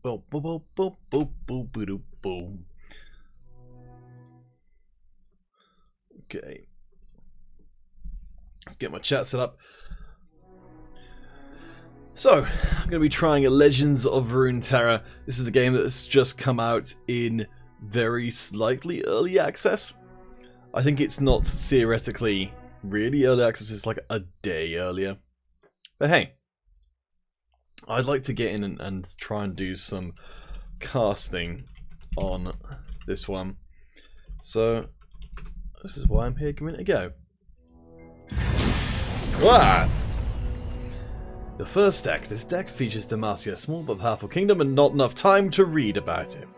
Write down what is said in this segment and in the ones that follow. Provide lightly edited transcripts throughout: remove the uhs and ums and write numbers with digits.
Boom, boom, boom, boom, boom, boom, boom, boom. Okay. Let's get my chat set up. So, I'm going to be trying Legends of Runeterra. This is the game that's just come out in very slightly early access. I think it's not theoretically really early access, it's like a day earlier. But hey, I'd like to get in and try and do some casting on this one. So, this is why I'm here. Give it a go. Wah! The first deck. This deck features Demacia, a small but powerful kingdom, and not enough time to read about it.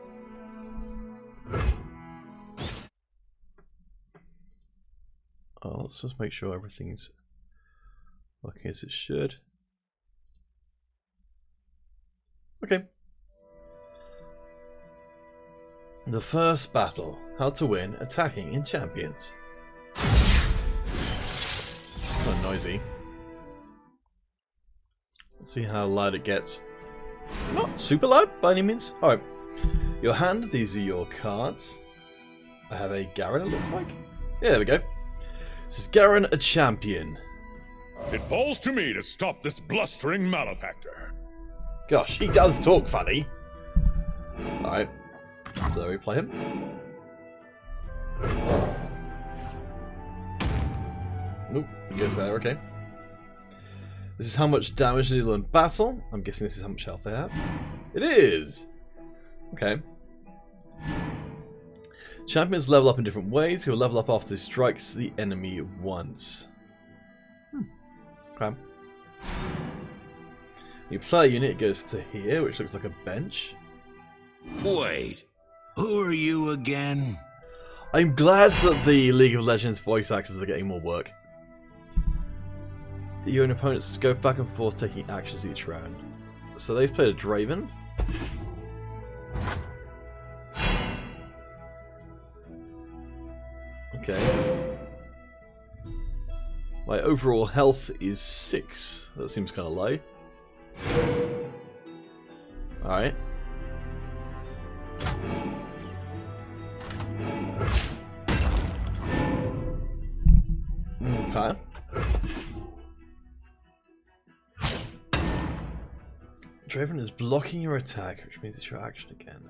Oh, let's just make sure everything's working as it should. Okay. The first battle. How to win attacking in champions. It's kind of noisy. Let's see how loud it gets. Not super loud by any means. Alright. Your hand, these are your cards. I have a Garen, it looks like. Yeah, there we go. This is Garen, a champion. It falls to me to stop this blustering malefactor. Gosh, he does talk funny. Alright. So we play him. Nope, he goes there, okay. This is how much damage they deal in battle. I'm guessing this is how much health they have. It is! Okay. Champions level up in different ways. He will level up after he strikes the enemy once. Okay. You play a unit, it goes to here, which looks like a bench. Wait, who are you again? I'm glad that the League of Legends voice actors are getting more work. You and opponents go back and forth taking actions each round. So they've played a Draven. Okay. My overall health is 6. That seems kind of low. Alright. Okay. Draven is blocking your attack, which means it's your action again.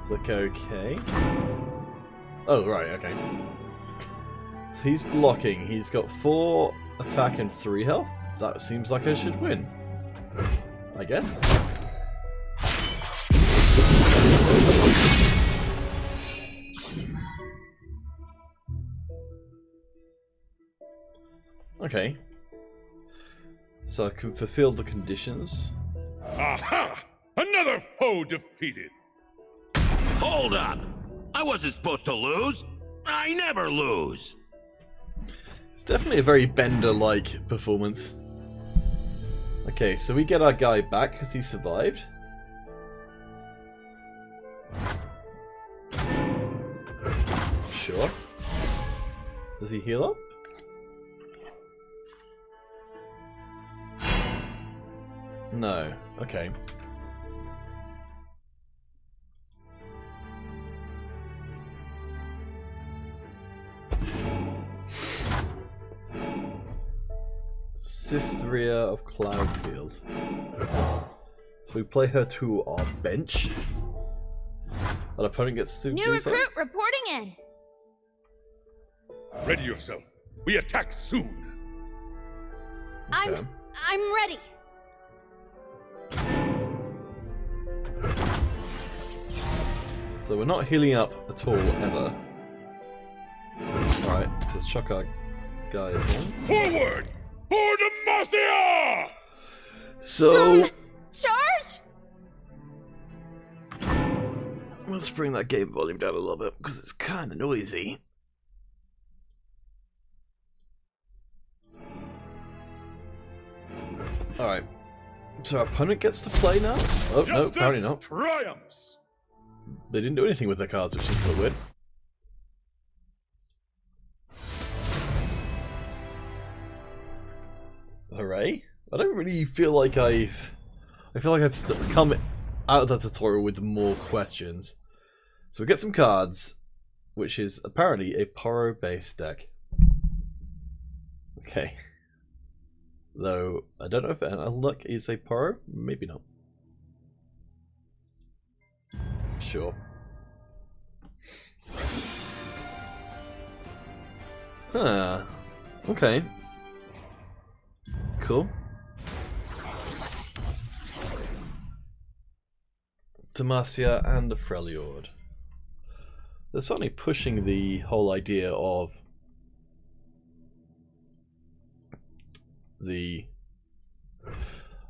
Look okay. Oh, right, okay. So he's blocking. He's got 4 attack and 3 health. That seems like I should win. I guess. Okay. So I can fulfill the conditions. Aha! Another foe defeated! Hold up! I wasn't supposed to lose! I never lose! It's definitely a very Bender-like performance. Okay, so we get our guy back because he survived. Sure. Does he heal up? No. Okay. Cytherea of Cloudfield. So we play her to our bench. Our opponent gets to New recruit reporting in. Ready yourself. We attack soon. Okay. I'm ready. So we're not healing up at all, ever. Alright, let's chuck our guys in. Forward! For Demacia! So... Charge! let's bring that game volume down a little bit, because it's kind of noisy. Alright. So our opponent gets to play now? Oh, no, apparently not. Triumphs! They didn't do anything with their cards, which is a little weird. Hooray! I don't really feel like I've come out of the tutorial with more questions. So we get some cards, which is apparently a Poro-based deck. Okay. Though, I don't know if Unluck is a Poro. Maybe not. Sure. Huh. Okay. Cool. Demacia and the Freljord. They're certainly pushing the whole idea of the...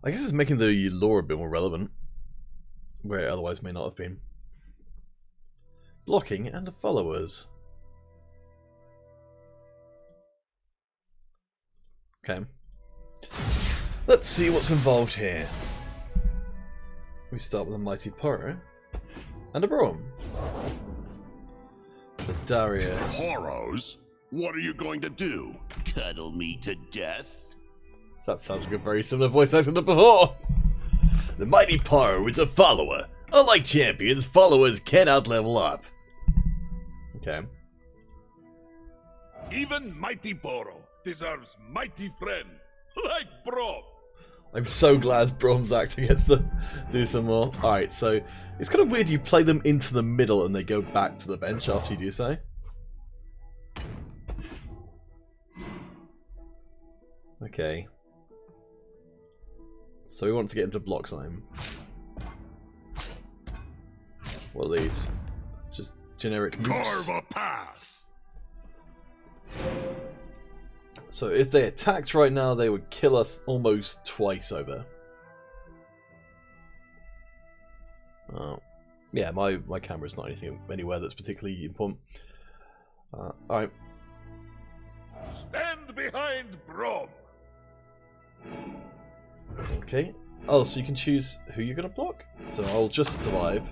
I guess it's making the lore a bit more relevant, where it otherwise may not have been. Blocking and the followers. Okay. Let's see what's involved here. We start with a Mighty Poro and a Braum. The Darius. Poros? What are you going to do? Cuddle me to death? That sounds like a very similar voice actor to before. The Mighty Poro is a follower. Unlike champions, followers can out-level up. Okay. Even Mighty Poro deserves mighty friend, like Bro. I'm so glad Braum's actor gets to do some more. Alright, so it's kind of weird you play them into the middle and they go back to the bench after you do so. Okay. So we want to get him to block something. What are these? Just generic moves. Carve a path! So if they attacked right now, they would kill us almost twice over. Yeah, my camera's not anywhere that's particularly important. Alright. Stand behind Bro. Okay. Oh, so you can choose who you're going to block? So I'll just survive.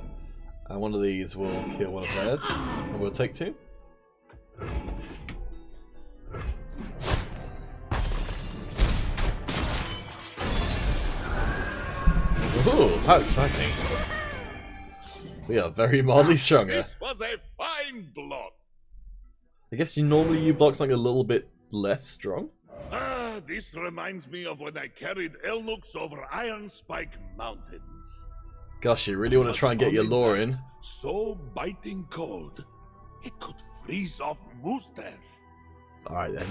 And one of these will kill one of theirs. And we'll take two. Ooh, how exciting. We are very mildly stronger. This was a fine block. I guess you block something a little bit less strong. Ah, this reminds me of when I carried Elnooks over Iron Spike Mountains. Gosh, you really want to try and get your lore in. So biting cold, it could freeze off Moustache. Alright then.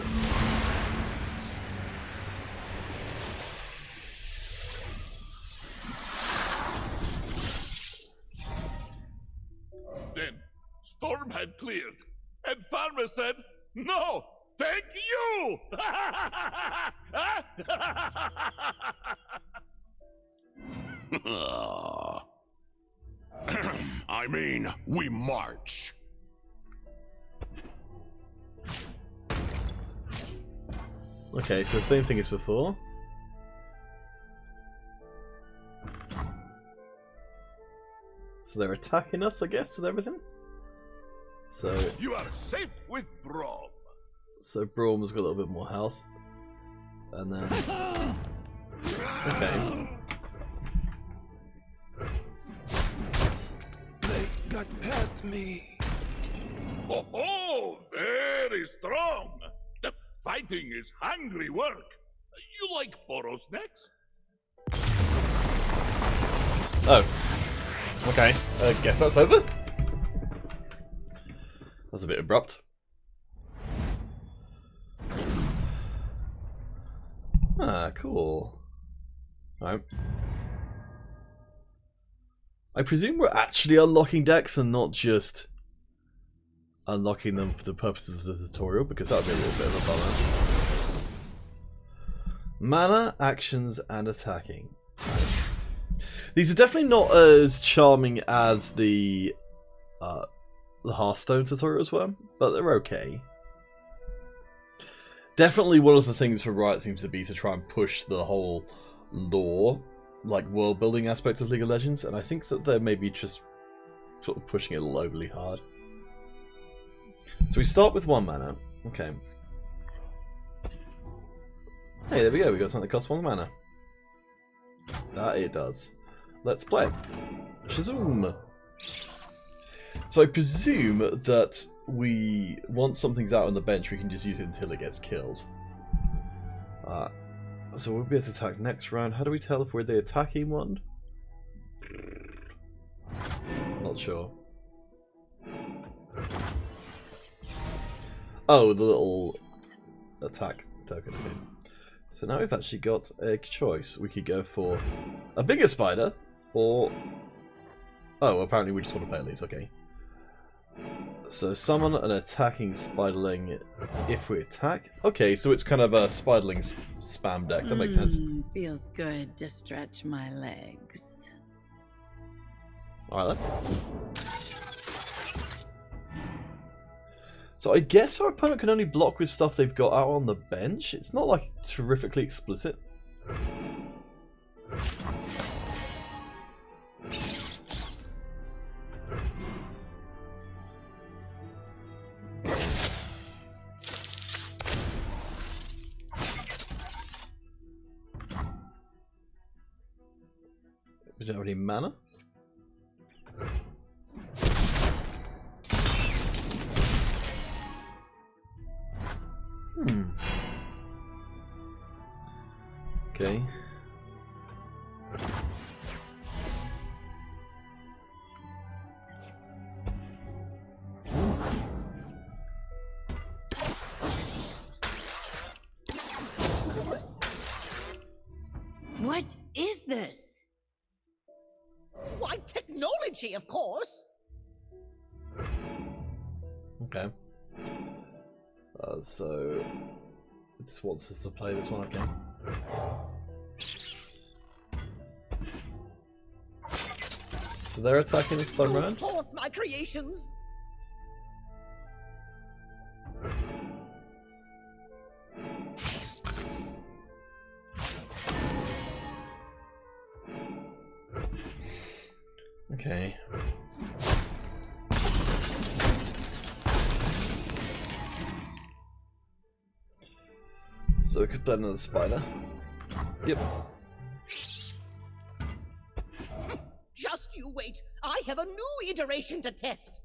Then, storm had cleared, and Farmer said, "No, thank you!" I mean, we march. Okay, so same thing as before. So they're attacking us, I guess, with everything. So You are safe with Brom. So Braum's got a little bit more health. And then... Okay. They got past me. Oh, very strong. The fighting is hungry work. You like Boro snacks? Oh. Okay. I guess that's over. That's a bit abrupt. Ah, cool. Alright. I presume we're actually unlocking decks and not just unlocking them for the purposes of the tutorial, because that would be a little bit of a bummer. Mana, actions, and attacking. Right. These are definitely not as charming as the Hearthstone tutorials were, but they're okay. Definitely one of the things for Riot seems to be to try and push the whole lore, like world building aspect of League of Legends, and I think that they're maybe just sort of pushing it a little overly hard. So we start with 1 mana. Okay. Hey, there we go. We got something that costs 1 mana. That it does. Let's play. Shazoom! So I presume that once something's out on the bench, we can just use it until it gets killed. So we'll be able to attack next round. How do we tell if we're the attacking one? Not sure. Oh, the little attack token thing. So now we've actually got a choice. We could go for a bigger spider, or... Oh, apparently we just want to play at least, okay. So summon an attacking spiderling if we attack. Okay, so it's kind of a spiderling spam deck, that makes sense. Feels good to stretch my legs. Alright then. So I guess our opponent can only block with stuff they've got out on the bench. It's not like terrifically explicit. We don't have any mana. Okay. What is this? Why, technology, of course! Okay. So it just wants us to play this one, okay. So they're attacking this time round. Forth, my creations! Okay. So we could play another spider. Yep. Just you wait! I have a new iteration to test!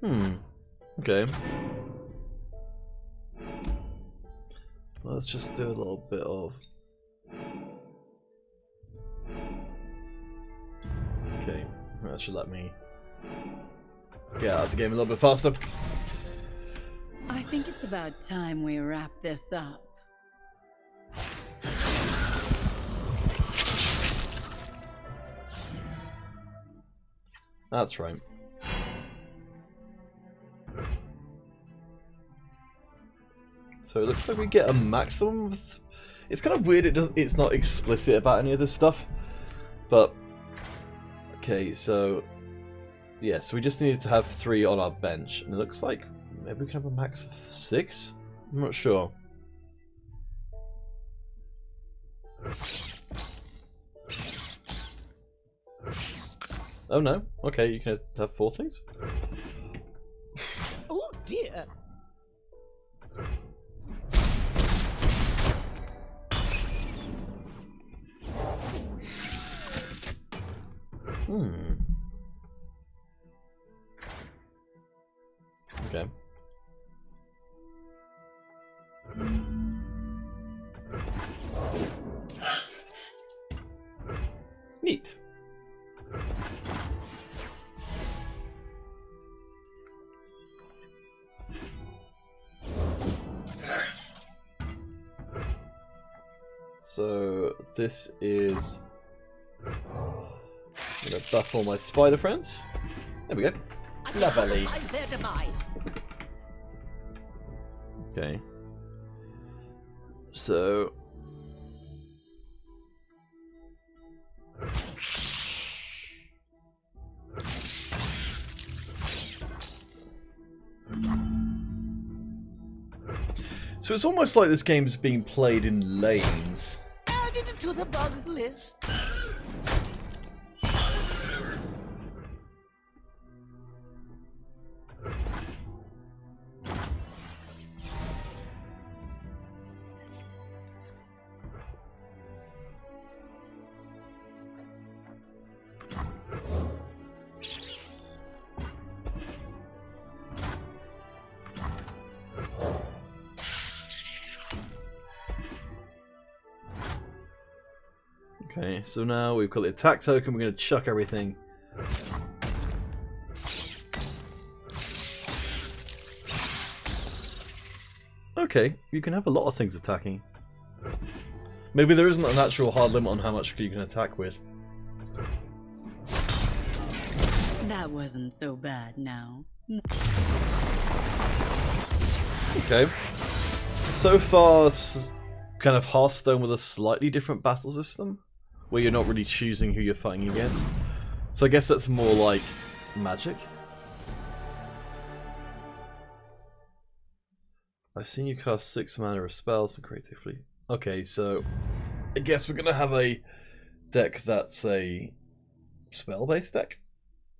Okay. Let's just do a little bit of... Okay, that should let me get out of the game a little bit faster. I think it's about time we wrap this up. That's right. So it looks like we get a maximum of... It's kind of weird it's not explicit about any of this stuff. But... Okay, so... Yeah, so we just needed to have 3 on our bench. And it looks like maybe we can have a max of 6? I'm not sure. Oh no, okay, you can have 4 things? Oh dear! Okay. Neat. So this is... I'm gonna buff all my spider friends. There we go. Lovely. Their demise. Okay. So... So it's almost like this game's being played in lanes. Added to the bug list. Okay, so now we've got the attack token, we're going to chuck everything. Okay, you can have a lot of things attacking. Maybe there isn't an actual hard limit on how much you can attack with. That wasn't so bad now. Okay. So far, it's kind of Hearthstone with a slightly different battle system, where you're not really choosing who you're fighting against. So I guess that's more like Magic. I've seen you cast 6 mana of spells creatively. Okay, so I guess we're gonna have a deck that's a spell-based deck,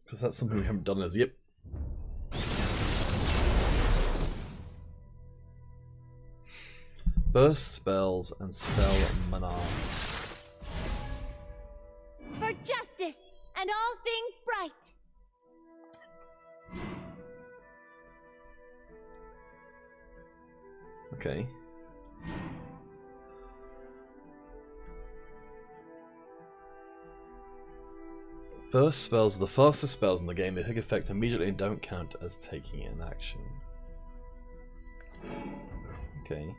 because that's something we haven't done as yet. Burst spells and spell mana. For justice and all things bright. Okay. Burst spells are the fastest spells in the game. They take effect immediately and don't count as taking an action. Okay.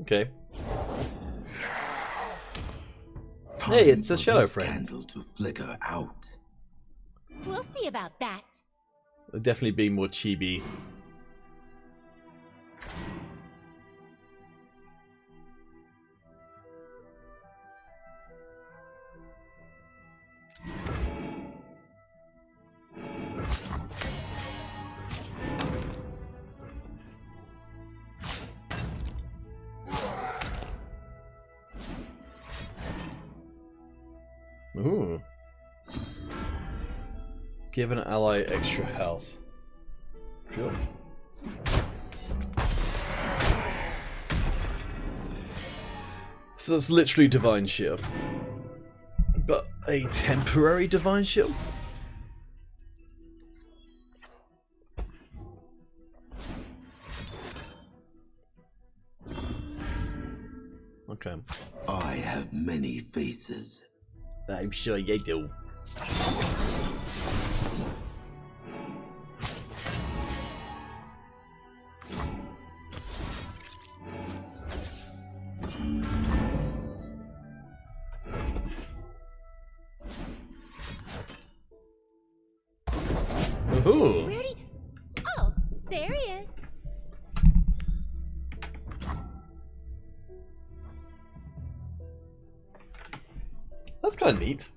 Okay. Hey, it's a shadow friend. Candle to flicker out. We'll see about that. It'll definitely be more chibi. Ooh. Give an ally extra health. Sure. So that's literally Divine Shield. But a temporary Divine Shield? Okay. I have many faces. I'm sure you do. Ooh. Where'd he... Oh, there he is. That's kind of neat.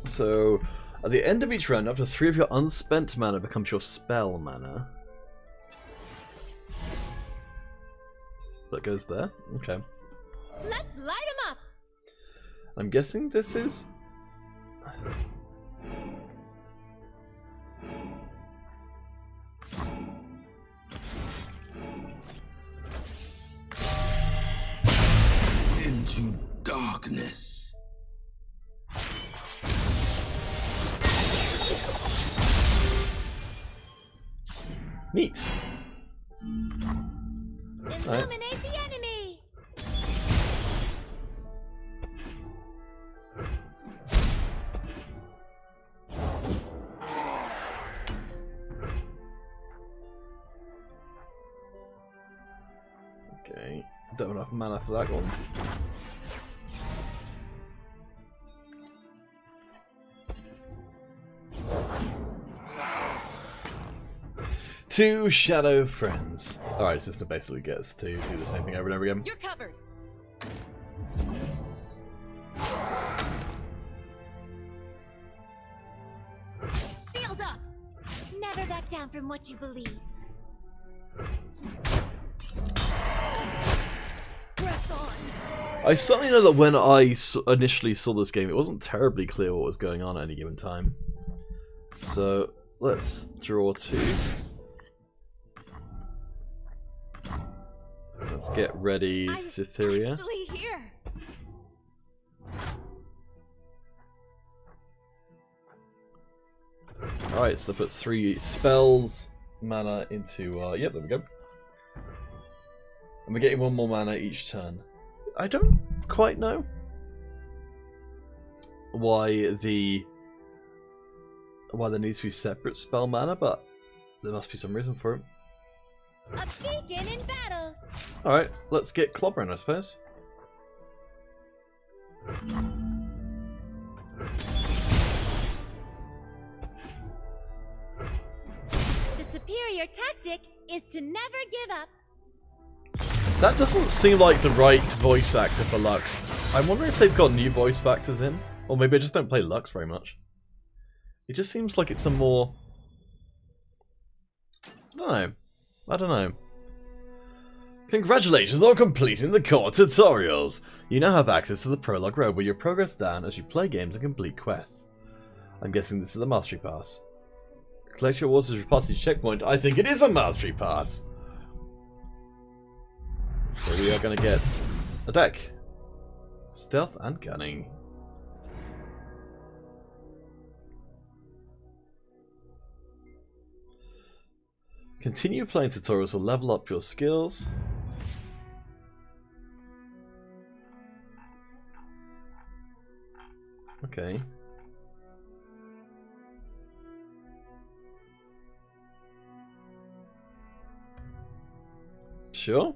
So, at the end of each round, up to 3 of your unspent mana becomes your spell mana. That goes there? Okay. Let's light him up. I'm guessing this is... Into darkness. Neat. Illuminate the enemy. Okay. Don't have enough mana for that one. Two shadow friends. Alright, system basically gets to do the same thing over and over again. You're covered. Shield up. Never back down from what you believe. Press on. I certainly know that when I initially saw this game, it wasn't terribly clear what was going on at any given time. So, let's draw 2. Let's get ready, Cytherea. Actually here. Alright, so put 3 spells, mana into, yep, there we go. And we're getting 1 more mana each turn. I don't quite know why there needs to be separate spell mana, but there must be some reason for it. A beacon in battle. Alright, let's get clobbering, I suppose. The superior tactic is to never give up. That doesn't seem like the right voice actor for Lux. I wonder if they've got new voice actors in. Or maybe I just don't play Lux very much. It just seems like it's a more... I don't know. Congratulations on completing the core tutorials! You now have access to the Prologue Road where you progress down as you play games and complete quests. I'm guessing this is the Mastery Pass. Collect your awards as you pass each checkpoint. I think it is a Mastery Pass! So we are going to get a deck. Stealth and Cunning. Continue playing tutorials to level up your skills. Okay. Sure.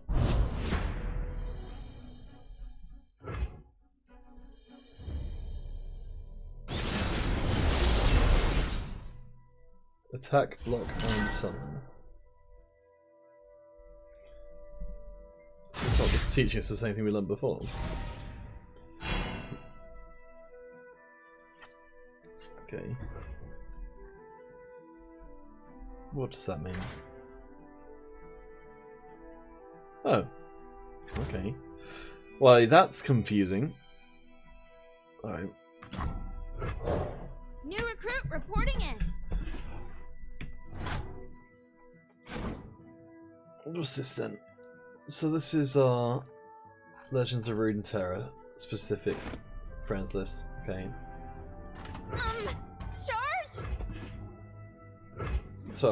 Attack, block, and summon. It's not just teaching us the same thing we learned before. Okay. What does that mean? Oh. Okay. Well, that's confusing. Alright. New recruit reporting in. What's this then? So this is our Legends of Runeterra specific friends list. Okay. Charge? So,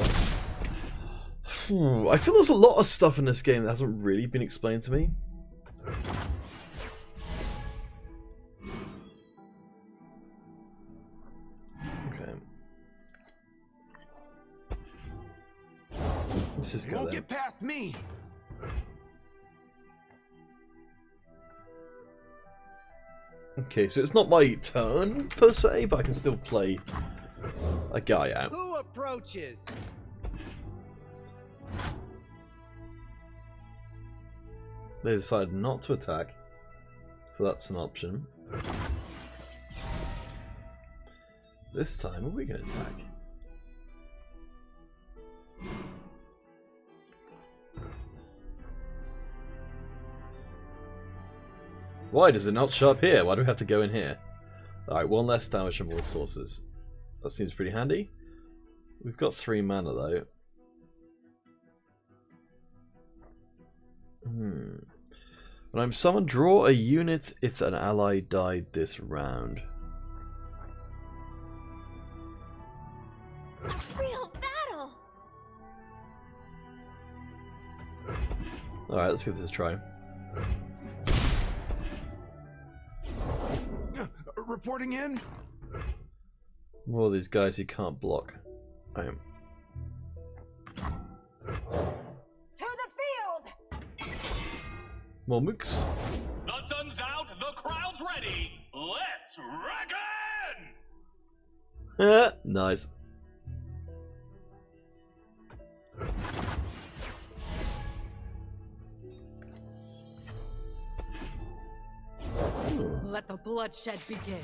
I feel there's a lot of stuff in this game that hasn't really been explained to me. Okay. Let's just go Won't there. get past me. Okay, so it's not my turn per se, but I can still play a guy out. Who approaches? They decided not to attack, so that's an option. This time, are we going to attack? Why does it not show up here? Why do we have to go in here? Alright, 1 less damage from all sources. That seems pretty handy. We've got 3 mana though. When I'm summoned, draw a unit if an ally died this round. A real battle. Alright, let's give this a try. Reporting in? More of these guys you can't block. I am. To the field. More mooks. The sun's out, the crowd's ready. Let's reckon! Nice. Ooh. Let the bloodshed begin.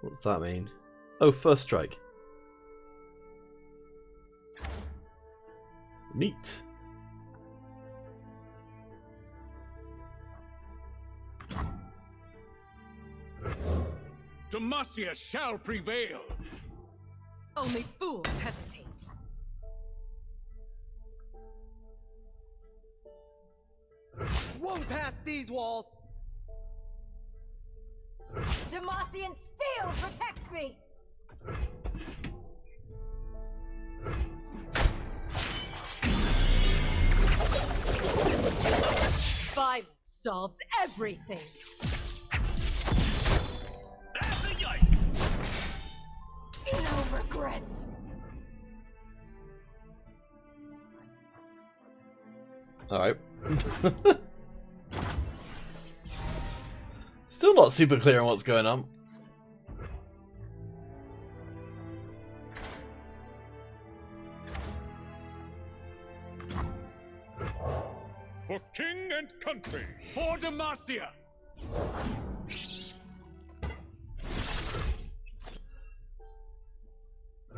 What's that mean? Oh, first strike. Neat. Demacia shall prevail. Only fools hesitate. Won't pass these walls. Demacian steel protects me! Violence solves everything. That's a yikes. No regrets! Alright. Still not super clear on what's going on. For king and country. For Demacia.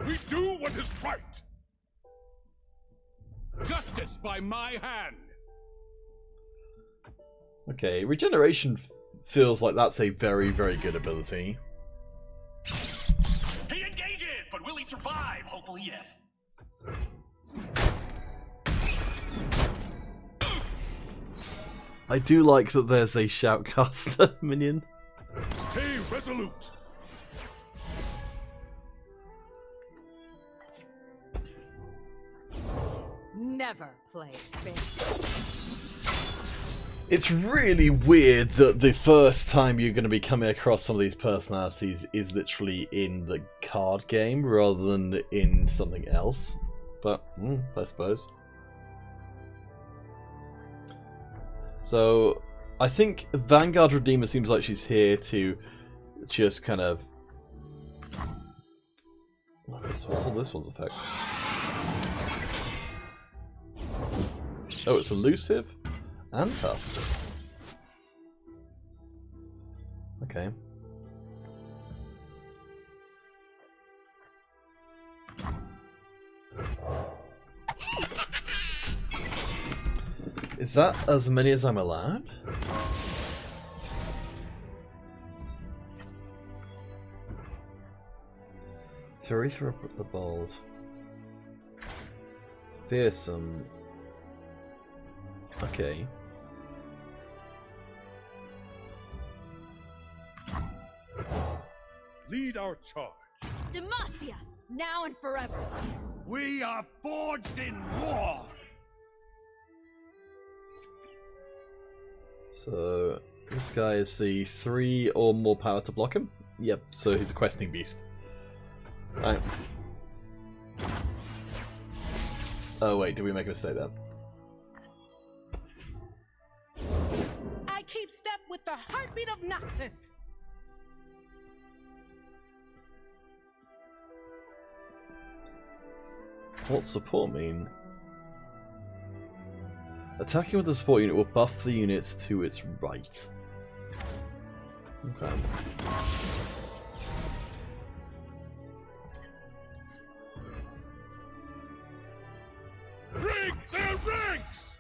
We do what is right. Justice by my hand. Okay, regeneration feels like that's a very, very good ability. He engages, but will he survive? Hopefully, yes. I do like that there's a shoutcaster minion. Stay resolute. Never play fair. It's really weird that the first time you're going to be coming across some of these personalities is literally in the card game rather than in something else. But, I suppose. So, I think Vanguard Redeemer seems like she's here to just kind of... What's all this one's effect? Oh, it's elusive and tough. Okay. Is that as many as I'm allowed? Teresa the Bold. Fearsome. Okay. Lead our charge. Demacia, now and forever. We are forged in war. So this guy is the 3 or more power to block him. Yep. So he's a questing beast. Right. Oh wait, did we make a mistake there? I keep step with the heartbeat of Noxus. What's support mean? Attacking with the support unit will buff the units to its right. Okay. Break their ranks!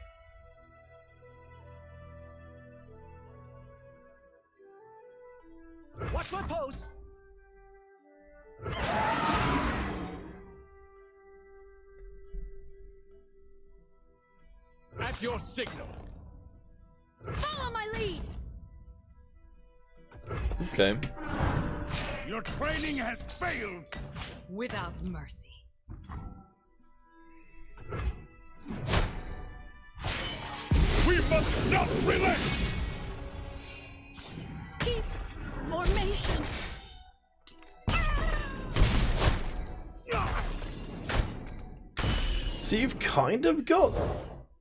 Watch my pose. At your signal. Follow my lead! Okay. Your training has failed. Without mercy. We must not relent! Keep formation. So you've kind of got...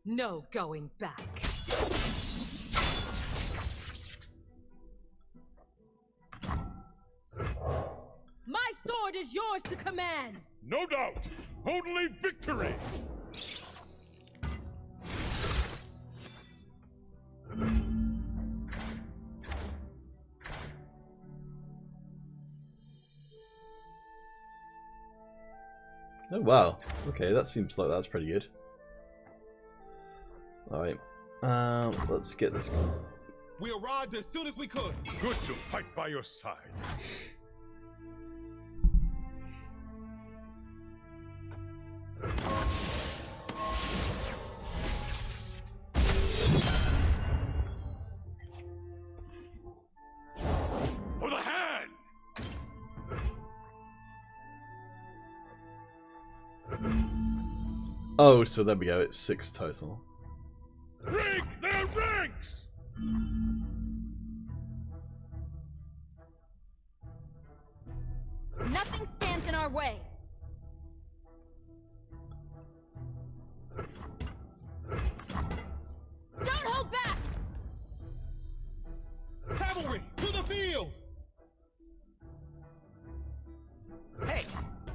No going back. My sword is yours to command. No doubt! Only victory! Oh wow. Okay, that seems like that's pretty good. Alright. Let's get this. We arrived as soon as we could. Good to fight by your side. Oh, so there we go. It's 6 total. Break their ranks! Nothing stands in our way. Don't hold back! Cavalry, to the field! Hey,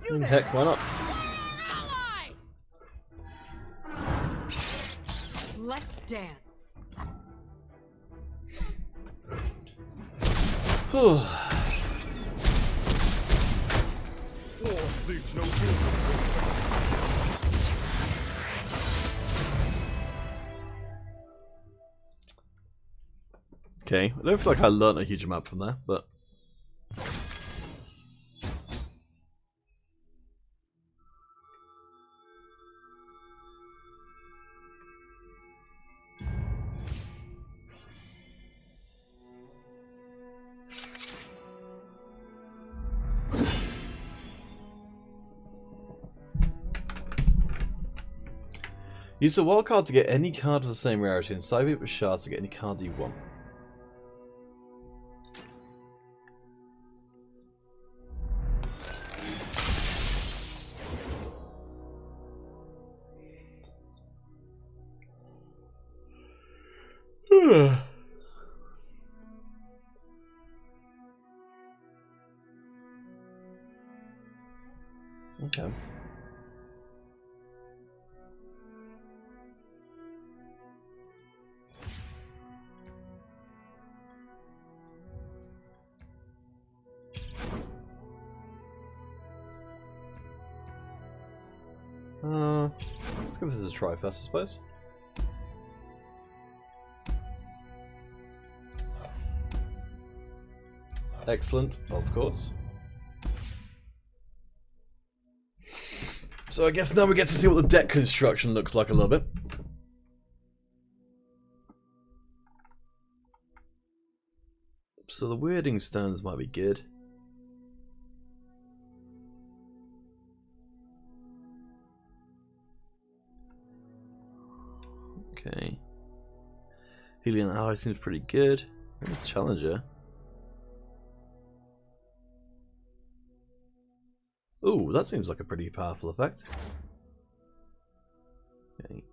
you there! Heck, why not? Allies! Let's dance. Whew. War leaves no room. Okay, I don't feel like I learnt a huge amount from there, but... Use the wild card to get any card of the same rarity and save it with shards to get any card you want. Okay. Let's give this a try first, I suppose. Excellent, of course. So I guess now we get to see what the deck construction looks like a little bit. So the weirding stones might be good. Okay. Helion Ally seems pretty good. What is Challenger? Ooh, that seems like a pretty powerful effect. Okay.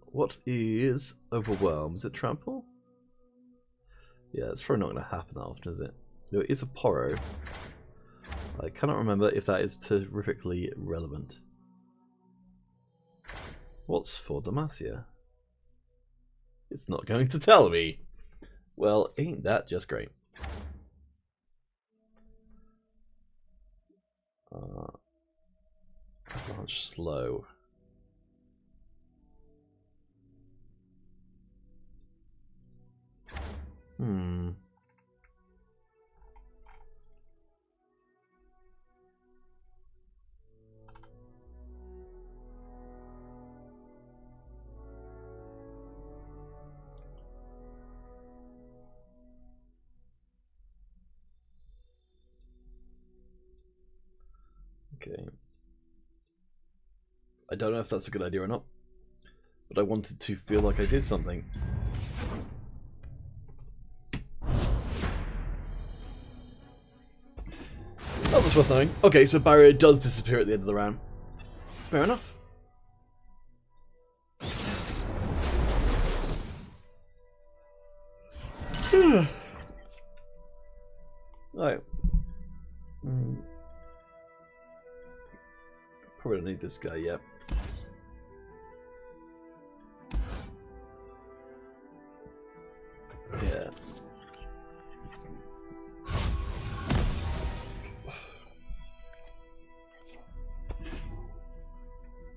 What is Overwhelm? Is it Trample? Yeah, it's probably not going to happen that often, is it? No, it is a Poro. I cannot remember if that is terrifically relevant. What's for Demacia? It's not going to tell me. Well, ain't that just great? Launch slow. Okay. I don't know if that's a good idea or not, but I wanted to feel like I did something. That was worth knowing. Okay, so barrier does disappear at the end of the round. Fair enough. Right. Probably don't need this guy yet. Yeah.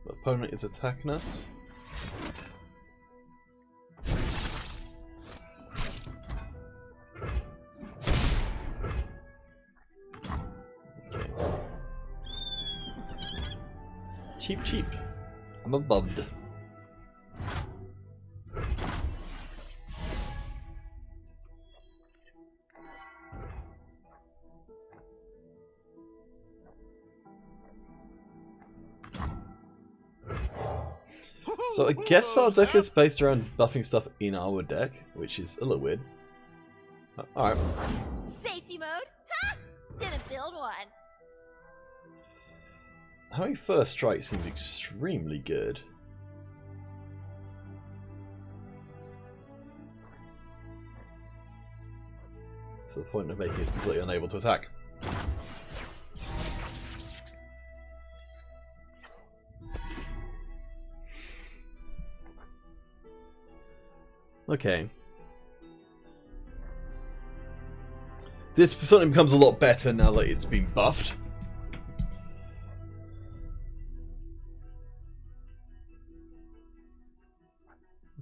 The opponent is attacking us. Cheap, cheap. I'm above. So I guess our deck is based around buffing stuff in our deck, which is a little weird. Alright. Safety mode? Ha! Didn't build one. Having first strike seems extremely good. To the point of making us completely unable to attack. Okay. This certainly becomes a lot better now that it's been buffed.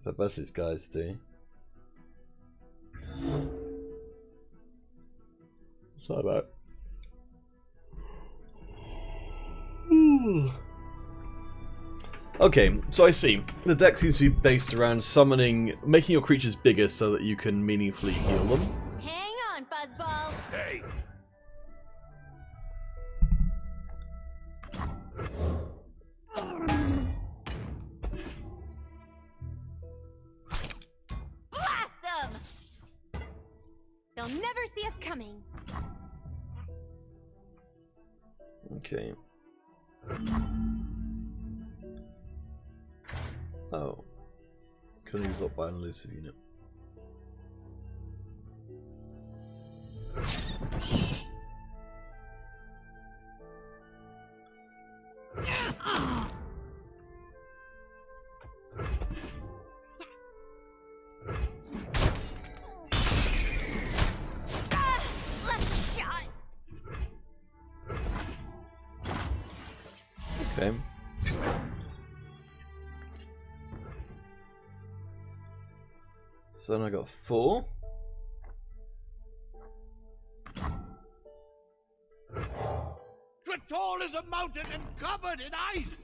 What does these guys do? What's that about? Okay, so I see. The deck seems to be based around summoning, making your creatures bigger so that you can meaningfully heal them. Hang on, Buzzball. Hey, Blast them! They'll never see us coming. Okay. Oh. Can you block by an elusive unit? Left shot. Okay. So then I got 4. Tall as a mountain and covered in ice.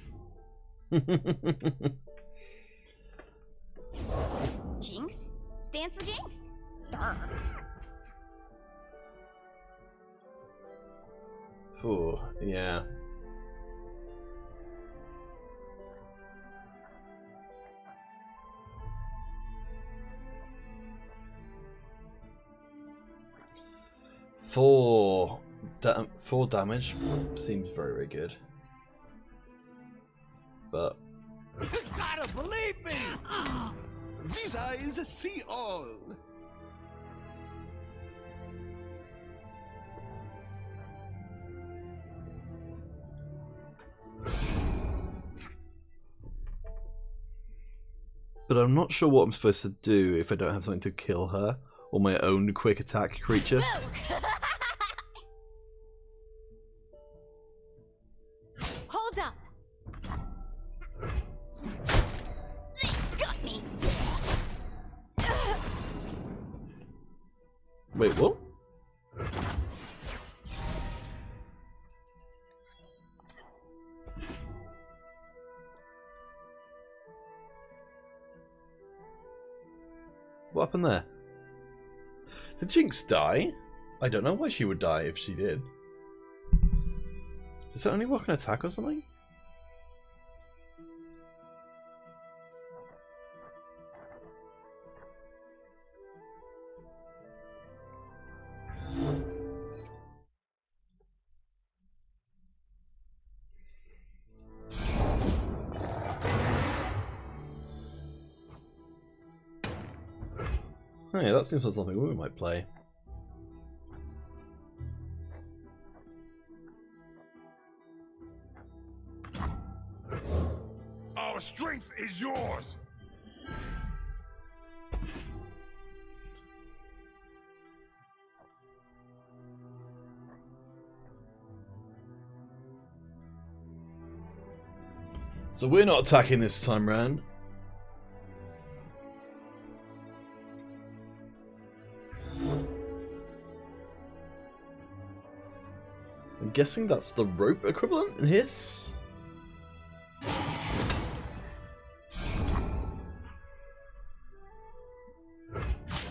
Jinx stands for Jinx. Durr. Oh, yeah. Four damage seems very, very good. But You gotta believe me. These eyes see all. I'm not sure what I'm supposed to do if I don't have something to kill her or my own quick attack creature. Hold up. They got me. Wait, what? What happened there? Did Jinx die? I don't know why she would die if she did. Does it only work on attack or something? Oh yeah, that seems like something we might play. Our strength is yours. So we're not attacking this time round. I'm guessing that's the rope equivalent in his?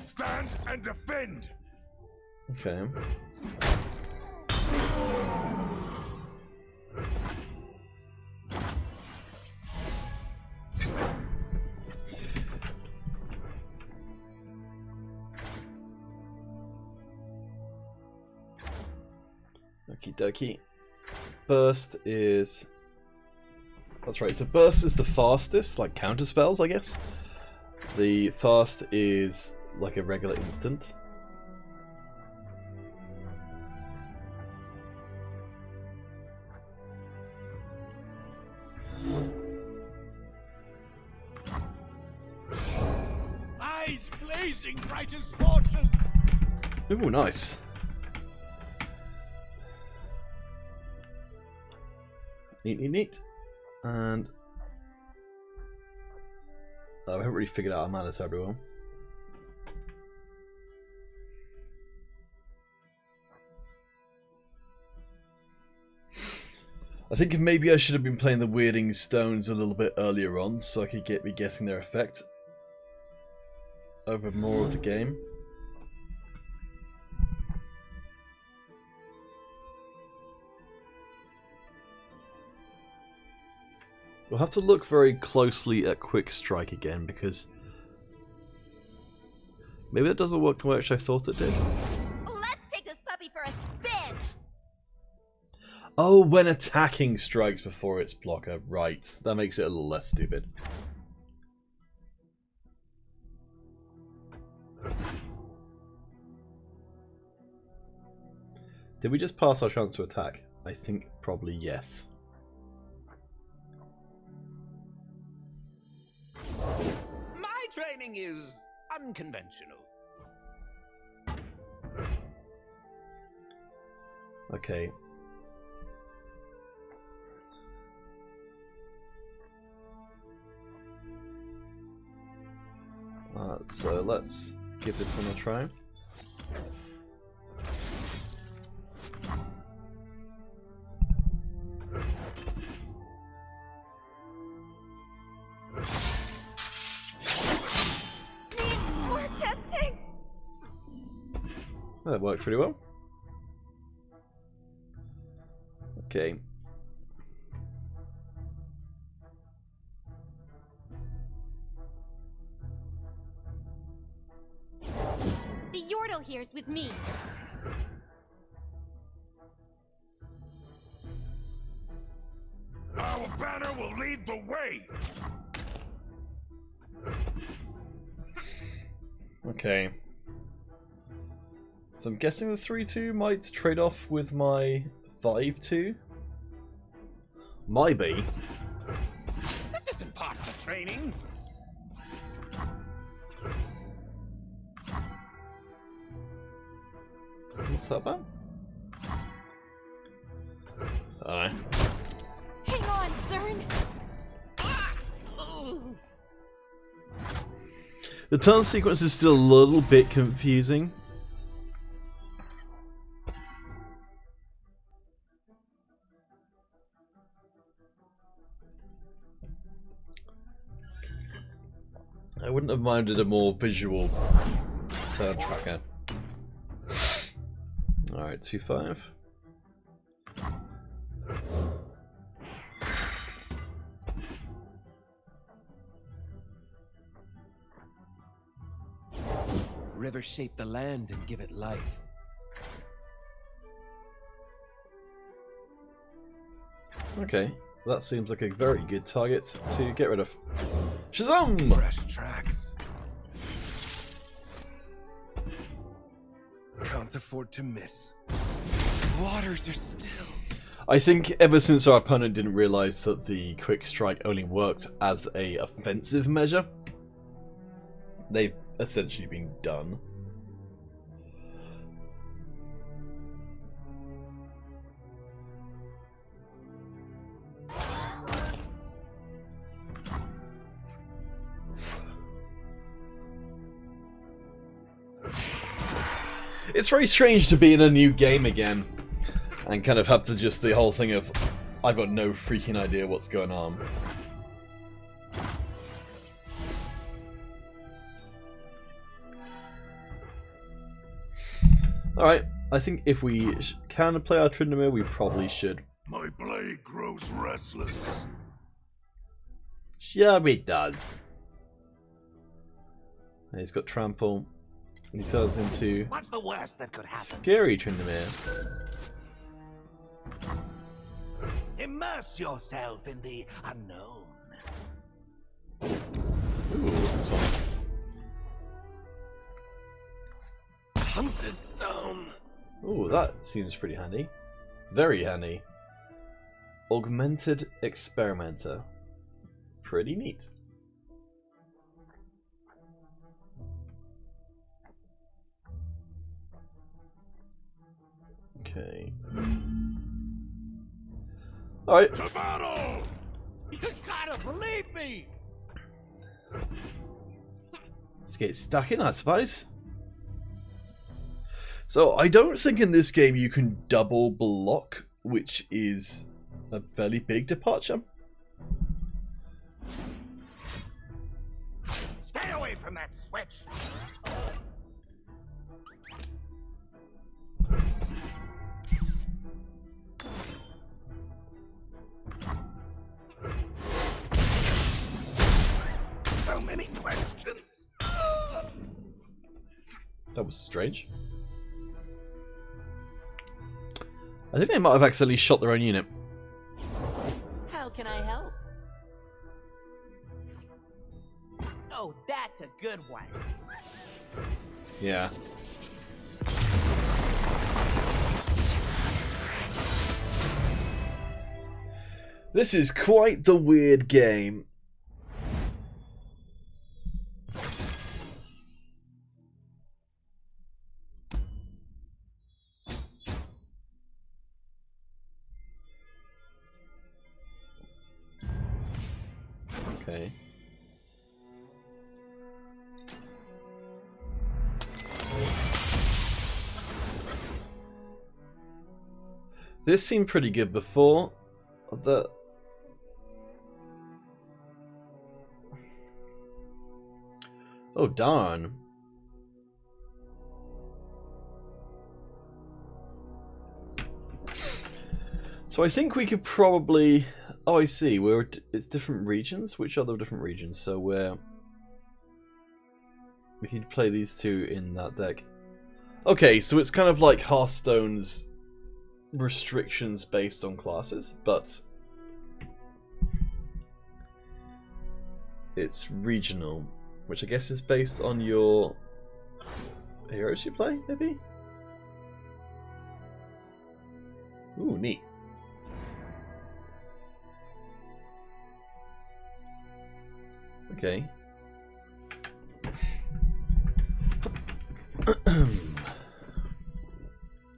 Stand and defend. Okay. Okie dokie. Burst is... That's right, so burst is the fastest, like counter spells, I guess. The fast is like a regular instant. Eyes blazing bright as torches. Ooh, nice. Neat, neat, neat. And I haven't really figured out our mana to everyone. I think maybe I should have been playing the Weirding Stones a little bit earlier on, so I could be getting their effect over more of the game. We'll have to look very closely at Quick Strike again, because maybe that doesn't work the way I thought it did. Let's take this puppy for a spin. Oh, when attacking strikes before its blocker. Right. That makes it a little less stupid. Did we just pass our chance to attack? I think probably yes. My training is unconventional. Okay. So let's give this one a try. More testing. That worked pretty well. Okay. The Yordle here's with me. Our banner will lead the way. Okay. So I'm guessing the 3-2 might trade off with my 5-2. Might be. This isn't part of the training. What's that about? Alright. Hang on, Zern. The turn sequence is still a little bit confusing. I wouldn't have minded a more visual turn tracker. Alright, 2-5. Rivers shape the land and give it life. Okay, that seems like a very good target to get rid of. Shazam! Fresh tracks. Can't afford to miss. Waters are still. I think ever since our opponent didn't realise that the quick strike only worked as a offensive measure, they've essentially been done. It's very strange to be in a new game again and kind of have to just the whole thing of I've got no freaking idea what's going on. Alright, I think if we can play our Tryndamere, we probably should. My blade grows restless. Sure it does. And he's got Trample. And he turns into What's the worst that could happen? scary Tryndamere. Immerse yourself in the unknown. Ooh, what's this one? Hunted down. Ooh, that seems pretty handy. Very handy. Augmented Experimenter. Pretty neat. Okay. Alright. To battle! You gotta believe me! Let's get stacking, I suppose. So, I don't think in this game you can double block, which is a fairly big departure. Stay away from that switch! So many questions. That was strange. I think they might have accidentally shot their own unit. How can I help? Oh, that's a good one. Yeah. This is quite the weird game. Okay. This seemed pretty good before. Oh darn. So I think we could probably... Oh, I see. It's different regions. Which are the different regions? So we could play these two in that deck. Okay, so it's kind of like Hearthstone's restrictions based on classes, but it's regional, which I guess is based on your heroes you play, maybe? Ooh, neat. Okay.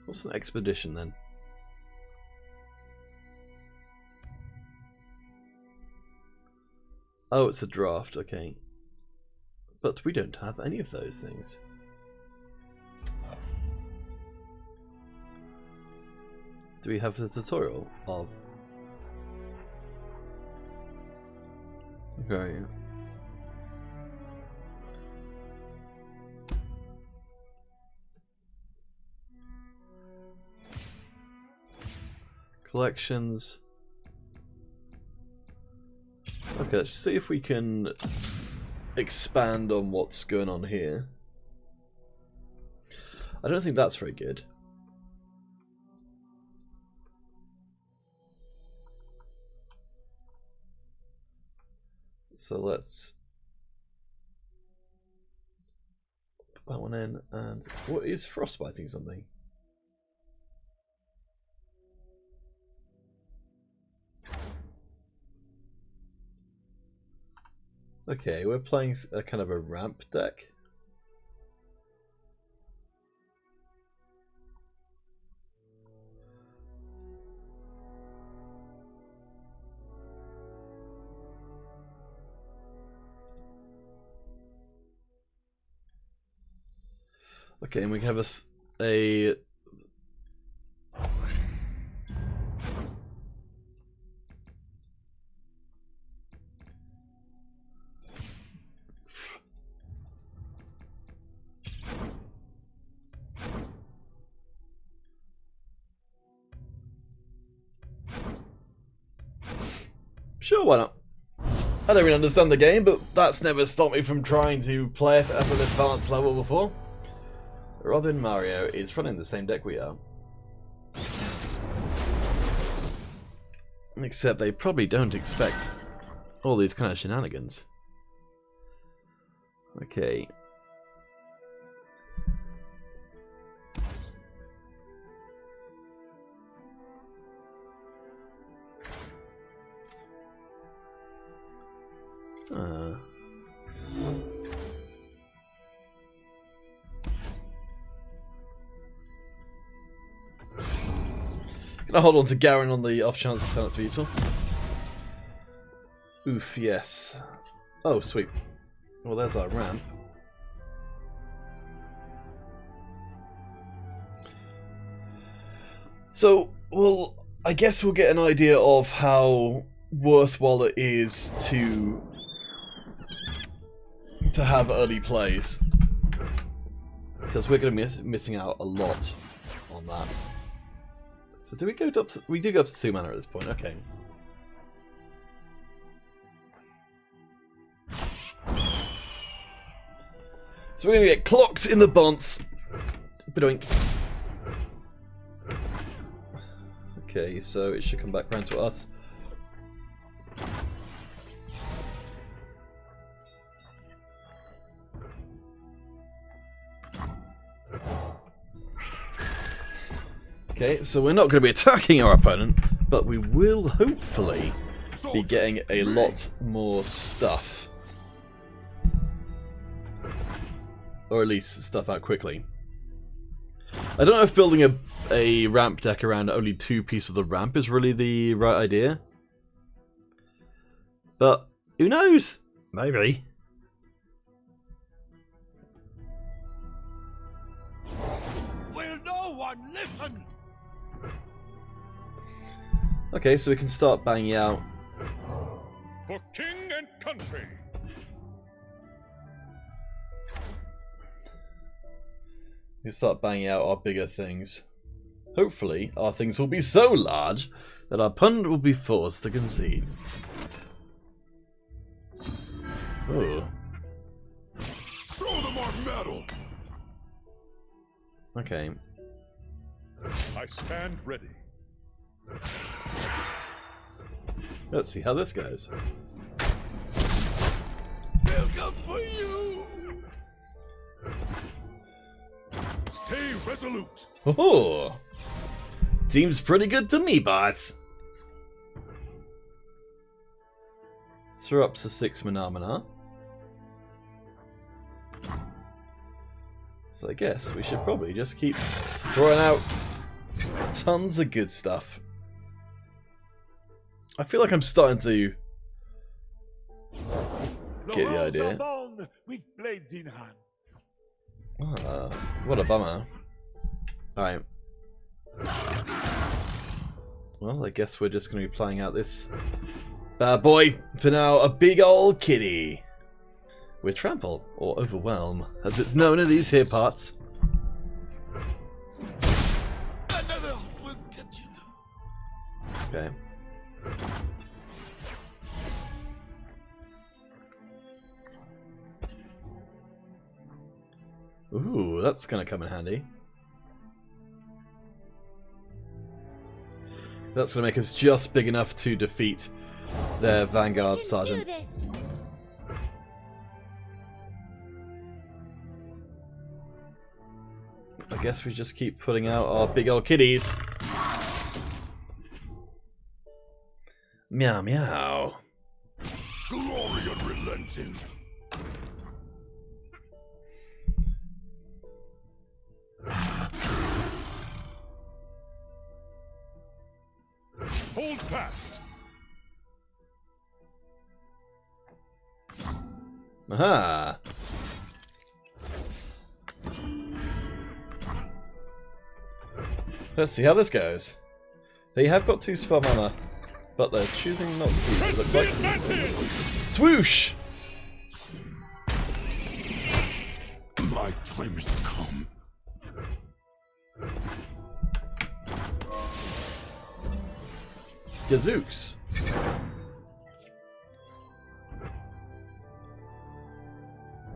What's an expedition then? Oh, it's a draft, okay. But we don't have any of those things. Do we have the tutorial of... Okay. Collections. Okay, let's see if we can expand on what's going on here. I don't think that's very good. So let's put that one in. And what is frostbiting something? Okay, we're playing a kind of a ramp deck. Okay, and we have a sure, why not? I don't really understand the game, but that's never stopped me from trying to play it at an advanced level before. Robin Mario is running the same deck we are. Except they probably don't expect all these kind of shenanigans. Okay. Can I hold on to Garen on the off chance of turn it to be useful? Oof, yes. Oh, sweet. Well, there's our ramp. So, well, I guess we'll get an idea of how worthwhile it is to have early plays. Because we're going to be missing out a lot on that. So do we go up to, we do go up to 2 mana at this point, okay. So we're going to get clocked in the bonce. Badoink. Okay, so it should come back round to us. Okay, so we're not going to be attacking our opponent, but we will hopefully be getting a lot more stuff. Or at least stuff out quickly. I don't know if building a ramp deck around only 2 pieces of the ramp is really the right idea. But who knows? Maybe. Will no one listen? Okay, so we can start banging out. For king and country. We can start banging out our bigger things. Hopefully, our things will be so large that our opponent will be forced to concede. Oh. Show them our mettle. Okay. I stand ready. Let's see how this goes. They'll come for you. Stay resolute. Oh, seems pretty good to me, boss. Throw up to 6 mana. So I guess we should probably just keep throwing out tons of good stuff. I feel like I'm starting to get the idea. With blades in hand. Ah, what a bummer. Alright. Well, I guess we're just going to be playing out this bad boy. For now, a big old kitty. With Trample, or Overwhelm, as it's known in these here parts. Another will get you. Okay. Ooh, that's gonna come in handy. That's gonna make us just big enough to defeat their Vanguard Sergeant. I guess we just keep putting out our big old kitties. Meow meow. Glory unrelenting. Hold fast. Aha. Let's see how this goes. They have got 2 spell mana, but they're choosing not to. It looks like. Swoosh! My time has come. Gazooks.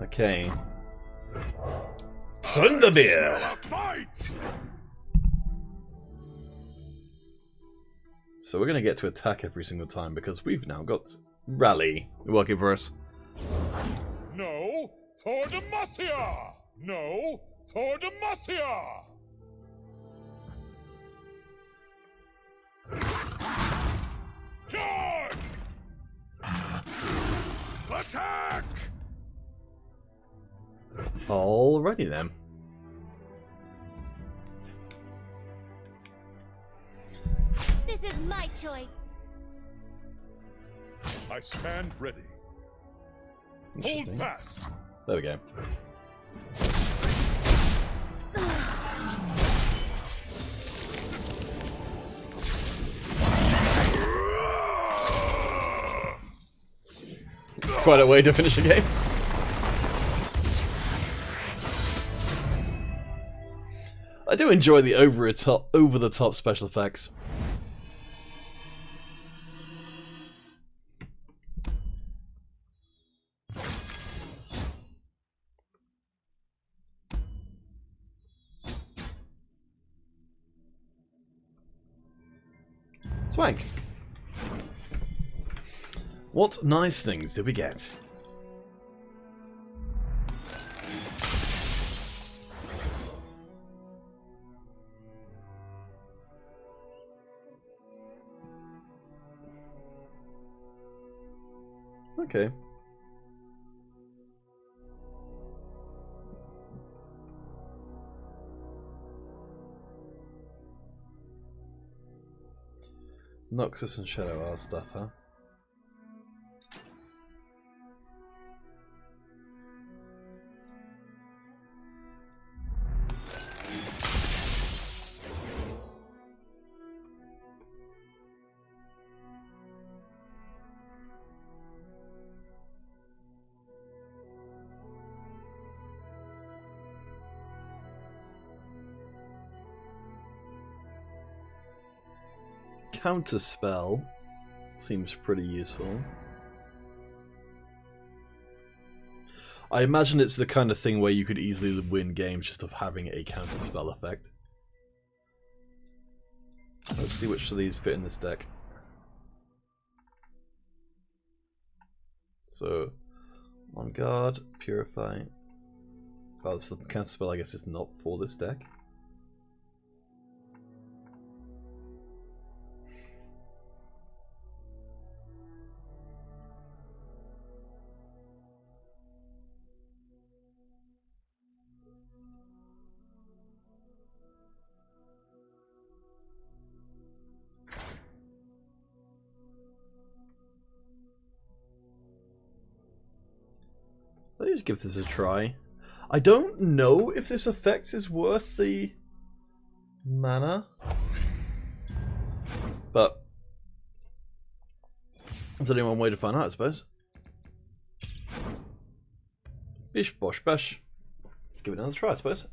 Okay. Thunderbeer! Fight! So we're going to get to attack every single time because we've now got Rally working for us. No, for Demacia! No, for Demacia! Charge! Attack! Alrighty then. This is my choice. I stand ready. Hold Interesting. fast. There we go. It's quite a way to finish a game. I do enjoy the over-the-top special effects. Swank. What nice things did we get? Okay. Noxus and Shadow are stuff, huh? Counterspell seems pretty useful. I imagine it's the kind of thing where you could easily win games just of having a counterspell effect. Let's see which of these fit in this deck. So, on guard, purify. Oh, this counterspell I guess is not for this deck. Let me just give this a try. I don't know if this effect is worth the mana, but there's only one way to find out, I suppose. Bish bosh bash. Let's give it another try, I suppose.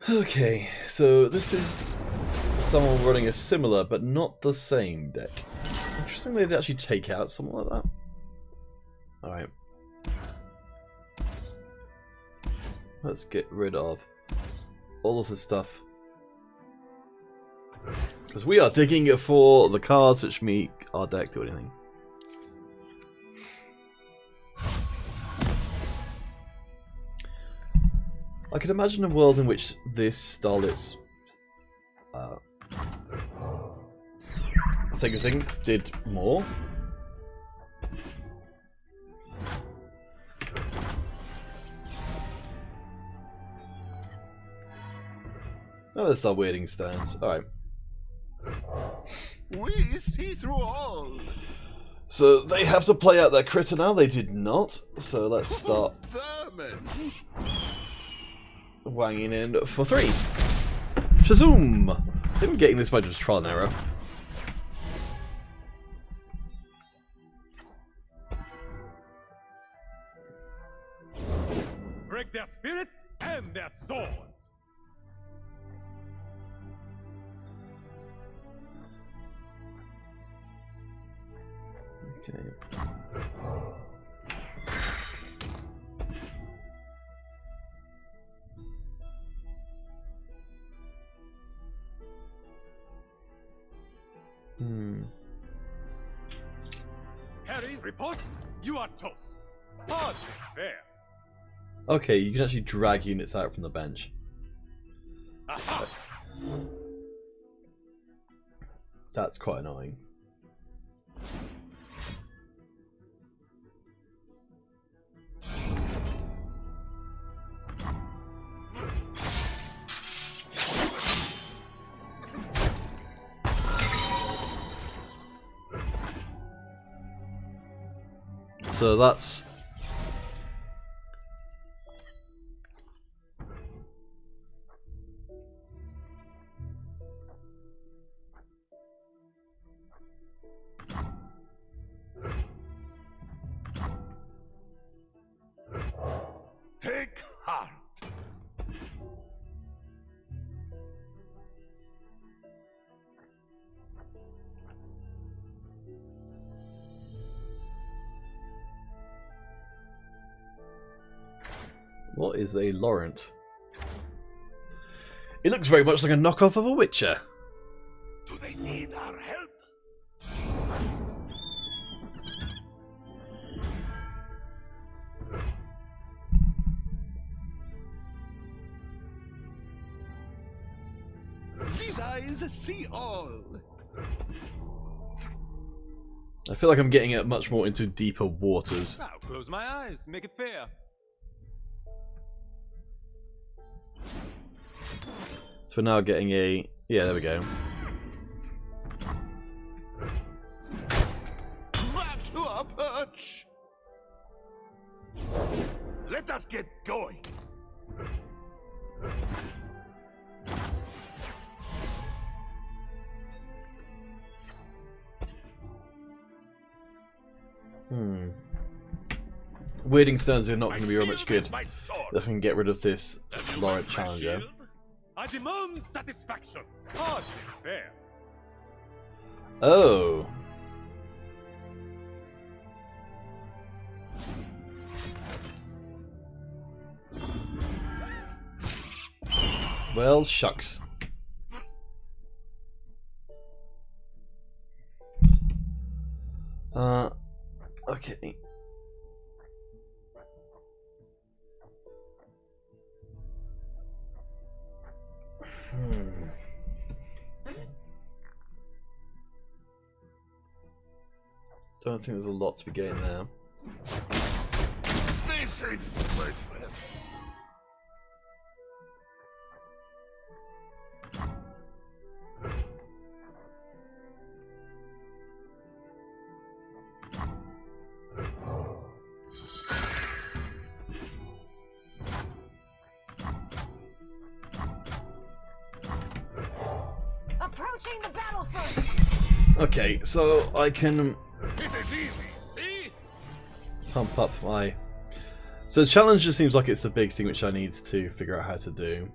Okay, so this is someone running a similar but not the same deck. Interesting they'd actually take out something like that. Alright. Let's get rid of all of this stuff. Because we are digging for the cards which make our deck do anything. I could imagine a world in which this Starlet's thing did more. Oh, there's our weirding stones. Alright. We see through all. So they have to play out their critter now. They did not. So let's start Vermin. wanging in for 3. Shazoom! I think we're getting this by just trial and error. Break their spirits and their swords. Okay. Riposte, you are toast. Hard, fair. Okay, you can actually drag units out from the bench. Aha! That's quite annoying. So that's... Take heart. What is a Laurent? It looks very much like a knockoff of a Witcher. Do they need our help? These eyes see all. I feel like I'm getting it much more into deeper waters. Now close my eyes, make it fair. So we're now getting a... Yeah, there we go. Back to our perch. Let us get going. Weirding stones are not going to be very much shield good. is my sword. That can get rid of this Have you Laurent met my challenger. shield? I demand satisfaction. Hard, fair. Oh. Well, shucks. Okay. Don't think there's a lot to be gained there. Stay safe, my friend. Approaching the battlefront. Okay, so I can It is easy, see? pump up my... So the challenge just seems like it's the big thing which I need to figure out how to do.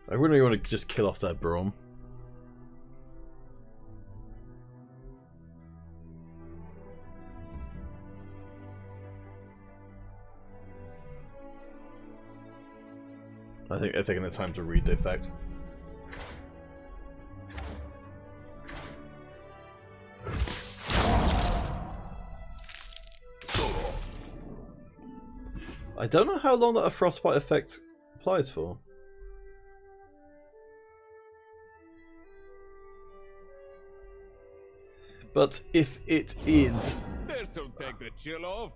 I really want to just kill off that Braum. I think they're taking the time to read the effect. I don't know how long that a frostbite effect applies for. But if it is... This'll take the chill off.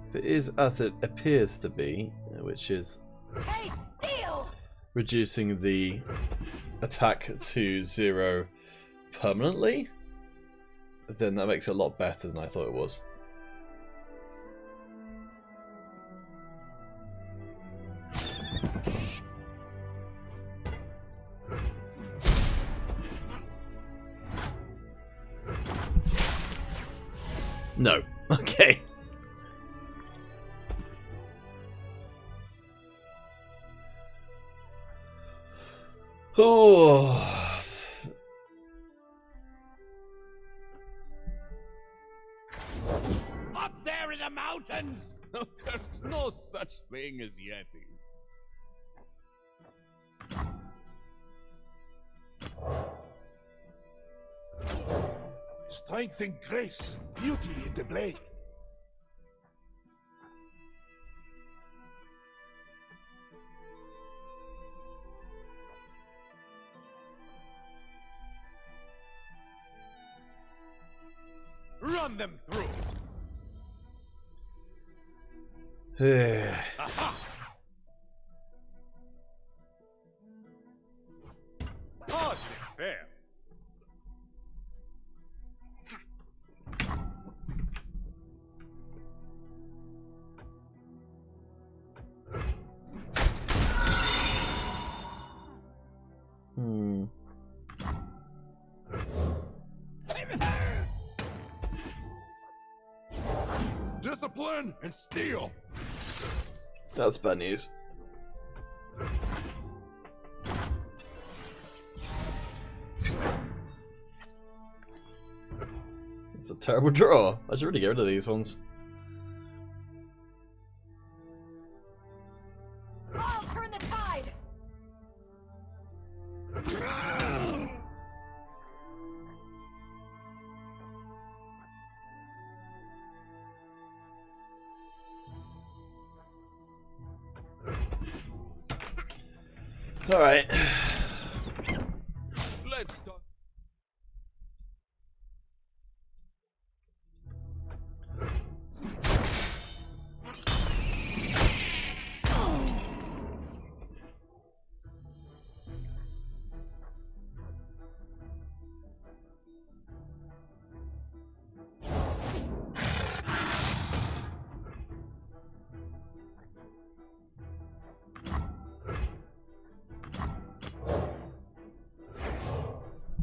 If it is as it appears to be, which is Hey, steal! reducing the attack to 0 permanently, then that makes it a lot better than I thought it was. No. Okay. Oh. Up there in the mountains! There's no such thing as Yetis. Strength and grace, beauty in the blade. Run them through! Aha! Hardly fair. Discipline and steel. That's bad news. It's a terrible draw. I should really get rid of these ones. I'll turn the tide. All right. Let's talk.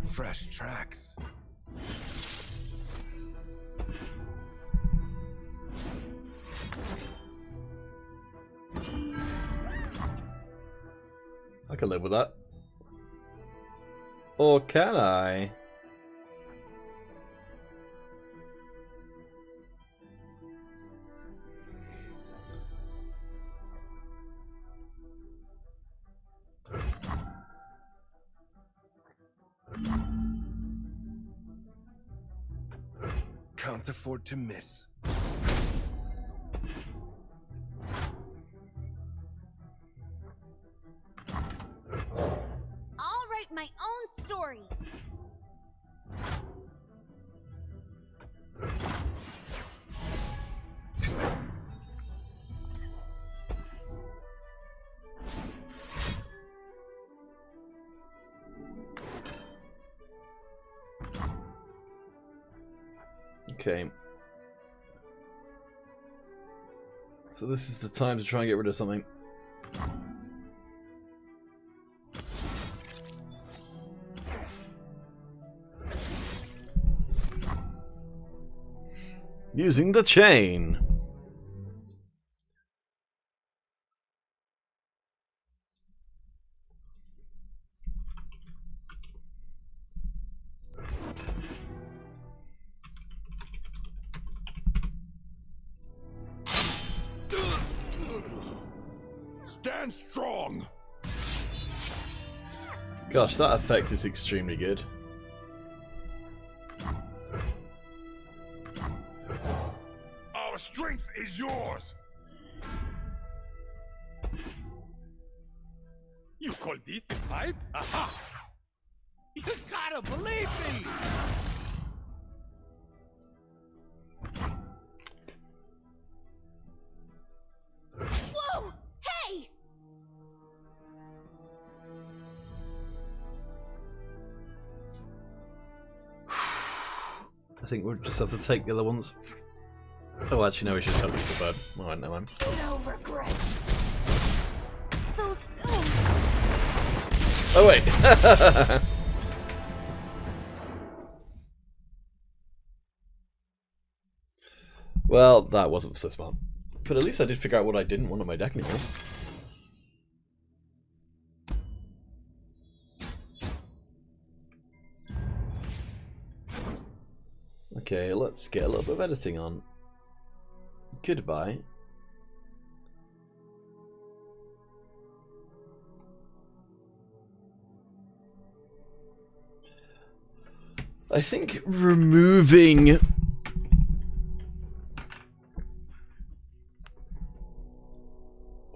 Fresh tracks. I can live with that. Or can I? Can't afford to miss. I'll write my own story. Okay. So this is the time to try and get rid of something. Using the chain. Stand strong. Gosh, that effect is extremely good. Our strength is yours. You call this a fight? Aha! You gotta believe me! Whoa! Hey! I think we'll just have to take the other ones. Oh, actually, no, we should have these bird. Alright, never mind. No regrets. So soon. Oh, wait. Well, that wasn't so smart. But at least I did figure out what I didn't want on my deck anymore. Okay, let's get a little bit of editing on. Goodbye. I think removing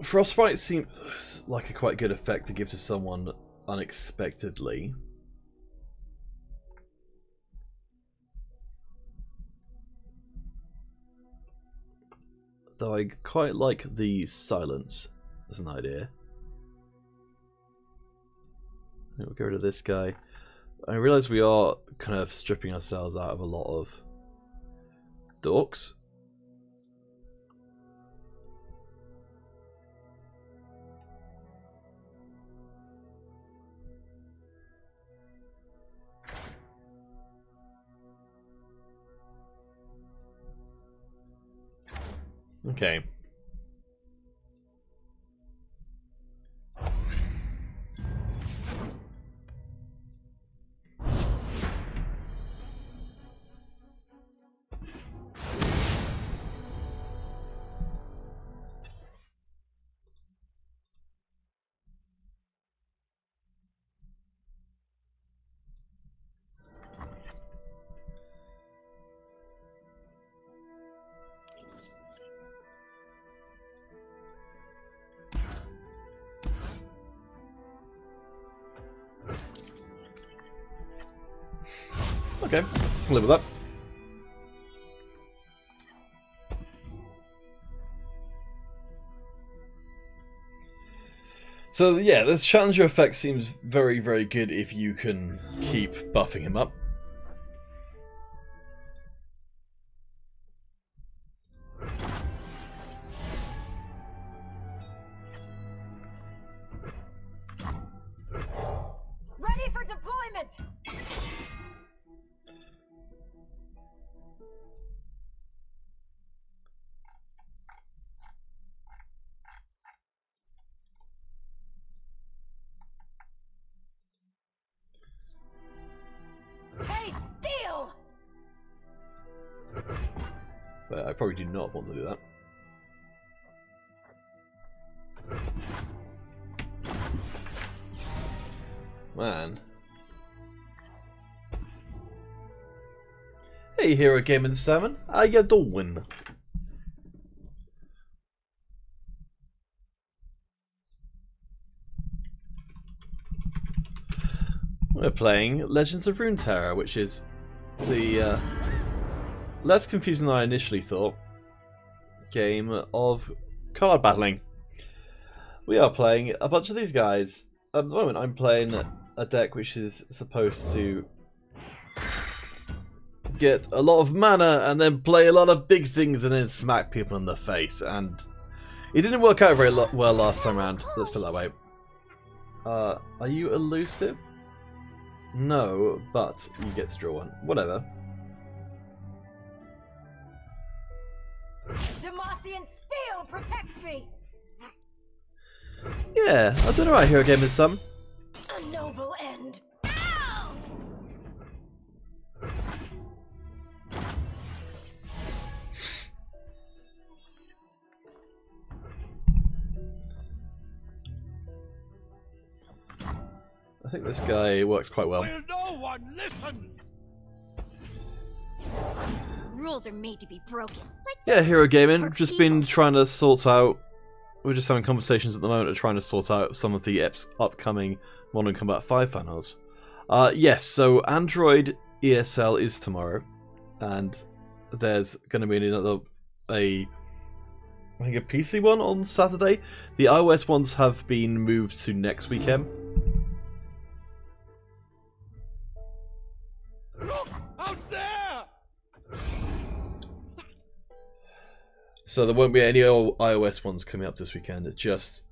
Frostbite seems like a quite good effect to give to someone unexpectedly. Though I quite like the silence as an idea. We'll get rid of this guy. I realise we are kind of stripping ourselves out of a lot of dorks. Okay. Okay, I'll live with that. So yeah, this challenger effect seems very, very good if you can keep buffing him up. Ready for deployment! Hey, steel! But I probably do not want to do that. Man. Hey, Hero Gaming 7, how you doing? We're playing Legends of Runeterra, which is the less confusing than I initially thought game of card battling. We are playing a bunch of these guys. At the moment I'm playing a deck which is supposed to get a lot of mana and then play a lot of big things and then smack people in the face, and it didn't work out very well last time around, let's put it that way. Are you elusive? No, but you get to draw one. Whatever. Demacian steel protects me! Yeah, I don't know right here again with some. A noble end. Ow! I think this guy works quite well. Will no one listen? Rules are made to be broken. Like Yeah, Hero Gaming, for just people. been trying to sort out. We're just having conversations at the moment of trying to sort out some of the upcoming Modern Combat 5 finals. Yes, so Android ESL is tomorrow, and there's going to be another I think a PC one on Saturday. The iOS ones have been moved to next weekend. Look out there! So there won't be any iOS ones coming up this weekend. It's just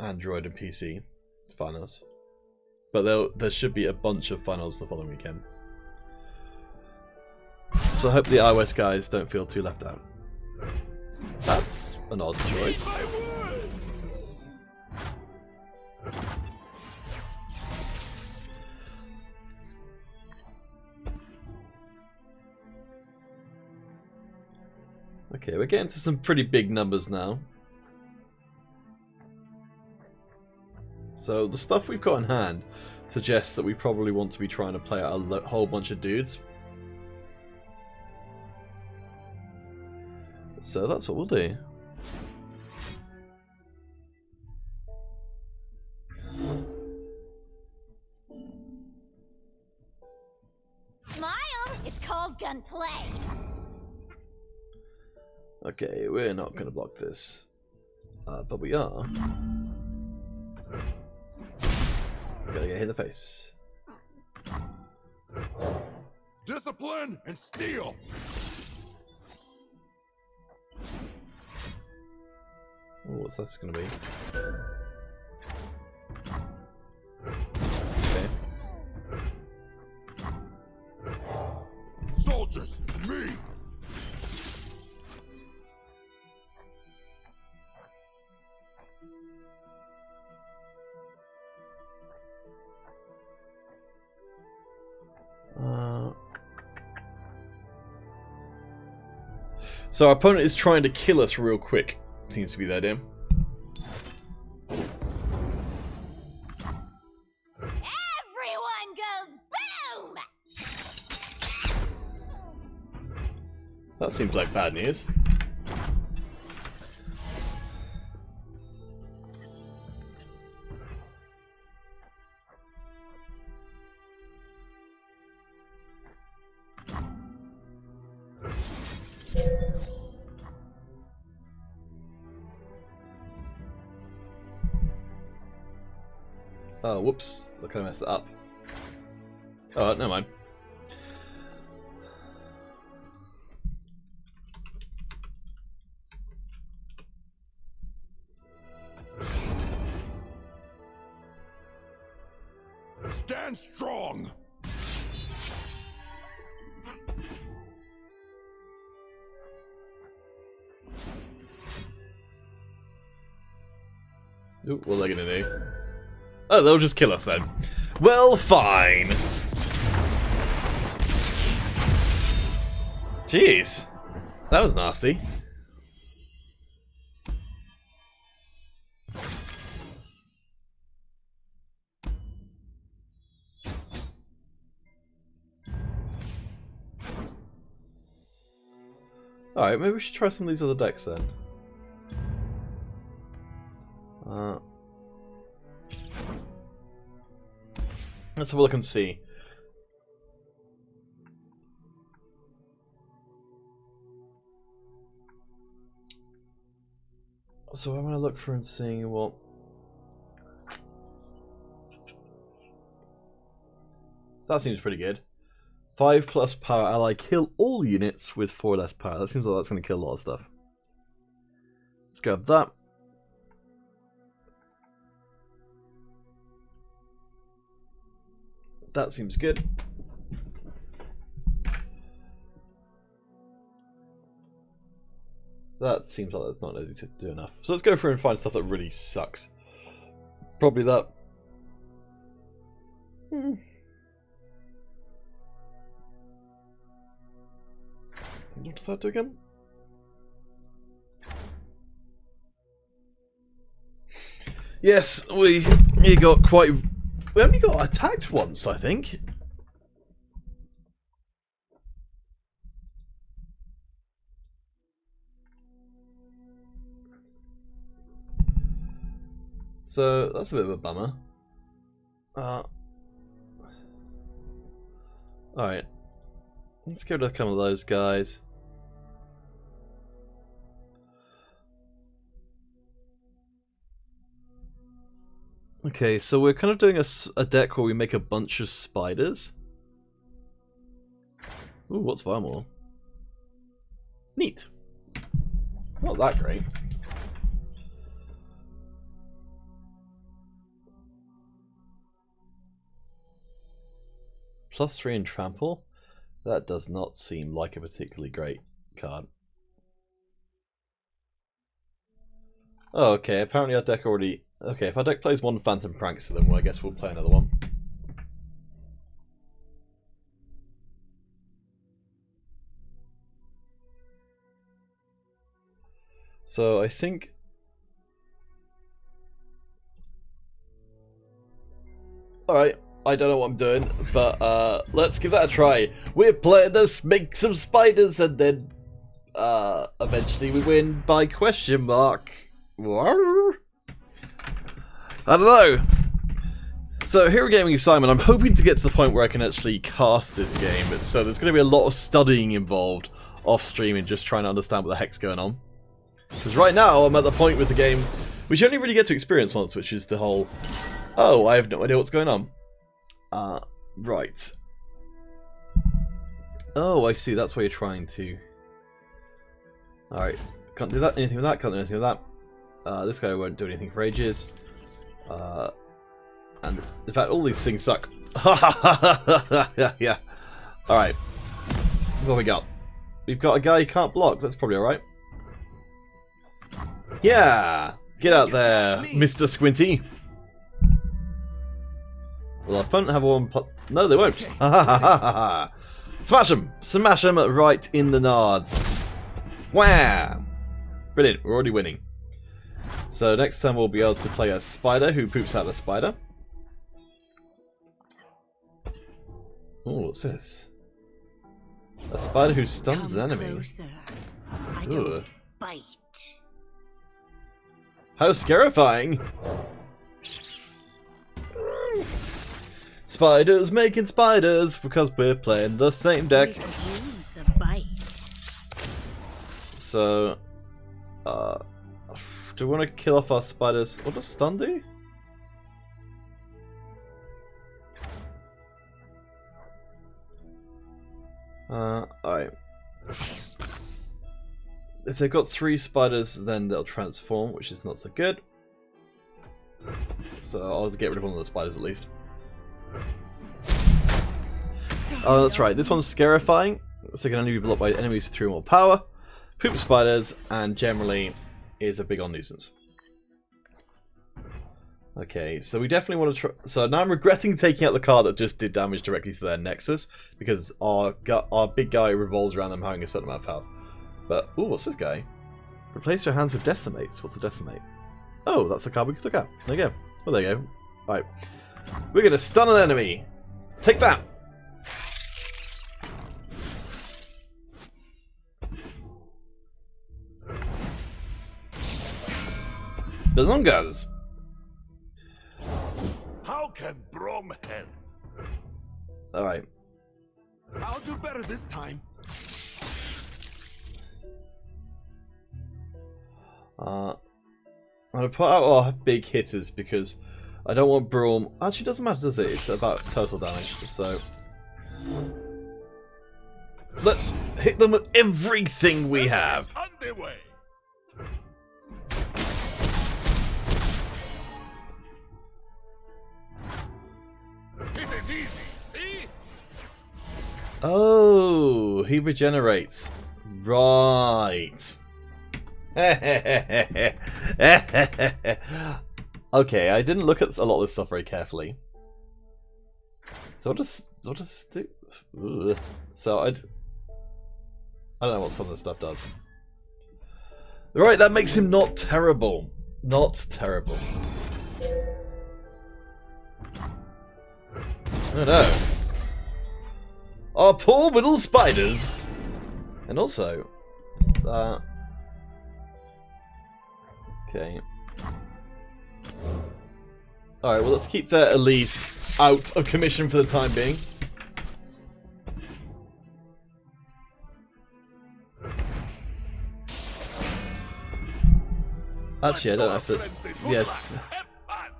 Android and PC finals. But there should be a bunch of finals the following weekend. So I hope the iOS guys don't feel too left out. That's an odd choice. My word! Okay, we're getting to some pretty big numbers now. So the stuff we've got in hand suggests that we probably want to be trying to play out a whole bunch of dudes. So that's what we'll do. Smile! It's called gunplay. Okay, we're not going to block this. But we are. We're going to get hit in the face. Discipline and steel. Oh, what's this going to be? Okay. Soldiers, me. So our opponent is trying to kill us real quick. Seems to be the idea. Everyone goes boom! That seems like bad news. Oh, whoops. Look, I messed it up. Oh, never mind. Stand strong. Ooh, what are they gonna do? Oh, they'll just kill us then. Well, fine. Jeez. That was nasty. Alright, maybe we should try some of these other decks then. Let's have a look and see. So I'm going to look for and seeing what... That seems pretty good. 5+ power ally, kill all units with 4 less power. That seems like that's going to kill a lot of stuff. Let's grab that. That seems good. That seems like that's not going to do enough. So let's go through and find stuff that really sucks. Probably that. What does that do again? Yes, we got quite... We only got attacked once, I think. So, that's a bit of a bummer. Alright. Let's go to a couple of those guys. Okay, so we're kind of doing a deck where we make a bunch of spiders. Ooh, what's Varmor? Neat. Not that great. +3 in trample? That does not seem like a particularly great card. Oh, okay, apparently our deck already... Okay, if our deck plays one Phantom Prankster, then I guess we'll play another one. So I think... Alright, I don't know what I'm doing, but let's give that a try. We're playing this, make some spiders, and then eventually we win by question mark. I don't know. So Hero Gaming Simon, I'm hoping to get to the point where I can actually cast this game, so there's going to be a lot of studying involved off stream and just trying to understand what the heck's going on. Because right now I'm at the point with the game which you only really get to experience once, which is the whole, oh, I have no idea what's going on. Right. Oh, I see, that's why you're trying to... Alright, can't do that, anything with that, can't do anything with that. This guy won't do anything for ages. And in fact, all these things suck. Yeah. Alright. What have we got? We've got a guy who can't block, that's probably alright. Yeah! Get out there, Mr. Squinty. Will our opponent have one? No, they won't. Smash them! Smash them right in the nards. Wham! Brilliant, we're already winning. So next time we'll be able to play a spider who poops out the spider. Oh, what's this? A spider who stuns an enemy. Closer. I Ooh. don't bite. How scarifying! Spiders making spiders because we're playing the same deck. We could use a bite. So, do we want to kill off our spiders? What does stun do? Alright. If they've got 3 spiders, then they'll transform, which is not so good. So I'll get rid of one of the spiders at least. Oh, that's right. This one's scarifying, so it can only be blocked by enemies with 3 or more power. Poop spiders, and generally is a big on nuisance. Okay, so we definitely want to try... So now I'm regretting taking out the card that just did damage directly to their Nexus, because our big guy revolves around them having a certain amount of health. But, ooh, what's this guy? Replace your hands with decimates. What's a decimate? Oh, that's the card we could look at. There you go. Well, there you go. Right. We're going to stun an enemy. Take that! Belongas! How can Brom help? Alright. I'll do better this time. I'm going to put out our big hitters because I don't want Braum. Actually, it doesn't matter, does it? It's about total damage, so let's hit them with everything we have. Underway. It is easy, see? Oh, he regenerates. Right. Okay, I didn't look at a lot of this stuff very carefully. So what does do? Ugh. So I don't know what some of this stuff does. Right, that makes him not terrible. Not terrible. Oh no. Our poor little spiders. And also, okay. Alright, well let's keep their Elise out of commission for the time being. Actually, I don't know if that's... Yes. Have fun.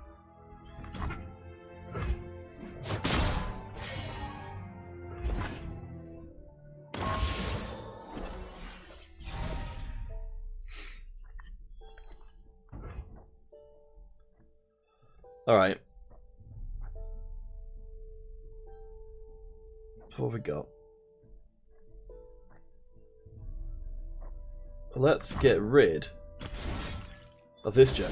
Alright. So what have we got? Let's get rid of this gem.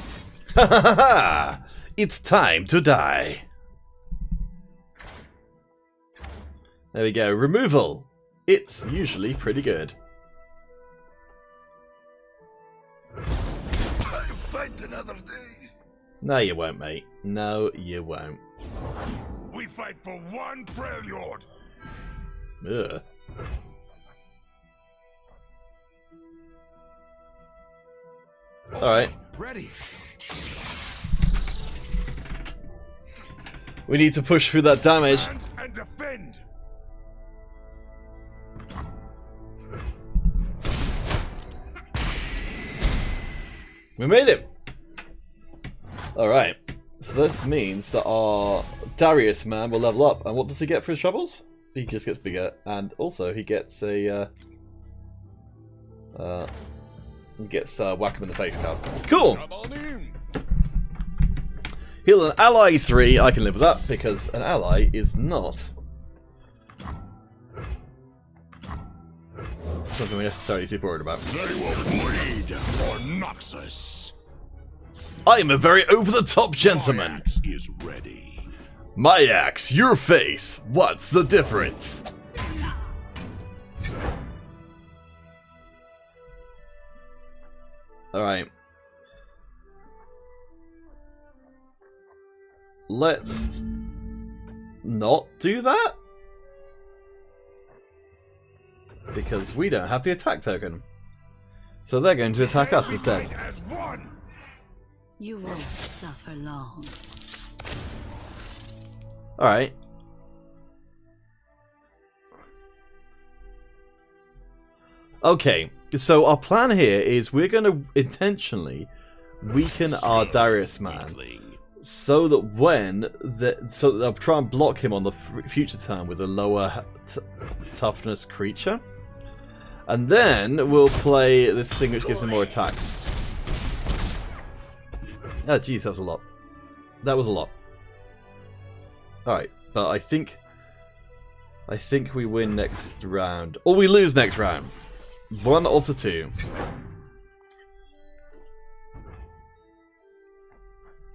Ha ha ha ha! It's time to die! There we go. Removal! It's usually pretty good. fight another day. No, you won't, mate. No, you won't. We fight for one Freljord. Ugh. Alright. Ready. We need to push through that damage. Stand and defend. We made it! Alright. So this means that our Darius man will level up. And what does he get for his troubles? He just gets bigger. And also he gets a... whack him in the face card. Cool! Come on in. Heal an ally 3. I can live with that because an ally is not something we're necessarily super worried about. They will bleed for Noxus. I am a very over-the-top gentleman. My axe is ready. My axe, your face. What's the difference? Alright. Let's not do that. Because we don't have the attack token. So they're going to attack us instead. Fight as one. You won't suffer long. Alright. Okay, so our plan here is we're going to intentionally weaken our Darius man. So that so that I'll try and block him on the future turn with a lower toughness creature. And then we'll play this thing which gives him more attack. Oh jeez, that was a lot. That was a lot. Alright, but I think we win next round. Or we lose next round. One of the two.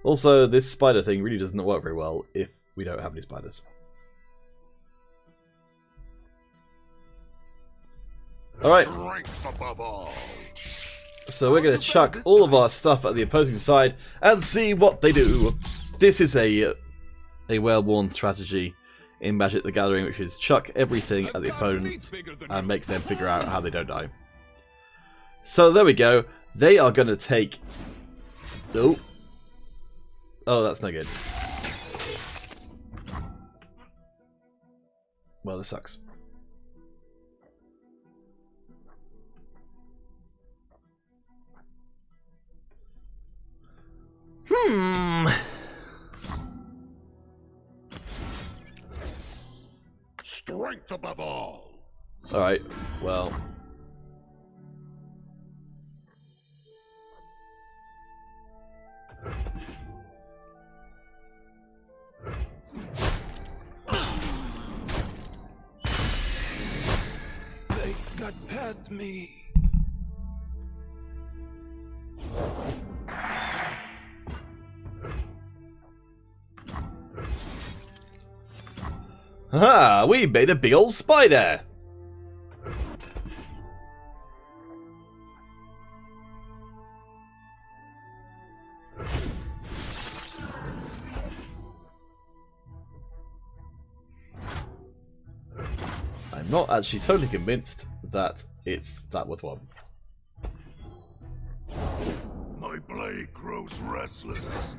Also, this spider thing really doesn't work very well if we don't have any spiders. Alright. Strength above all. So we're going to chuck all of our stuff at the opposing side and see what they do. This is a well-worn strategy in Magic the Gathering, which is chuck everything at the opponents and make them figure out how they don't die. So there we go. They are going to take... Oh. Oh, that's no good. Well, this sucks. Strength above all. Alright, well... They got past me. Haha, we made a big old spider! I'm not actually totally convinced that it's that worth one. My blade grows restless.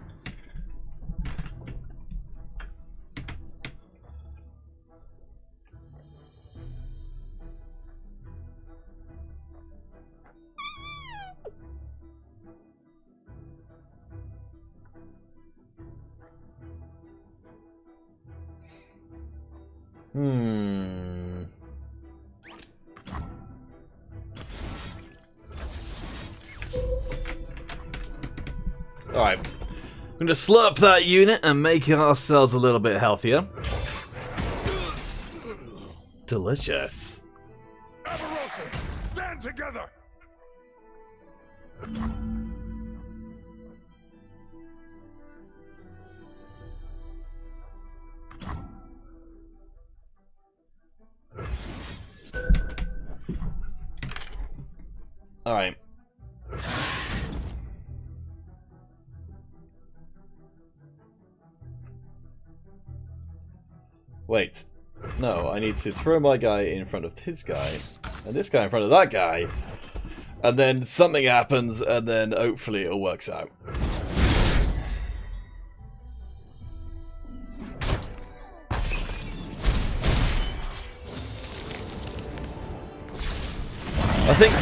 Alright. I'm going to slurp that unit and make ourselves a little bit healthier. Delicious. Avarosa, stand together. Alright. Wait. No, I need to throw my guy in front of his guy, and this guy in front of that guy, and then something happens, and then hopefully it all works out. I think...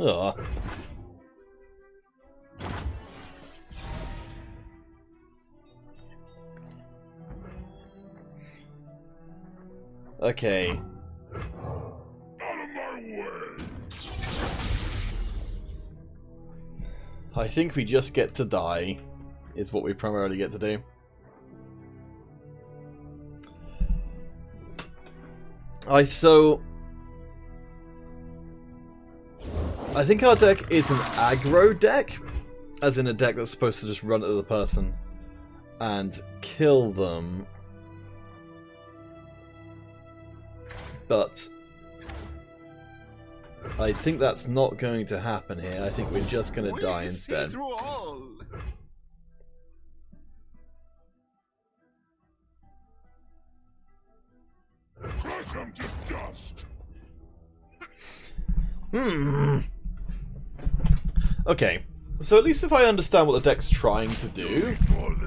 Oh. Okay. Out of my way! I think we just get to die, is what we primarily get to do. I think our deck is an aggro deck, as in a deck that's supposed to just run at the person and kill them. But I think that's not going to happen here. I think we're just going to die instead. Crush them to dust! Okay, so at least if I understand what the deck's trying to do...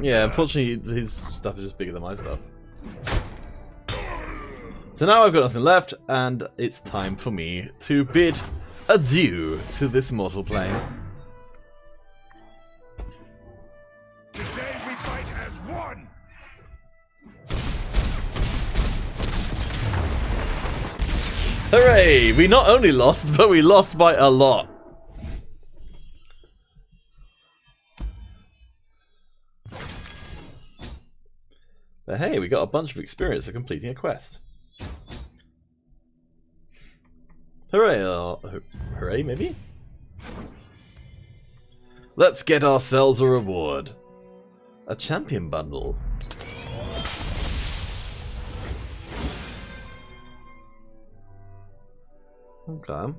Yeah, unfortunately his stuff is just bigger than my stuff. So now I've got nothing left, and it's time for me to bid adieu to this mortal plane. Today we fight as one! Hooray! We not only lost, but we lost by a lot. But hey, we got a bunch of experience for completing a quest. Hooray, hooray, maybe? Let's get ourselves a reward. A champion bundle. Okay.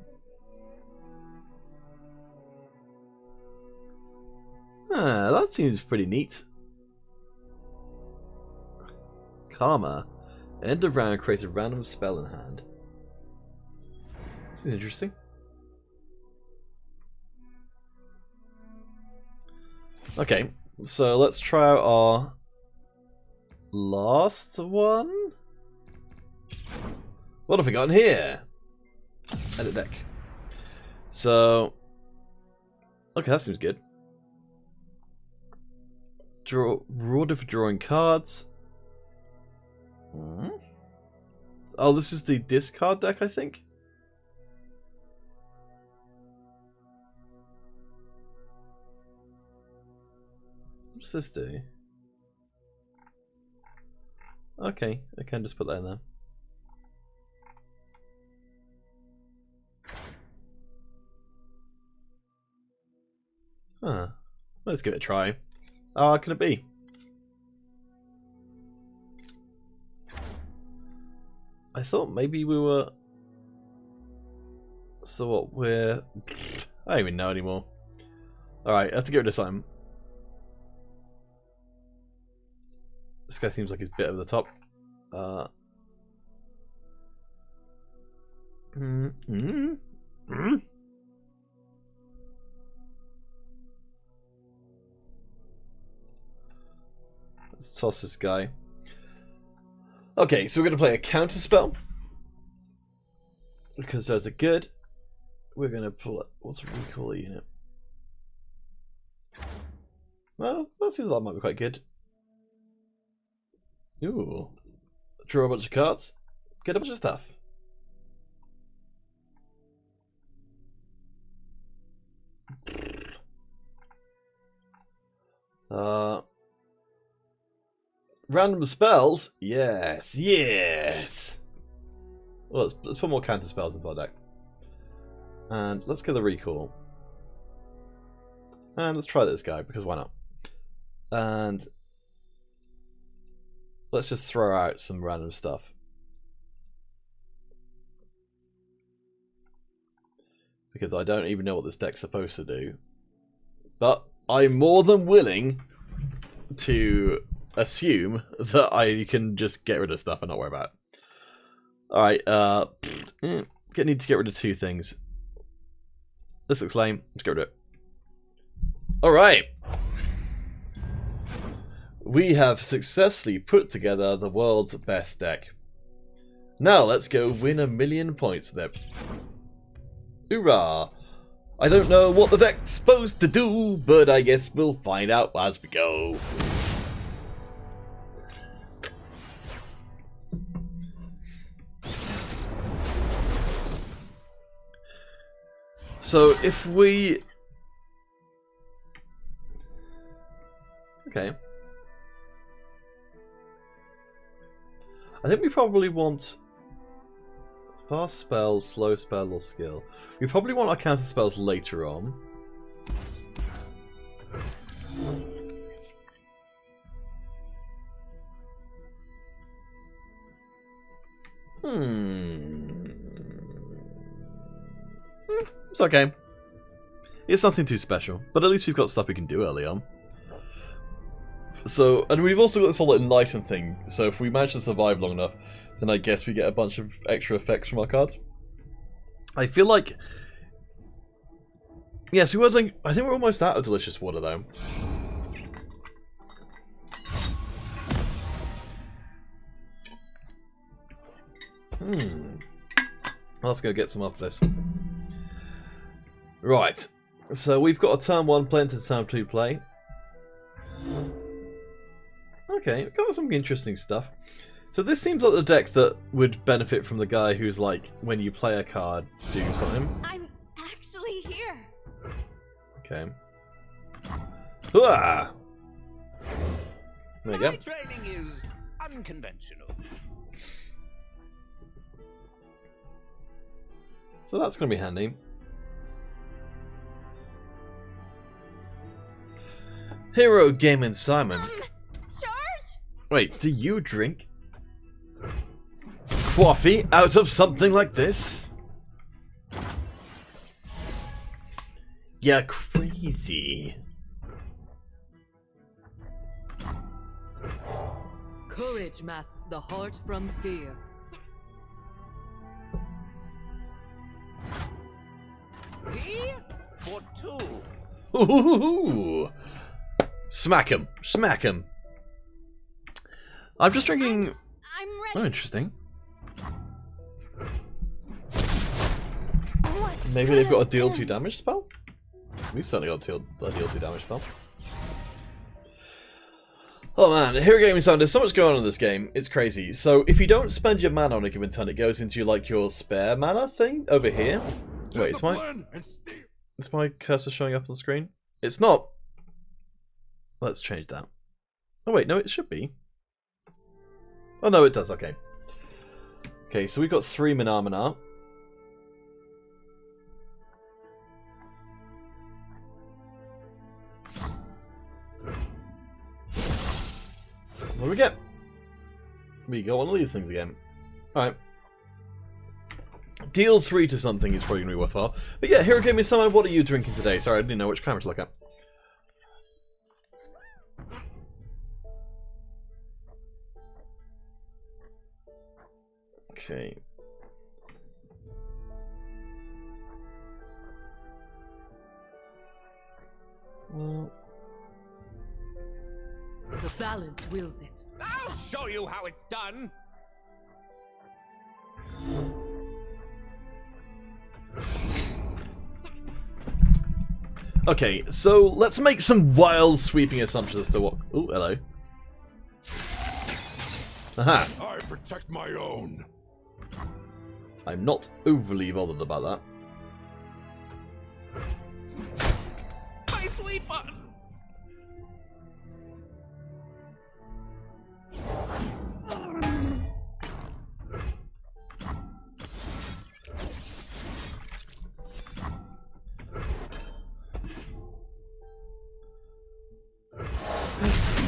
Ah, that seems pretty neat. Karma. End of round, create a random spell in hand. This is interesting. Okay, so let's try out our last one. What have we got in here? Edit deck. So, okay, that seems good. Draw order for drawing cards. Oh, this is the discard deck, I think. What's this do? Okay, I can just put that in there. Huh. Let's give it a try. Oh, what can it be? I thought maybe we were... So what, we're... I don't even know anymore. Alright, I have to get rid of something. This guy seems like he's a bit over the top. Let's toss this guy. Okay, so we're going to play a counter spell. Because those are good. We're going to pull it. What's a recall unit? Well, that seems like that might be quite good. Ooh. Draw a bunch of cards. Get a bunch of stuff. Random spells? Yes, yes! Well, let's put more counter spells into our deck. And let's get the recall. And let's try this guy, because why not? And let's just throw out some random stuff. Because I don't even know what this deck's supposed to do. But I'm more than willing to assume that I can just get rid of stuff and not worry about it. Alright, need to get rid of 2 things. This looks lame. Let's get rid of it. Alright. We have successfully put together the world's best deck. Now let's go win 1,000,000 points with it. Hoorah! I don't know what the deck's supposed to do, but I guess we'll find out as we go. So if we... Okay. I think we probably want fast spell, slow spell, or skill. We probably want our counter spells later on. It's okay. It's nothing too special, but at least we've got stuff we can do early on. So, and we've also got this whole Enlighten thing, so if we manage to survive long enough, then I guess we get a bunch of extra effects from our cards. I feel like... Yes, I think we're almost out of Delicious Water, though. I'll have to go get some off this. Right, so we've got a turn 1 play into turn 2 play. Okay, we've got some interesting stuff. So this seems like the deck that would benefit from the guy who's like, when you play a card, do something. I'm actually here. Okay. Hooah! There you go. My training is unconventional. So that's going to be handy. Hero Gaming Simon. Charge? Wait, do you drink coffee out of something like this? You're crazy. Courage masks the heart from fear. Tea for 2. Ooh. Smack him. Smack him. I'm just drinking... I'm Oh, ready. interesting. What Maybe they've got a could deal have 2 damage spell? We've certainly got a deal 2 damage spell. Oh man, Hero Gaming Sound, there's so much going on in this game, it's crazy. So if you don't spend your mana on a given turn, it goes into like your spare mana thing over here. Wait, is my cursor showing up on the screen? It's not. Let's change that. Oh wait, no, it should be. Oh no, it does, okay. Okay, so we've got 3 mana. What do we get? We got one of these things again. Alright. Deal 3 to something is probably going to be worthwhile. But yeah, Hero Gaming Summon, what are you drinking today? Sorry, I didn't know which camera to look at. Okay. Well... The balance wills it. I'll show you how it's done. Okay, so let's make some wild sweeping assumptions as to what... Oh, hello. Aha! I protect my own. I'm not overly bothered about that. My sweet button.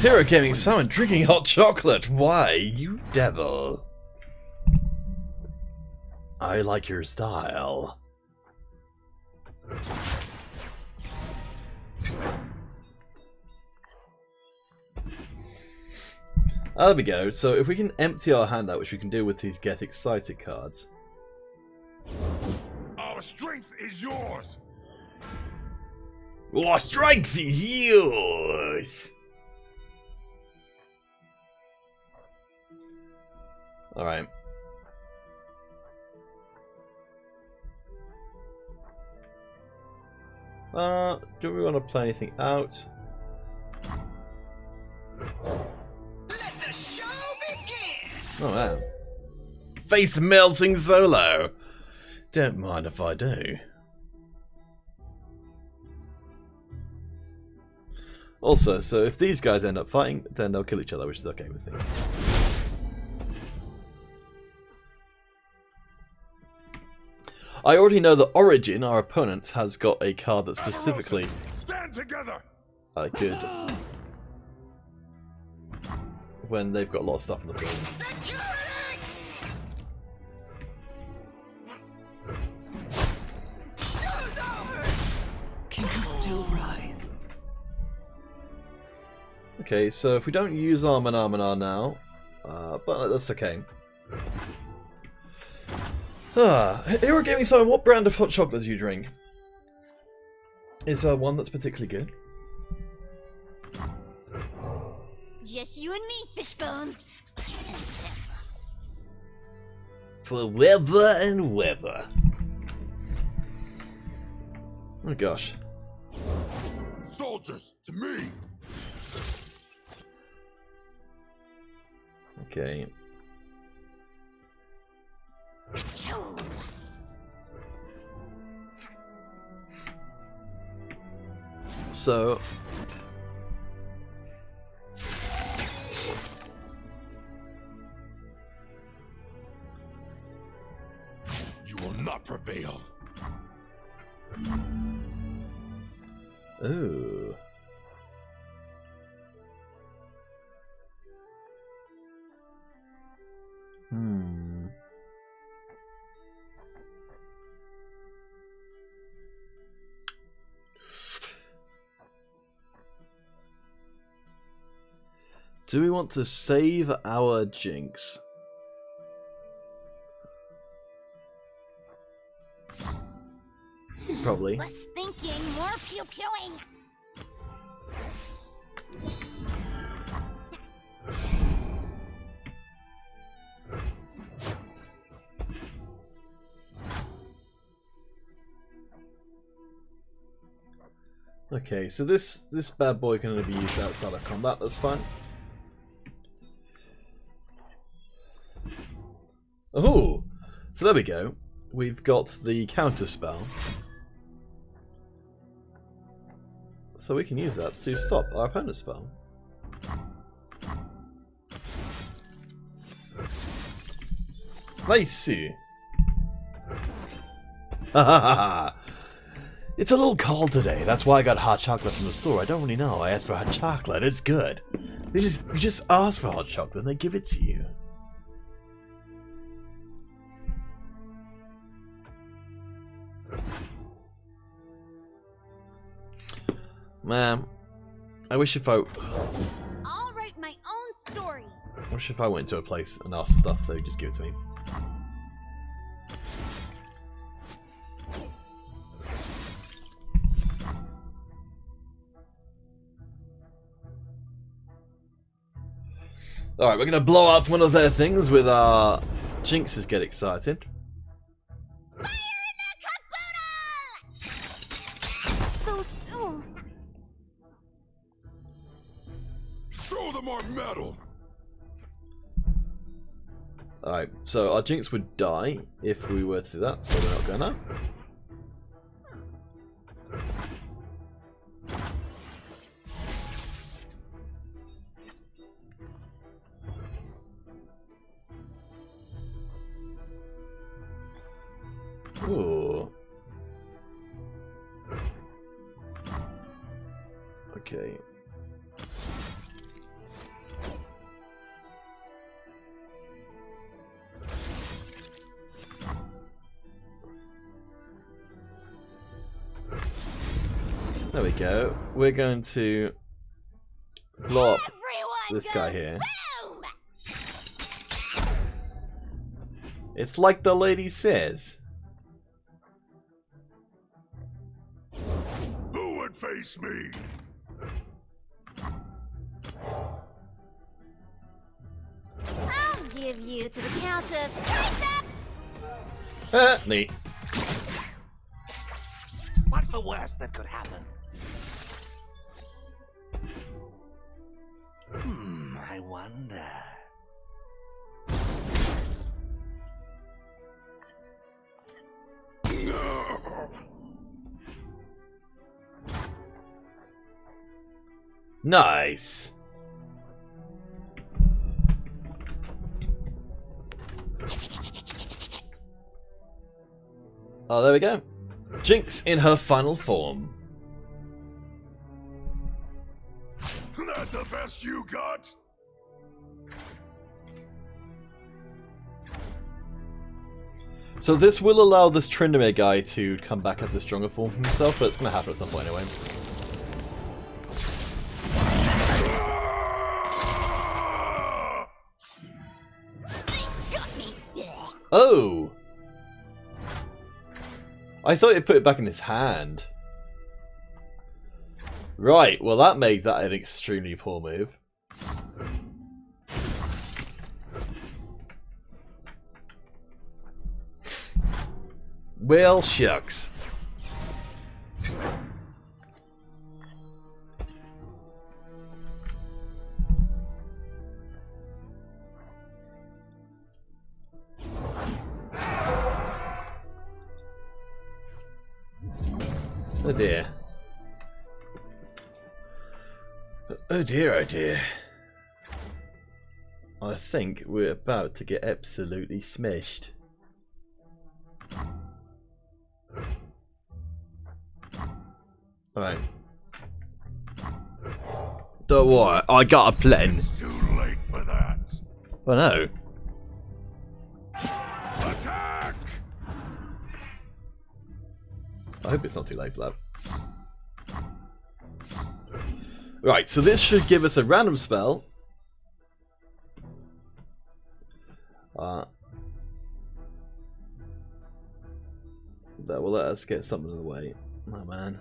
Hero Gaming Summon drinking hot chocolate. Why, you devil? I like your style. There we go. So if we can empty our hand out, which we can do with these Get Excited cards. Our strength is yours. Our strength is yours! Alright. Do we want to play anything out? Let the show begin! Oh wow. Face melting solo! Don't mind if I do. Also, so if these guys end up fighting, then they'll kill each other, which is okay with me. I already know that Origin, our opponent, has got a card that specifically Stand together. I could, when they've got a lot of stuff in the field. Show's over! Can you still rise? Okay, so if we don't use Arminar now, but that's okay. Hero Gaming Simon, what brand of hot chocolate do you drink? Is there one that's particularly good? Just you and me, Fishbones. Forever and weather. Oh gosh. Soldiers, to me. Okay. So You will not prevail. ooh. Do we want to save our Jinx? Probably. Less thinking, more pew-pewing. Okay, so this bad boy can only be used outside of combat, that's fine. Oh! So there we go. We've got the counter spell. So we can use that to stop our opponent's spell. Nice! It's a little cold today. That's why I got hot chocolate from the store. I don't really know. I asked for hot chocolate. It's good. You just ask for hot chocolate and they give it to you. Man, I wish if I I'll write my own story. went to a place and asked for stuff, they would just give it to me. Alright, we're gonna blow up one of their things with our Jinxes Get Excited. Fire in the caboodle! So soon. Show them our metal. Alright, so our Jinx would die if we were to do that, so we're not gonna. Ooh. Okay. There we go. We're going to blow up Everyone this guy goes here. boom! It's like the lady says. Who would face me? I'll give you to the count of Neat. What's the worst that could happen? I wonder. Nice. Oh, there we go. Jinx in her final form. That the best you got? So this will allow this Tryndamere guy to come back as a stronger form himself, but it's going to happen at some point anyway. Oh! I thought he'd put it back in his hand. Right, well that made that an extremely poor move. Well, shucks. Oh dear. Oh dear, oh dear. I think we're about to get absolutely smashed. Alright. Don't worry, I got a plan. It's too late for that. Oh no. Attack! I hope it's not too late for that. Right, so this should give us a random spell. That will let us get something in the way. Oh man.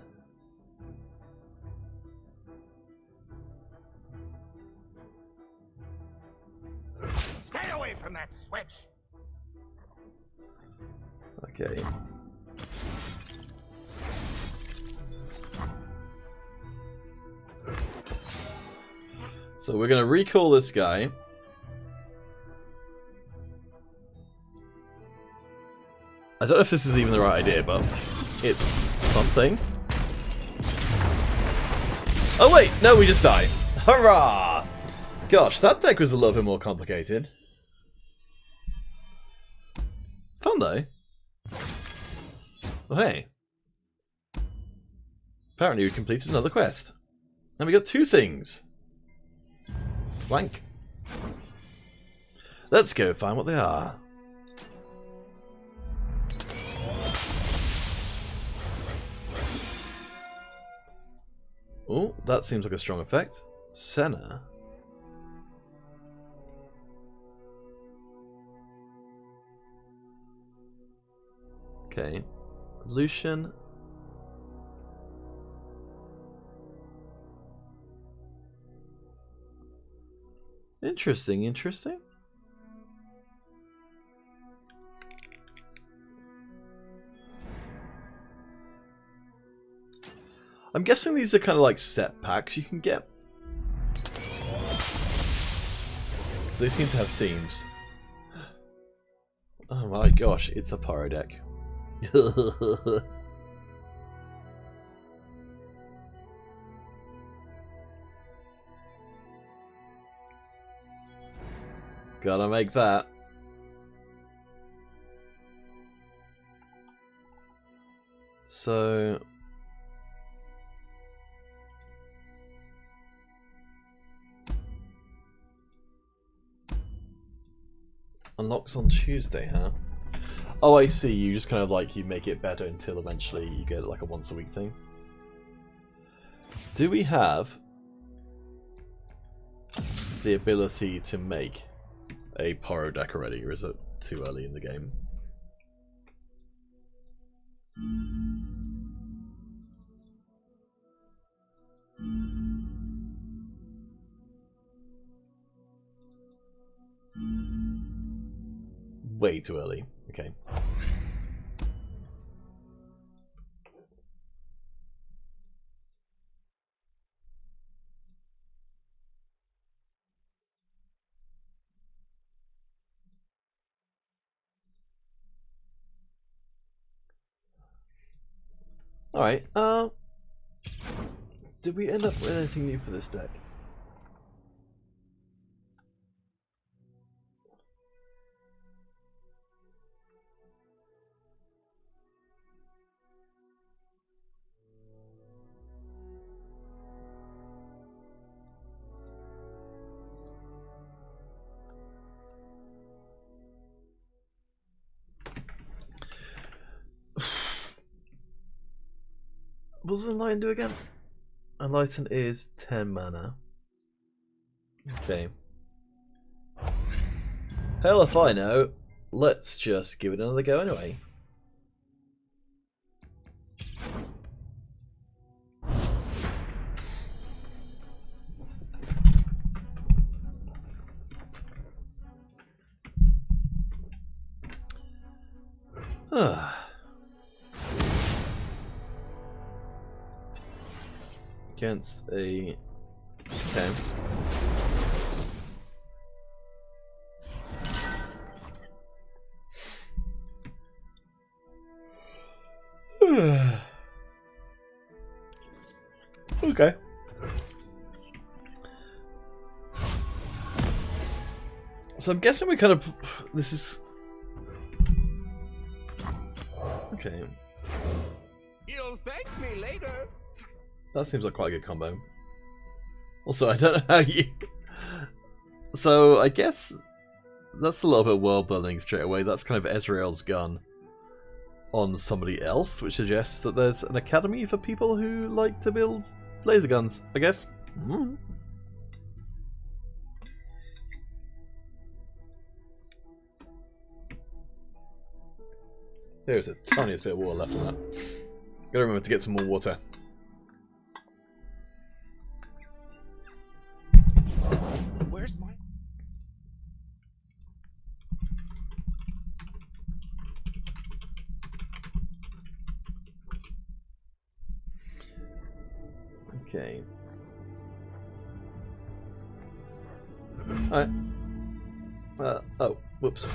Stay away from that switch. Okay. So we're going to recall this guy. I don't know if this is even the right idea, but it's something. Oh wait, no, we just die. Hurrah! Gosh, that deck was a little bit more complicated. Fun though. Well, hey. Apparently we completed another quest. And we got 2 things. Swank. Let's go find what they are. Oh, that seems like a strong effect. Senna. Okay. Lucian. Interesting, interesting. I'm guessing these are kind of like set packs you can get. They seem to have themes. Oh my gosh, it's a pyro deck. Gotta make that. So... unlocks on Tuesday, huh? Oh, I see. You just kind of like, you make it better until eventually you get like a once a week thing. Do we have the ability to make a Pyro deck already, or is it too early in the game? Way too early. Okay. Alright, did we end up with anything new for this deck? What does Enlighten do again? Enlighten is 10 mana. Okay. Hell if I know. Let's just give it another go anyway. Against a 10. Okay. So I'm guessing we kind of... This is... Okay. You'll thank me later. That seems like quite a good combo. Also, I don't know how you... So, I guess that's a little bit of world building straight away. That's kind of Ezreal's gun on somebody else, which suggests that there's an academy for people who like to build laser guns, I guess. Mm. There's a tiniest bit of water left on that. Gotta remember to get some more water. Where's my... Okay. Alright. Oh, whoops.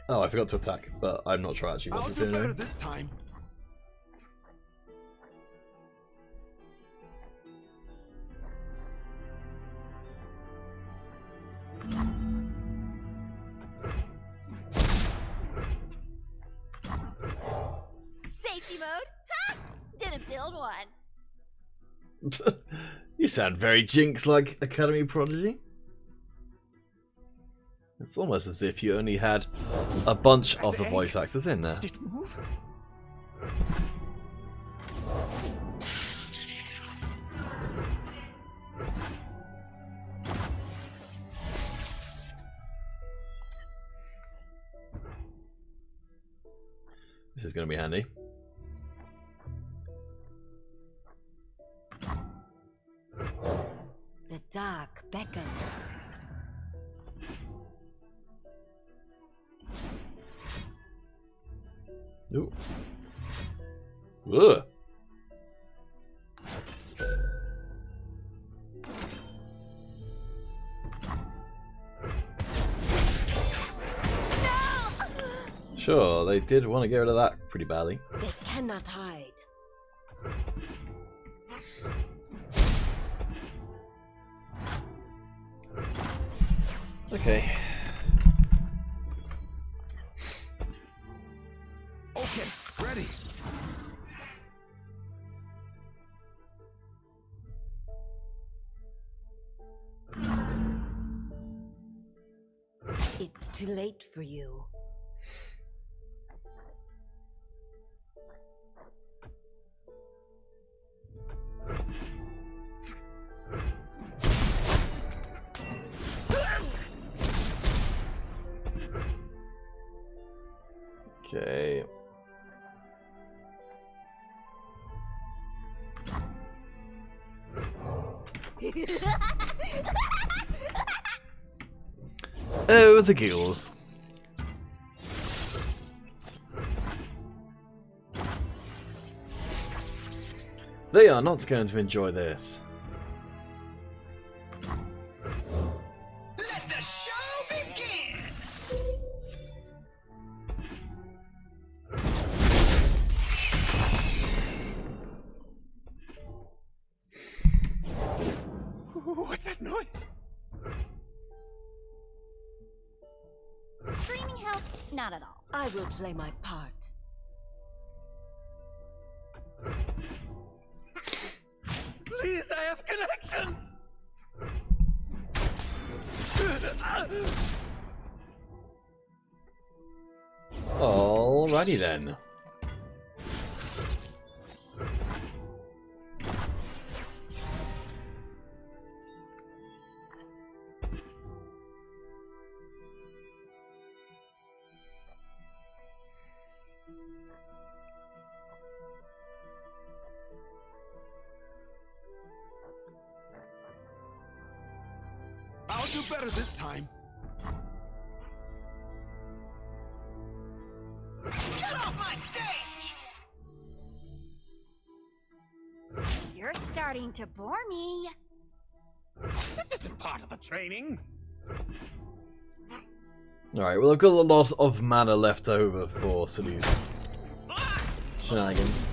Oh, I forgot to attack, but I'm not sure actually what I'll to do do. better this time. Safety mode? Ha! Didn't build one. You sound very Jinx like Academy Prodigy. It's almost as if you only had a bunch of the voice actors in there. Did it move? This is going to be handy. The dark beckons. Ooh. Ugh. Sure, they did want to get rid of that pretty badly. They cannot hide. Okay. Okay, ready. It's too late for you. Okay. Oh, the giggles. They are not going to enjoy this. Let the show begin! What's that noise? Screaming helps, not at all. I will play my part. Please, I have connections! Alrighty then. I'll do better this time. Get off my stage! You're starting to bore me. This isn't part of the training. Alright, well I've got a lot of mana left over for silly shenanigans.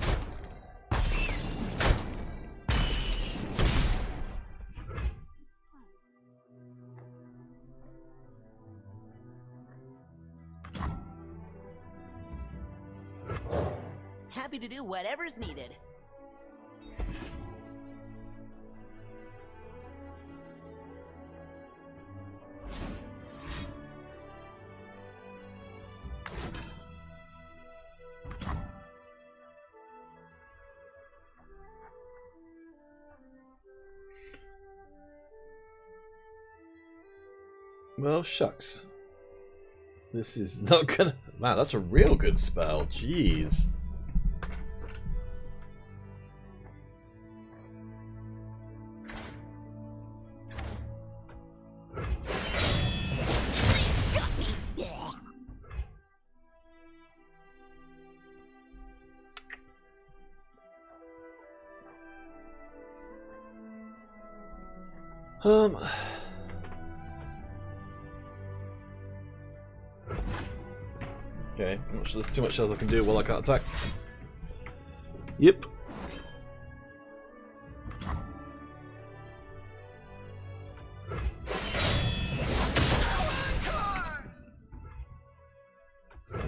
Happy to do whatever's needed. Well, shucks. This is not gonna... Man, that's a real good spell. Jeez. Okay, I'm not sure there's too much else I can do while I can't attack. Yep.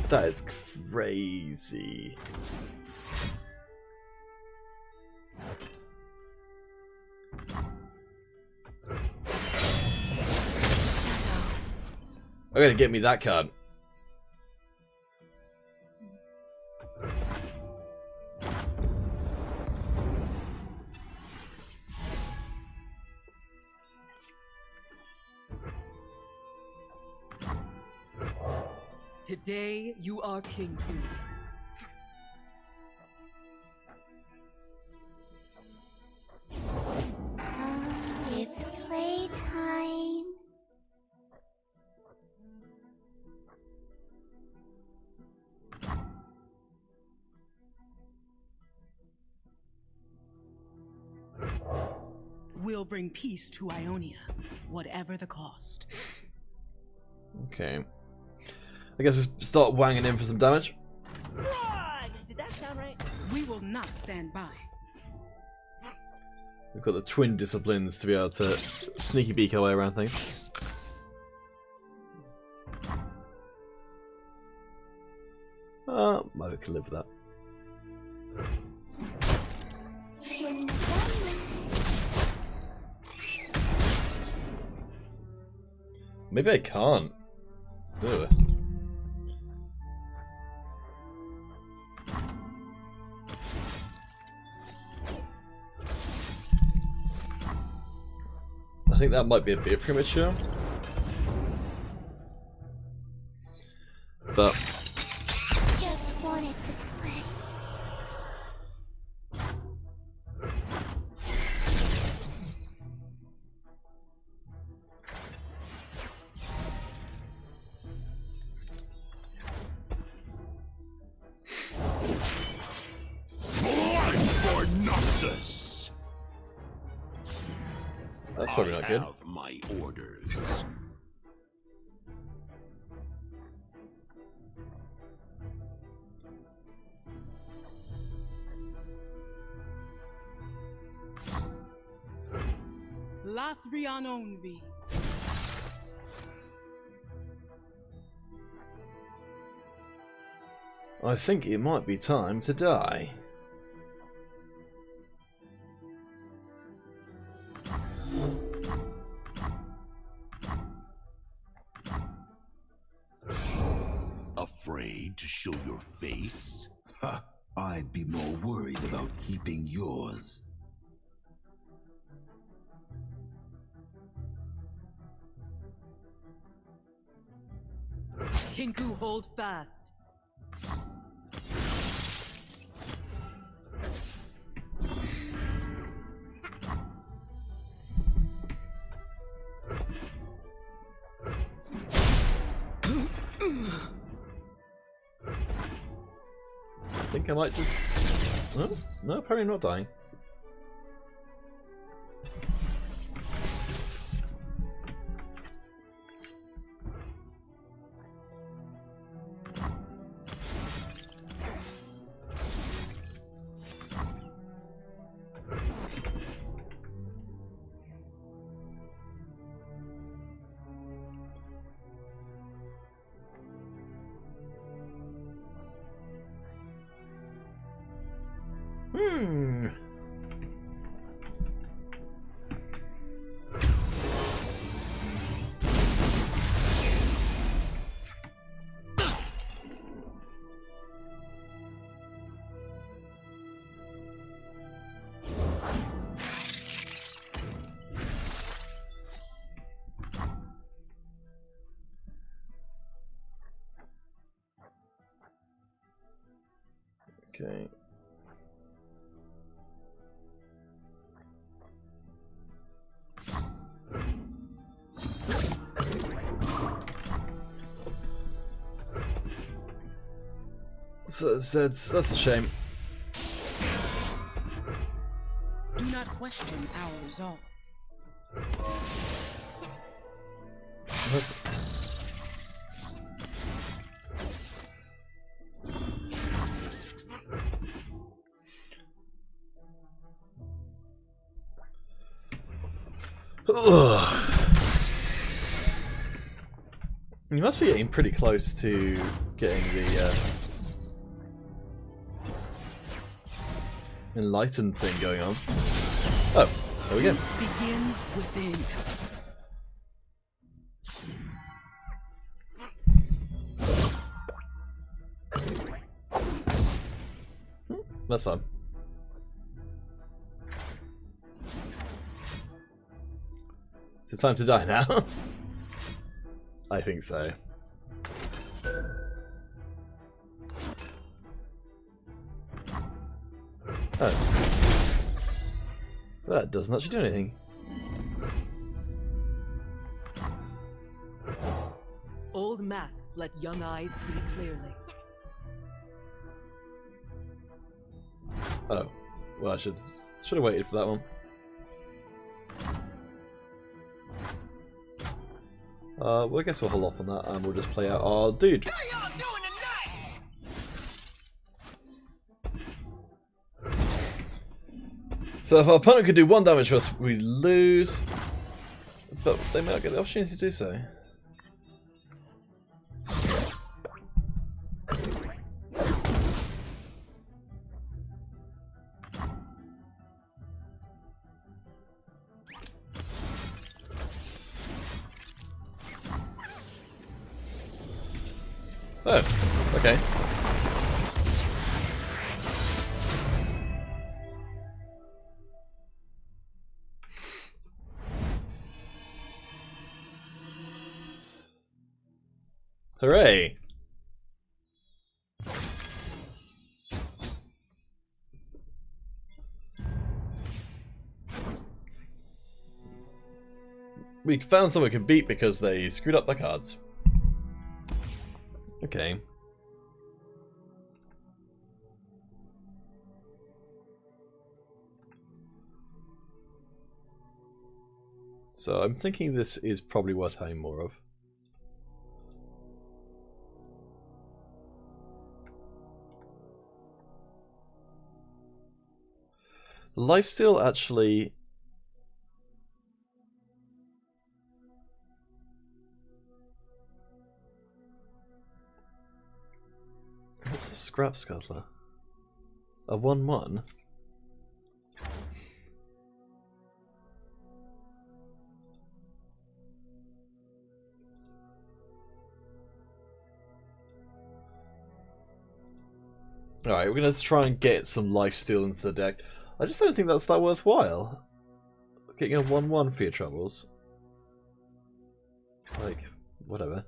That is crazy. I'm gonna get me that card. Today you are king. It's playtime. We'll bring peace to Ionia, whatever the cost. Okay. I guess we start wanging in for some damage. Did that sound right? We will not stand by. We've got the twin disciplines to be able to sneaky beak our way around things. Maybe we can live with that. Maybe I can't. Ugh. I think that might be a bit premature. But Just good. have my orders. Lathrian Onvi. I think it might be time to die. Afraid to show your face? Ha! I'd be more worried about keeping yours. Kinku, hold fast. I think I might just... No, no, apparently not dying. Okay. So that's a shame. Do not question our resolve. Ugh. You must be getting pretty close to getting the enlightened thing going on. Oh, there we go. Peace begins within. That's fun. Is it time to die now? I think so. Oh. That doesn't actually do anything. Old masks let young eyes see clearly. Oh. Well, I should have waited for that one. Well, I guess we'll hold off on that and we'll just play out our dude. How y'all doing tonight? So if our opponent could do 1 damage to us, we lose. But they might not get the opportunity to do so. Oh, okay. Hooray! We found someone we could beat because they screwed up their cards. Okay. So I'm thinking this is probably worth having more of. Lifesteal actually... What's a scrap scuttler? A 1/1? Alright, we're going to try and get some lifesteal into the deck. I just don't think that's that worthwhile. Getting a 1/1 for your troubles. Like, whatever.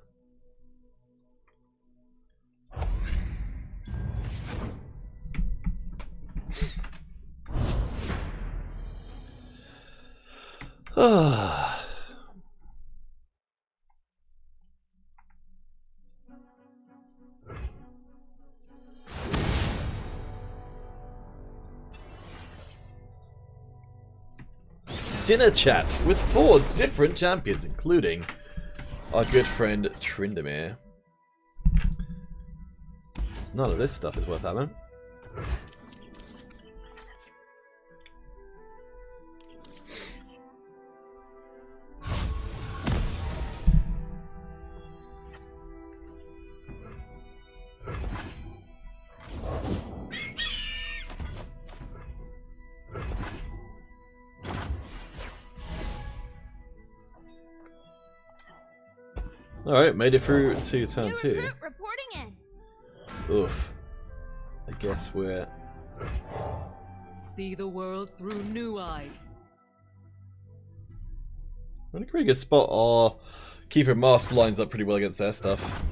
Dinner chat with 4 different champions, including our good friend Tryndamere. None of this stuff is worth having. Alright, made it through to turn 2. Reporting in. Oof. I guess we're... See the world through new eyes. We're in a pretty good spot. Our Keeper Master lines up pretty well against their stuff.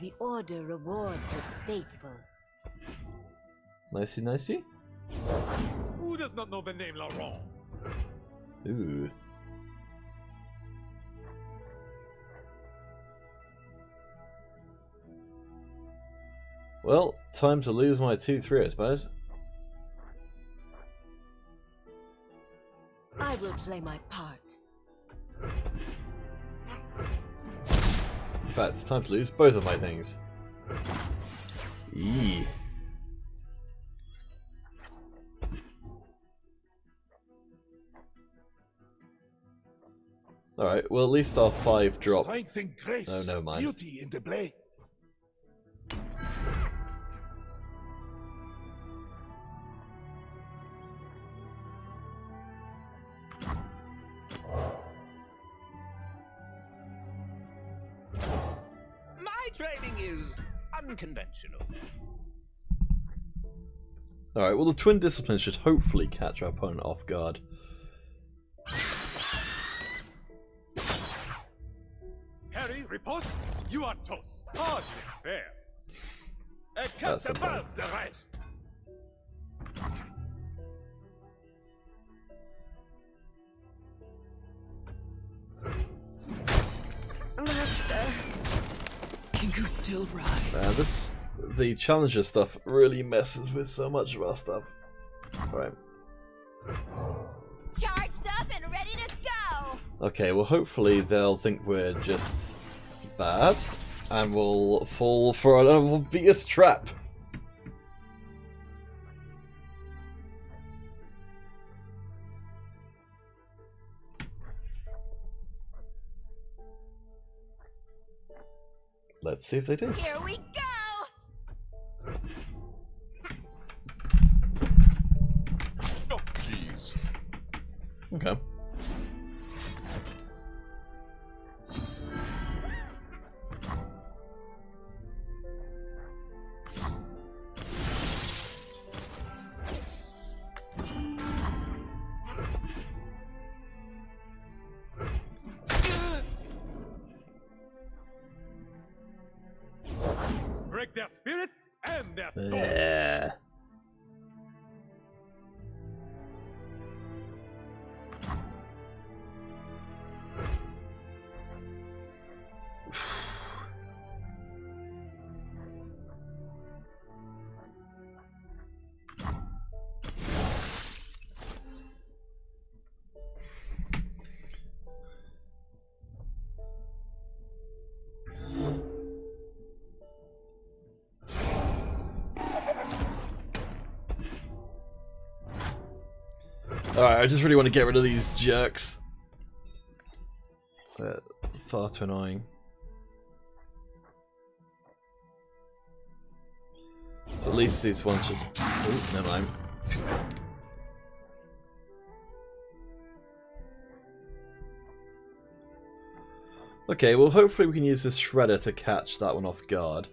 The Order rewards its faithful. Nicey, nicey. Who does not know the name Laurent? Ooh. Well, time to lose my 2/3, I suppose. I will play my part. In fact, it's time to lose both of my things. Eee. Alright, well at least our 5 drop. Strength and grace, Oh, never mind. beauty in the blade. My training is unconventional. Alright, well the Twin Disciplines should hopefully catch our opponent off guard. Harry, riposte. You are toast. Hardly fair. A cut That's a above the rest. Can you still rise? The Challenger stuff really messes with so much of our stuff. Alright. Charged up and ready to go. Okay, well hopefully they'll think we're just bad and we'll fall for an obvious trap. Let's see if they do. Here we go. Oh, please. Okay. Break their spirits and their souls. Yeah. Alright, I just really want to get rid of these jerks. They're far too annoying. So at least these ones should... Oh, never mind. Okay, well hopefully we can use this shredder to catch that one off guard.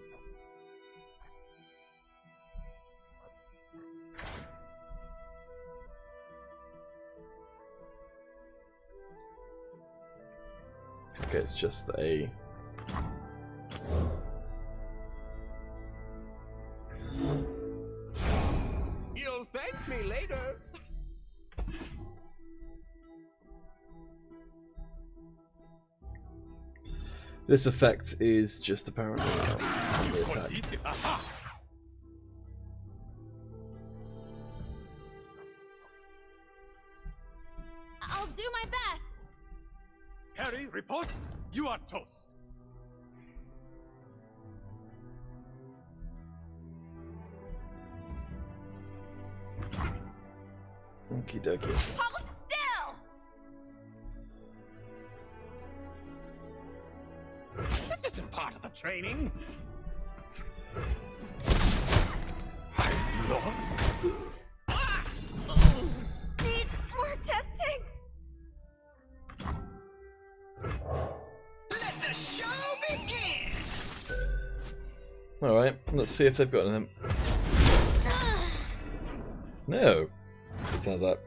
Okay, it's just a... You'll thank me later. This effect is just apparently under attack. I'll do my best. Harry, riposte. You are toast. Okie dokie. Hold still. This isn't part of the training. Needs more testing. Let the show begin! Alright, let's see if they've got anything. No. It turns out.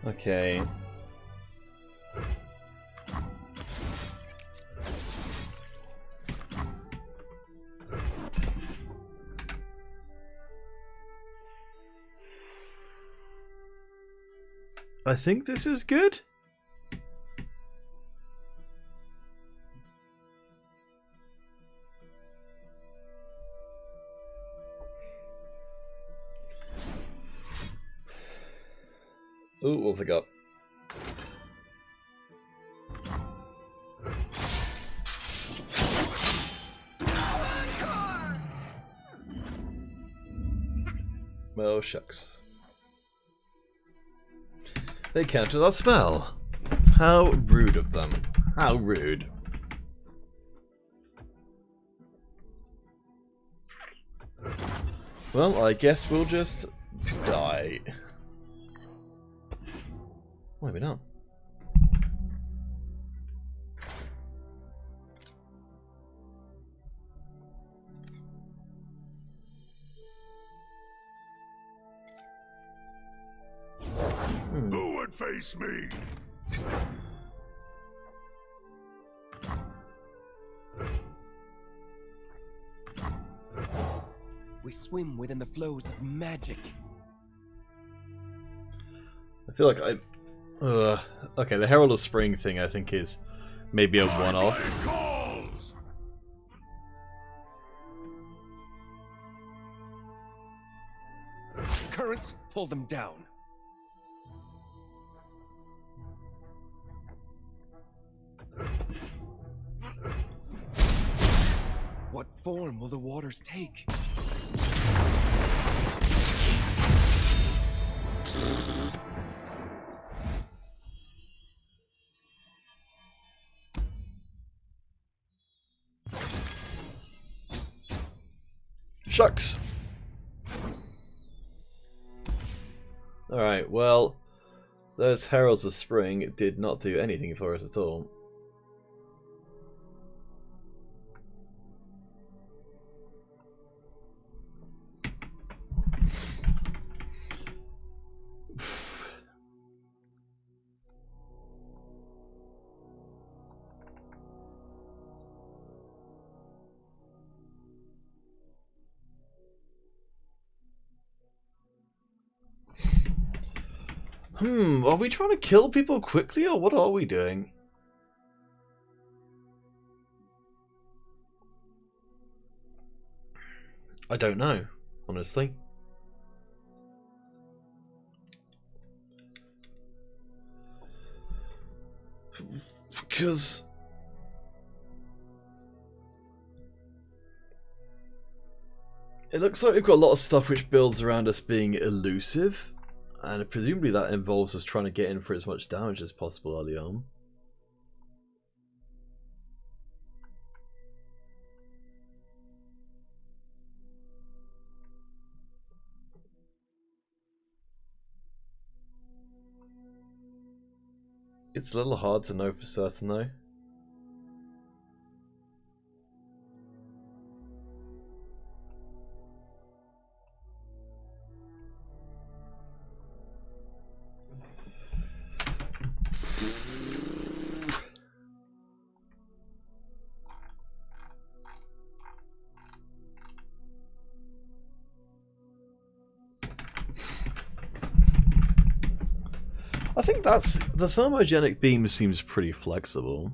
Okay. I think this is good. Ooh, what have we got? Oh, shucks. They countered our spell. How rude of them. How rude. Well, I guess we'll just die. Why maybe not? Who would face me? We swim within the flows of magic. I feel like I... okay, the Herald of Spring thing I think is maybe a one-off. Currents pull them down. What form will the waters take? Shucks. Alright, well, those Heralds of Spring did not do anything for us at all. Are we trying to kill people quickly, or what are we doing? I don't know, honestly. Because it looks like we've got a lot of stuff which builds around us being elusive, and presumably that involves us trying to get in for as much damage as possible early on. It's a little hard to know for certain though. I think that's the thermogenic beam seems pretty flexible.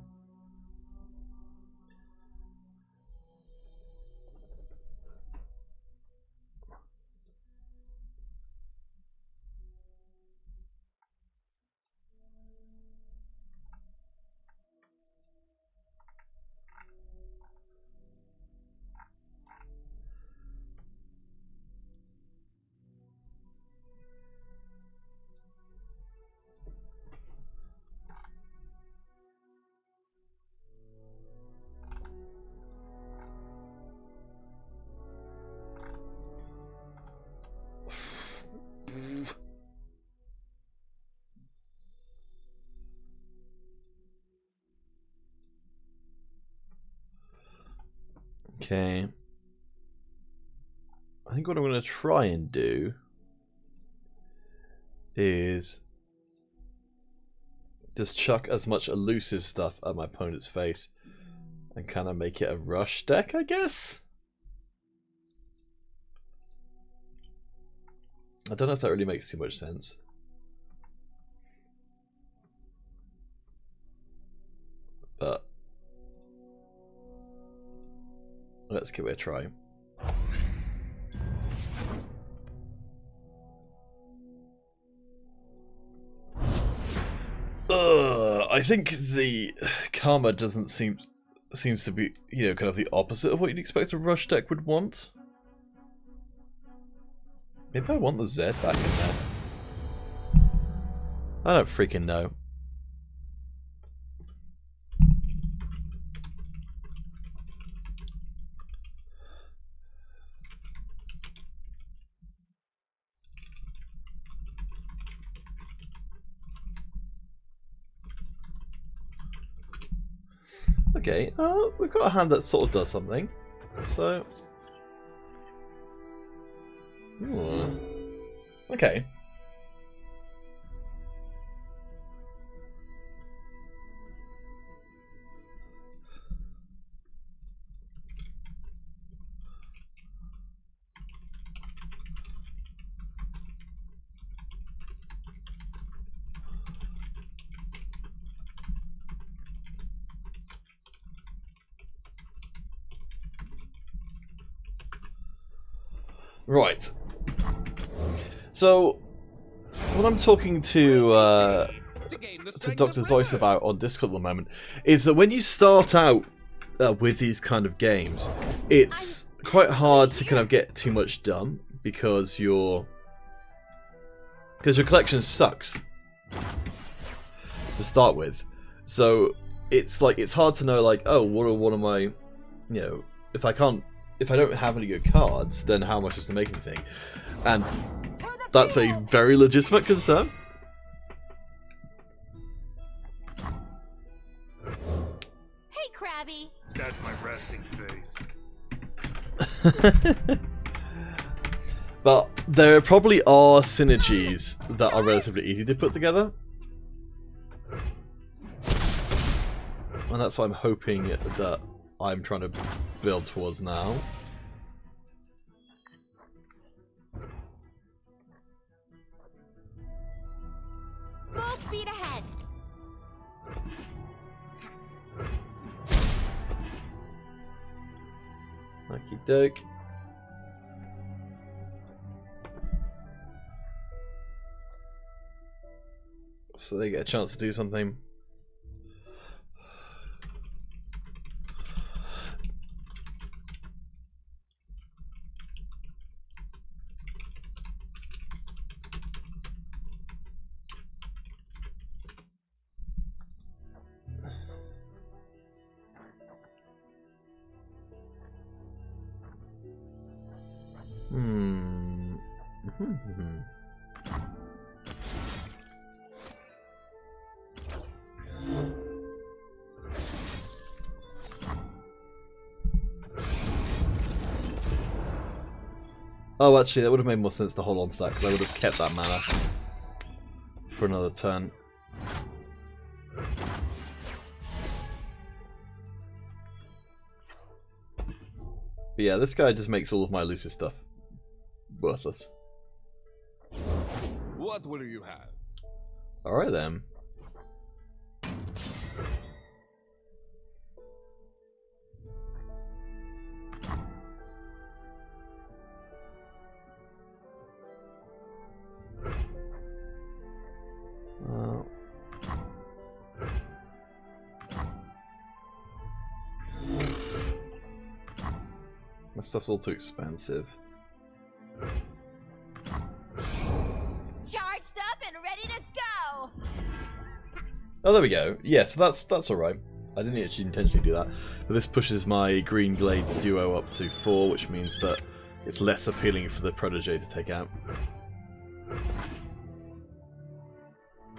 Okay. I think what I'm going to try and do is just chuck as much elusive stuff at my opponent's face and kind of make it a rush deck, I guess? I don't know if that really makes too much sense. But let's give it a try. I think the karma doesn't seems to be, you know, kind of the opposite of what you'd expect a rush deck would want. Maybe I want the Z back in there. I don't freaking know. Okay, we've got a hand that sort of does something. So, ooh. Okay. Right. So, what I'm talking to Dr. Zeus about on Discord at the moment is that when you start out with these kind of games, it's quite hard to kind of get too much done because your collection sucks to start with. So it's like it's hard to know like, oh, what am I, you know, if I don't have any good cards, then how am I supposed to make anything? And that's a very legitimate concern. Hey, Krabby. That's my resting face. But there probably are synergies that are relatively easy to put together. And that's what I'm hoping that I'm trying to build towards now. Full speed ahead. Okie doke. So they get a chance to do something. Oh, actually, that would have made more sense to hold on to that, because I would have kept that mana for another turn. But yeah, this guy just makes all of my elusive stuff worthless. What will you have? Alright then. My stuff's all too expensive. Charged up and ready to go. Oh, there we go. Yeah, so that's alright. I didn't actually intentionally do that. But this pushes my Green Glade duo up to 4, which means that it's less appealing for the Protege to take out.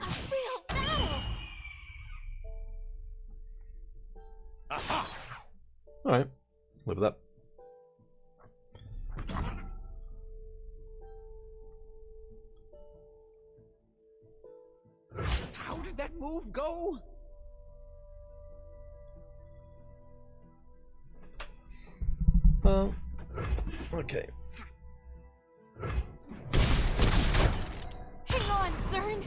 A real battle. Aha! Alright, live with that. How did that move go? Okay. Hang on, Zern.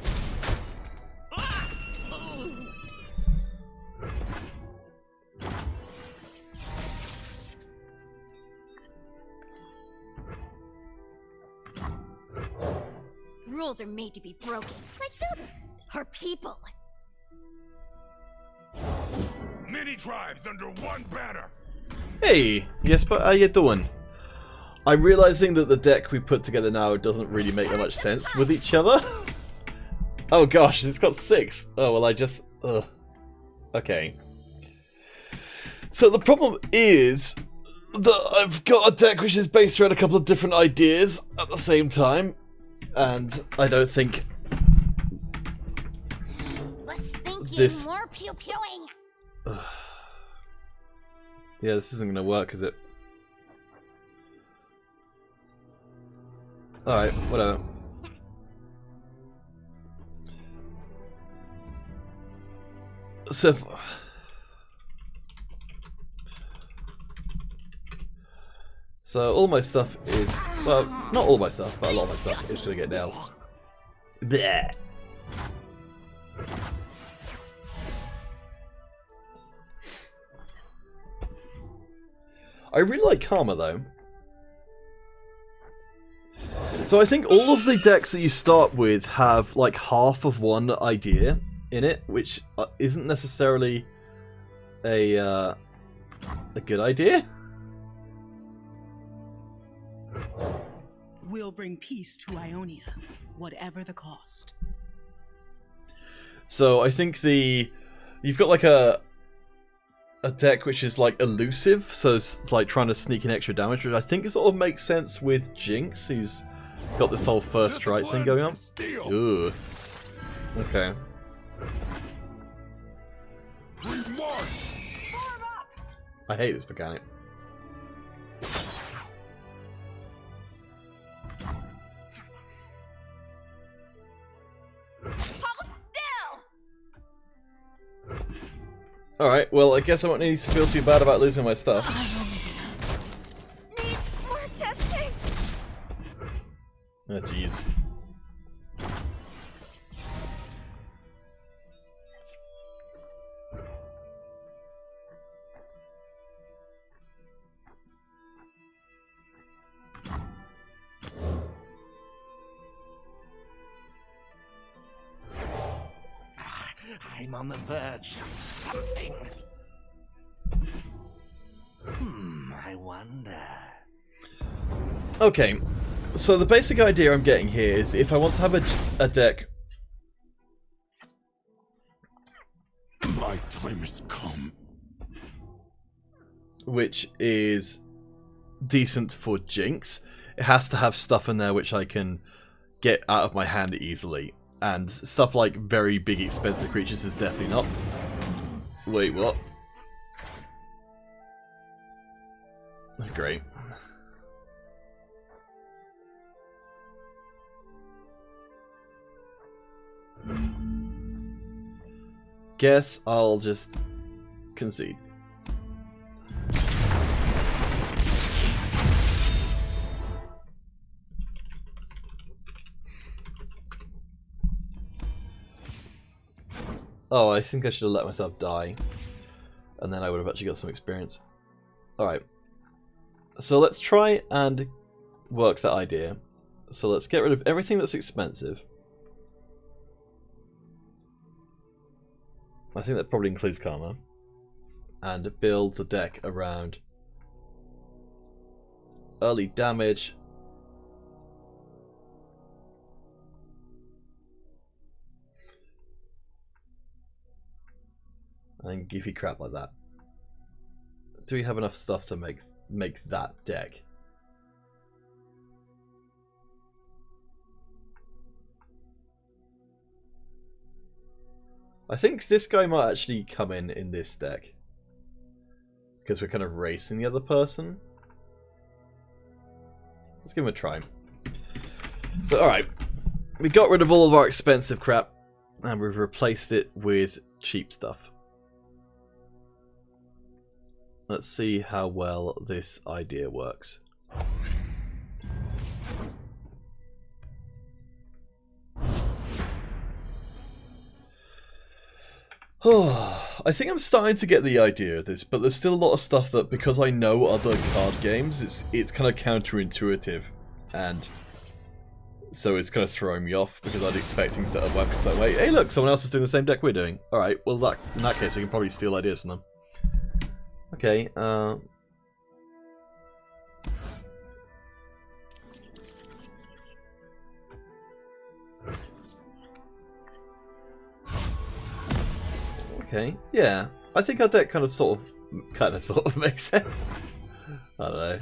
Rules are made to be broken, like buildings or people. Many tribes under one banner. Hey! Yes, but how you doing? I'm realizing that the deck we put together now doesn't really make that much sense with each other. Oh gosh, it's got 6. Oh, well I just... Ugh. Okay. So the problem is that I've got a deck which is based around a couple of different ideas at the same time. And I don't think Less thinking, this... more pew-pewing. Yeah, this isn't going to work, is it? Alright, whatever. So all my stuff is, well, not all my stuff, but a lot of my stuff is going to get nailed. Bleh. I really like Karma though. So I think all of the decks that you start with have like half of one idea in it, which isn't necessarily a good idea. We'll bring peace to Ionia, whatever the cost. So I think you've got like a deck which is like elusive, so it's like trying to sneak in extra damage, which I think sort of makes sense with Jinx, who's got this whole first strike thing going on. Ooh. Okay. I hate this mechanic. Alright, well, I guess I won't need to feel too bad about losing my stuff. Needs more testing. Oh, jeez. I'm on the verge of something. I wonder. Okay, so the basic idea I'm getting here is if I want to have a deck... My time has come. Which is decent for Jinx, it has to have stuff in there which I can get out of my hand easily. And stuff like very big expensive creatures is definitely not. Wait, what? Great. Guess I'll just concede. Oh, I think I should have let myself die. And then I would have actually got some experience. Alright. So let's try and work that idea. So let's get rid of everything that's expensive. I think that probably includes Karma. And build the deck around early damage. And goofy crap like that. Do we have enough stuff to make that deck? I think this guy might actually come in this deck. Because we're kind of racing the other person. Let's give him a try. So, alright. We got rid of all of our expensive crap. And we've replaced it with cheap stuff. Let's see how well this idea works. I think I'm starting to get the idea of this, but there's still a lot of stuff that, because I know other card games, it's kind of counterintuitive, and so it's kind of throwing me off because I'd expect things to work that way. Hey look, someone else is doing the same deck we're doing. Alright, well in that case we can probably steal ideas from them. Okay, okay, yeah. I think our deck kind of sort of makes sense. I don't know.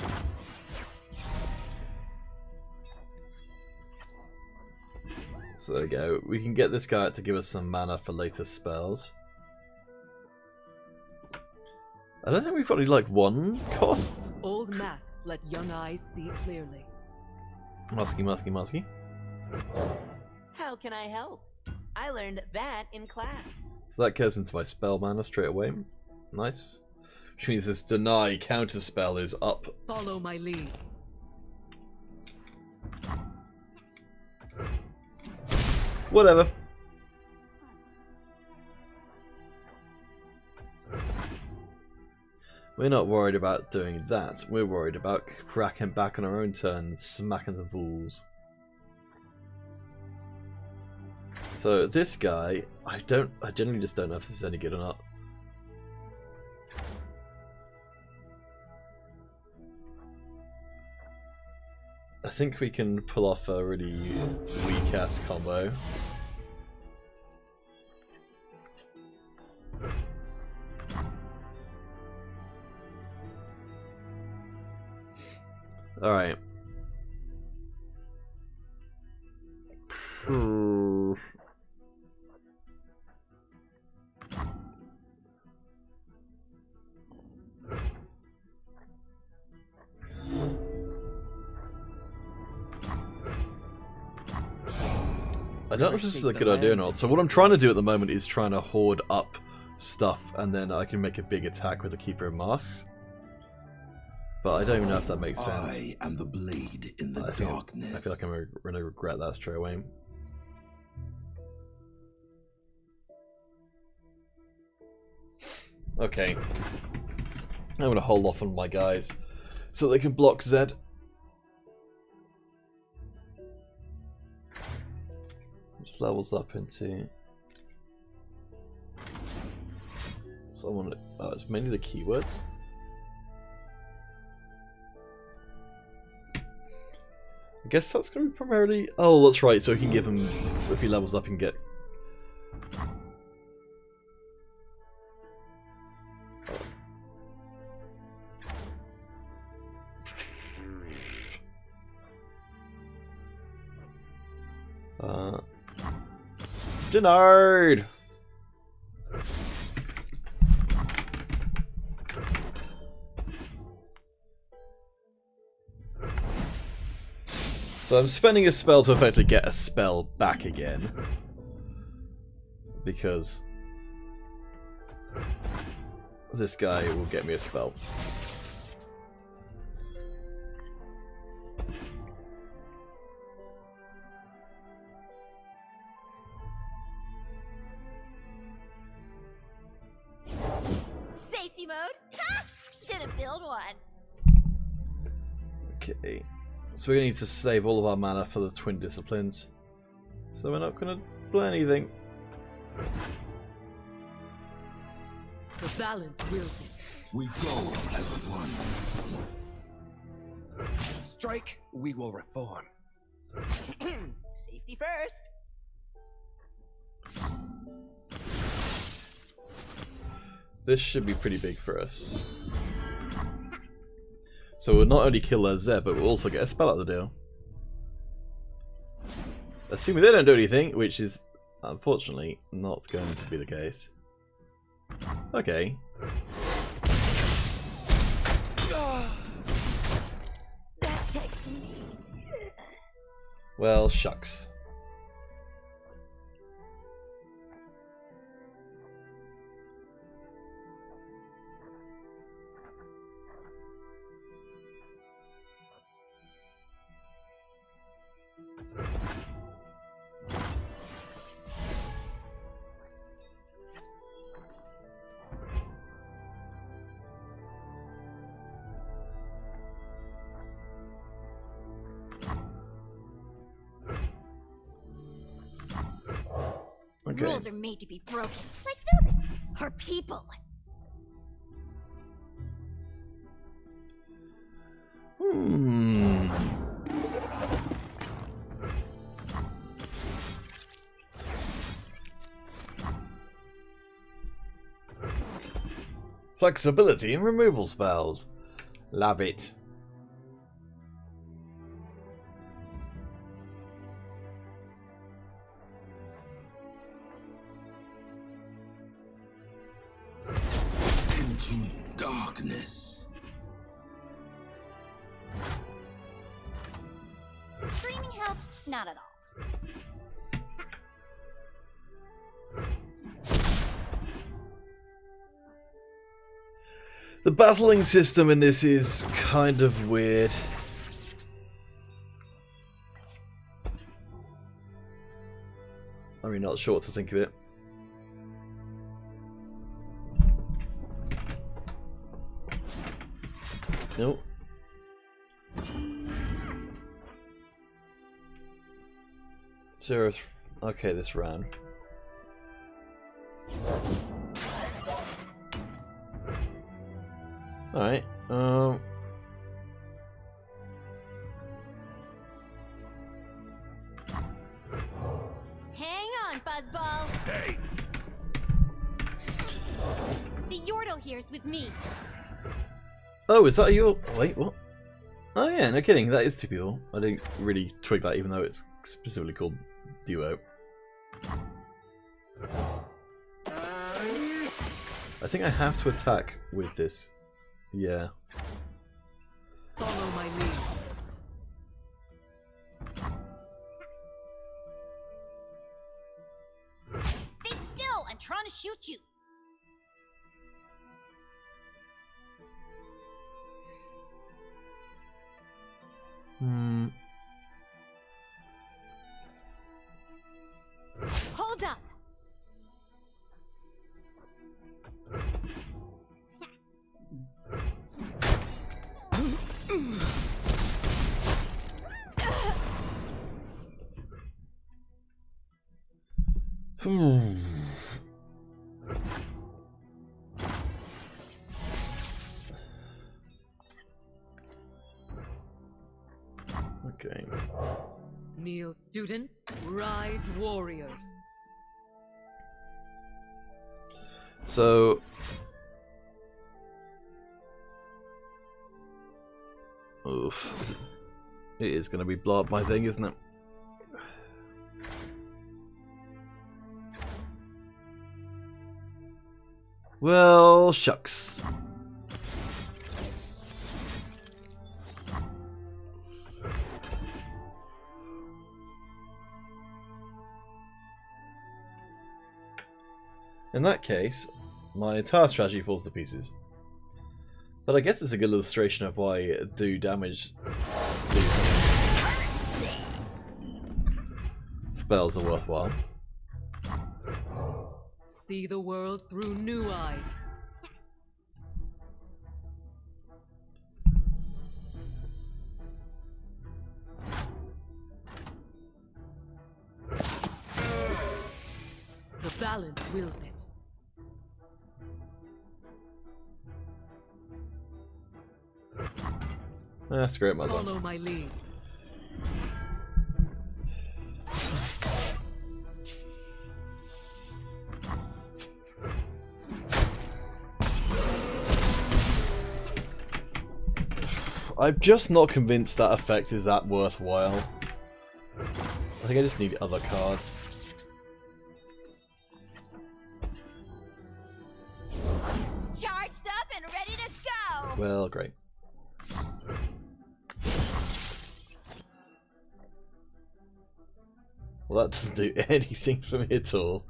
So there we go. We can get this guy out to give us some mana for later spells. I don't think we've got any, like, one costs. Old masks let young eyes see clearly. Musky. How can I help? I learned that in class. So that goes into my spell mana straight away. Nice. Which means this deny counter spell is up. Follow my lead. Whatever. We're not worried about doing that. We're worried about cracking back on our own turn and smacking some fools. So this guy, I generally just don't know if this is any good or not. I think we can pull off a really weak ass combo. Alright. I don't know if this is a good idea or not. So what I'm trying to do at the moment is trying to hoard up stuff, and then I can make a big attack with the Keeper of Masks. But I don't even know if that makes sense. I am the blade in the darkness. I feel like I'm going to regret that straight away. Okay. I'm going to hold off on my guys so they can block Zed. Just levels up into So I want to. Oh, it's mainly the keywords. I guess that's going to be primarily. Oh, that's right. So he can give him if he levels up and get. Denied! So I'm spending a spell to effectively get a spell back again. Because this guy will get me a spell. Safety mode? Ha! Didn't build one. Okay. So we're going to need to save all of our mana for the twin disciplines. So we're not going to play anything. The balance wills it. We go as one. Strike, we will reform. Safety first. This should be pretty big for us. So we'll not only kill their Zeb, but we'll also get a spell out of the deal. Assuming they don't do anything, which is unfortunately not going to be the case. Okay. Well, shucks. Okay. Rules are made to be broken, like buildings or people. Flexibility and removal spells. Love it. Into darkness. Screaming helps, not at all. The battling system in this is kind of weird. I'm really not sure what to think of it. Nope. Okay, this round. Alright, Hang on, Buzzball. Hey, The Yordle here's with me. oh, is that your... Wait, what? Oh yeah, no kidding, that is two people. I didn't really twig that even though it's specifically called Duo. I think I have to attack with this. Yeah. Follow my lead. Stay still, I'm trying to shoot you. Hold up. Kneel, students. Rise, warriors. So... Oof. It is going to be blow up my thing, isn't it? Well, shucks. In that case, my entire strategy falls to pieces. But I guess it's a good illustration of why do damage to spells are worthwhile. See the world through new eyes. The balance wills it. That's great, mother. Follow my lead. I'm just not convinced that effect is that worthwhile. I think I just need other cards. Charged up and ready to go! Well, great. Well, that doesn't do anything for me at all.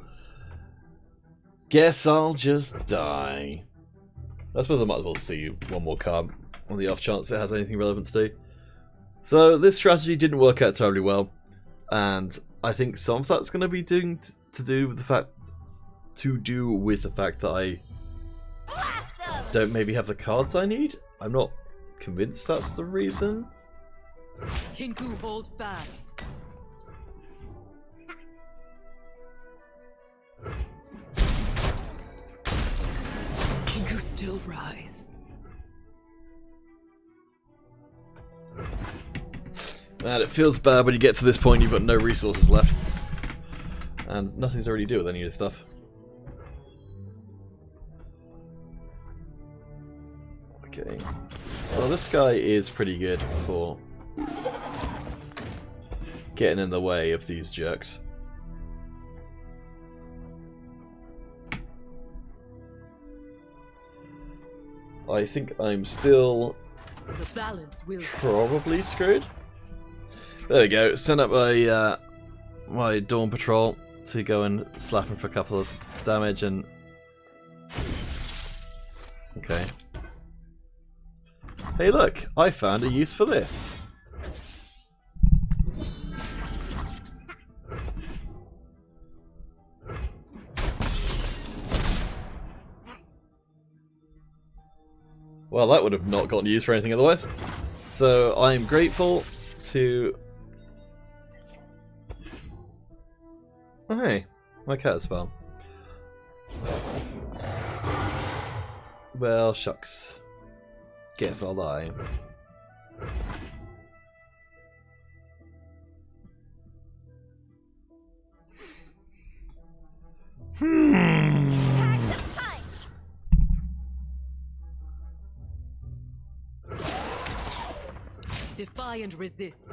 Guess I'll just die. I suppose I might as well see one more card on the off chance it has anything relevant to do. So this strategy didn't work out terribly well, and I think some of that's going to be to do with the fact that I don't maybe have the cards I need. I'm not convinced that's the reason. Kinku, hold fast. Kinku still rise. Man, it feels bad when you get to this point you've got no resources left. And nothing to really do with any of this stuff. Okay. Well, this guy is pretty good for getting in the way of these jerks. I think I'm still The balance will probably screwed. There we go. Send up my Dawn Patrol to go and slap him for a couple of damage and... Okay. Hey look, I found a use for this. Well, that would have not gotten used for anything otherwise. So I'm grateful to... Oh hey, my cat spell. Well, shucks. Guess I'll die. Pack the punch! defy and resist.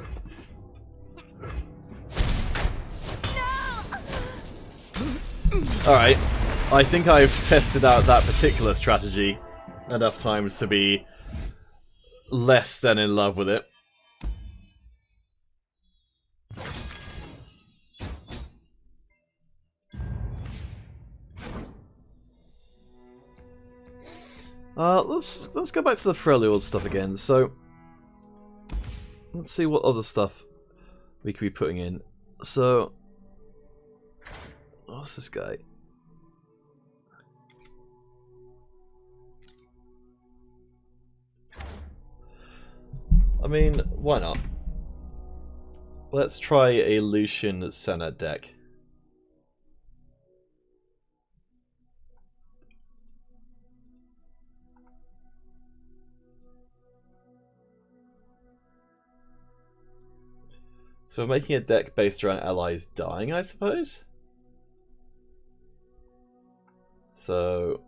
Alright, I think I've tested out that particular strategy enough times to be less than in love with it. Let's go back to the Freljord stuff again. So let's see what other stuff we could be putting in. So what's this guy? I mean, why not? Let's try a Lucian Senna deck. So we're making a deck based around allies dying, I suppose? So...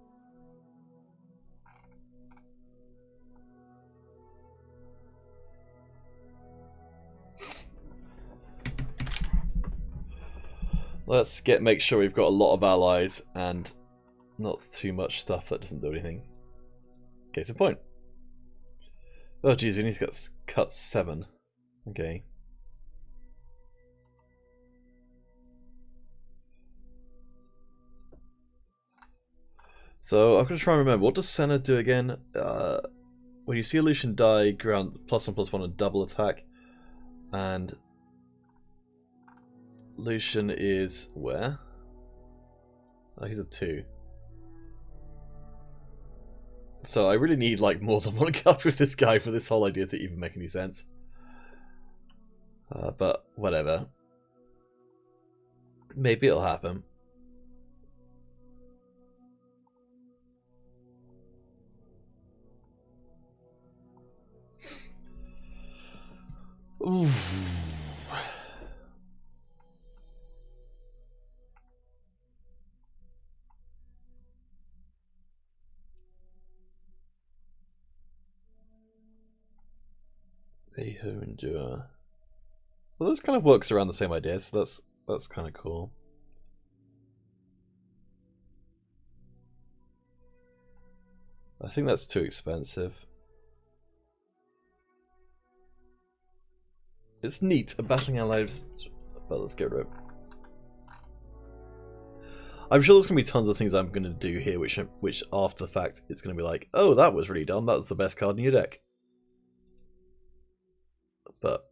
let's make sure we've got a lot of allies and not too much stuff that doesn't do anything. Case in point. Oh geez, we need to cut 7. Okay. So I'm going to try and remember, what does Senna do again? When you see a Lucian die, grant +1/+1 and double attack. And Lucian is where? Oh, he's a 2. So I really need like more than one card with this guy for this whole idea to even make any sense. But whatever. Maybe it'll happen. Ooh. They who endure. Well, this kind of works around the same idea, so that's kind of cool. I think that's too expensive. It's neat, a battling allies, but let's get rid of it. I'm sure there's going to be tons of things I'm going to do here, which after the fact, it's going to be like, oh, that was really dumb, that was the best card in your deck. But,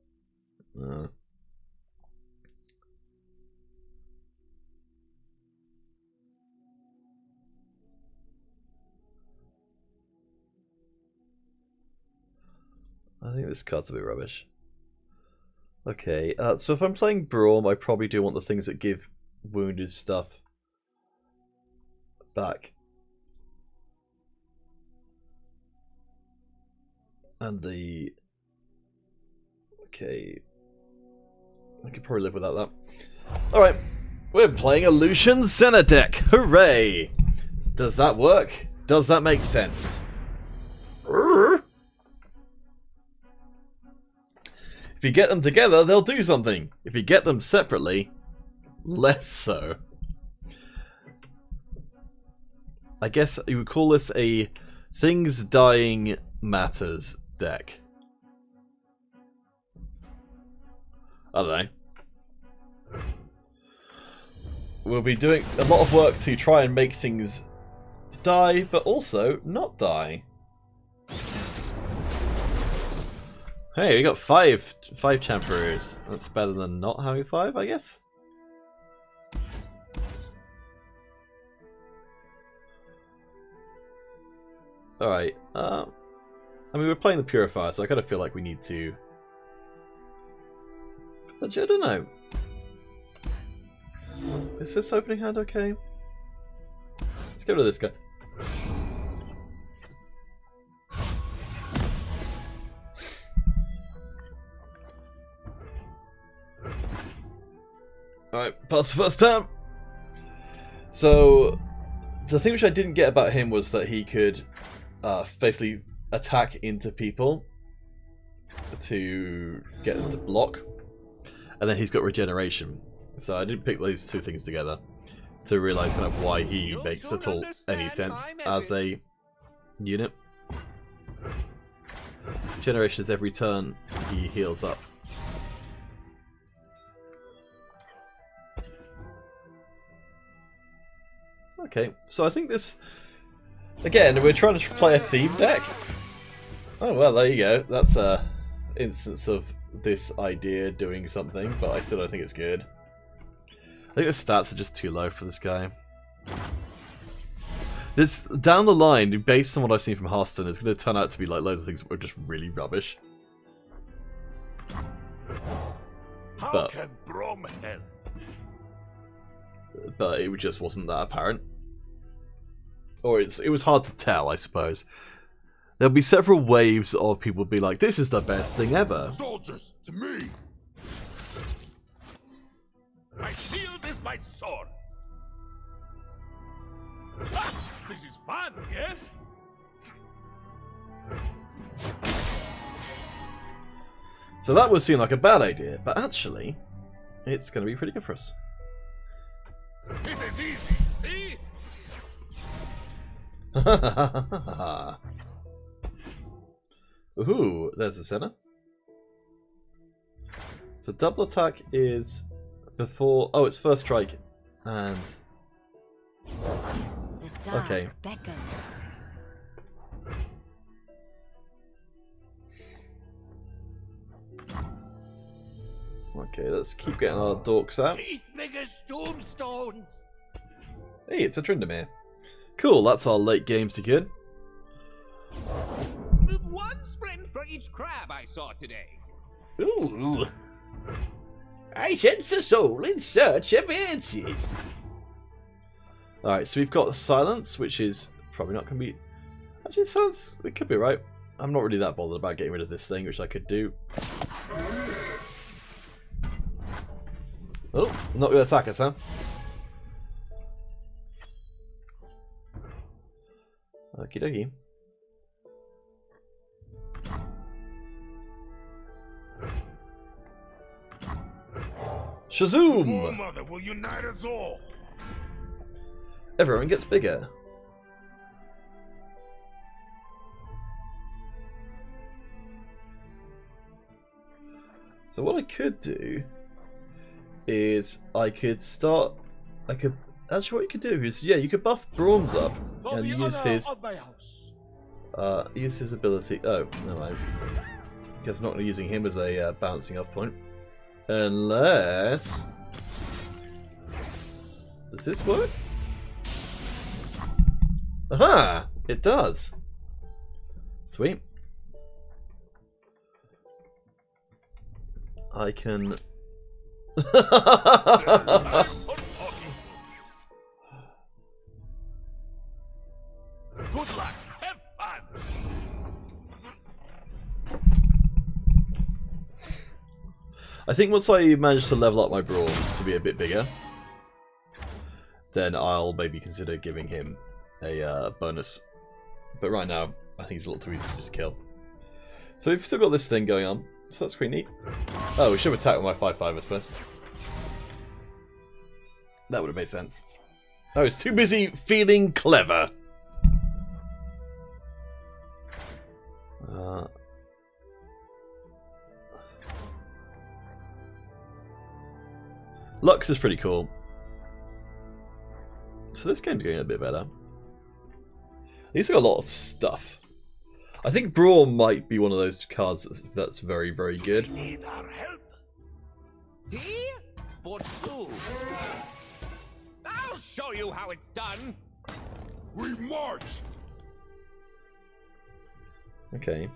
I think this card's a bit rubbish. Okay, so if I'm playing Braum, I probably do want the things that give wounded stuff back. And the... okay, I could probably live without that. Alright, we're playing a Lucian Senna deck. Hooray! Does that work? Does that make sense? If you get them together, they'll do something. If you get them separately, less so. I guess you would call this a things dying matters deck. I don't know. We'll be doing a lot of work to try and make things die, but also not die. Hey, we got five champions. That's better than not having 5, I guess. Alright, I mean, we're playing the Purifier, so I kind of feel like we need to... Actually, I don't know. Is this opening hand okay? Let's get rid of this guy. Alright, pass the first turn. So, the thing which I didn't get about him was that he could basically attack into people to get them to block. And then he's got regeneration. So I didn't pick those two things together to realise kind of why he makes at all any sense as a unit. Regeneration is every turn he heals up. Okay, so I think this... Again, we're trying to play a theme deck. Oh well, there you go. That's a instance of this idea doing something, but I still don't think it's good. I think the stats are just too low for this guy. This, down the line, based on what I've seen from Hearthstone, is going to turn out to be like loads of things that are just really rubbish. How can Braum help? But it just wasn't that apparent. Or it was hard to tell, I suppose. There'll be several waves of people be like, this is the best thing ever. Soldiers, to me! My shield is my sword. Ah, this is fun, yes? So that would seem like a bad idea, but actually, it's going to be pretty good for us. It is easy, see? Ooh, there's the center. So double attack is before... Oh, it's first strike. And... Okay. Okay, let's keep getting our dorks out. Peacemakers, tombstones. Hey, it's a Tryndamere. Cool, that's our late game secured. One sprint for each crab I saw today. Ooh. I sense a soul in search of answers. Alright, so we've got silence, which is probably not going to be... Actually, silence, it could be right. I'm not really that bothered about getting rid of this thing, which I could do. Oh, not going to attack us, huh? Okie dokie. Shazoom! War Mother will unite us all. Everyone gets bigger. So what I could do is actually what you could do is, yeah, you could buff Braum's up and use his ability. Oh, no, I guess I'm not using him as a bouncing off point. Unless... Does this work? Aha! It does. Sweet. I can... Good luck. Have fun. I think once I manage to level up my Braum to be a bit bigger, then I'll maybe consider giving him a bonus. But right now, I think he's a little too easy to just kill. So we've still got this thing going on, so that's pretty neat. Oh, we should have attacked with my 5/5, I suppose. That would have made sense. I was too busy feeling clever. Lux is pretty cool. So this game's getting a bit better. These got a lot of stuff. I think Braum might be one of those cards that's very, very good. We need our help. Tea for two. I'll show you how it's done. We march. Okay.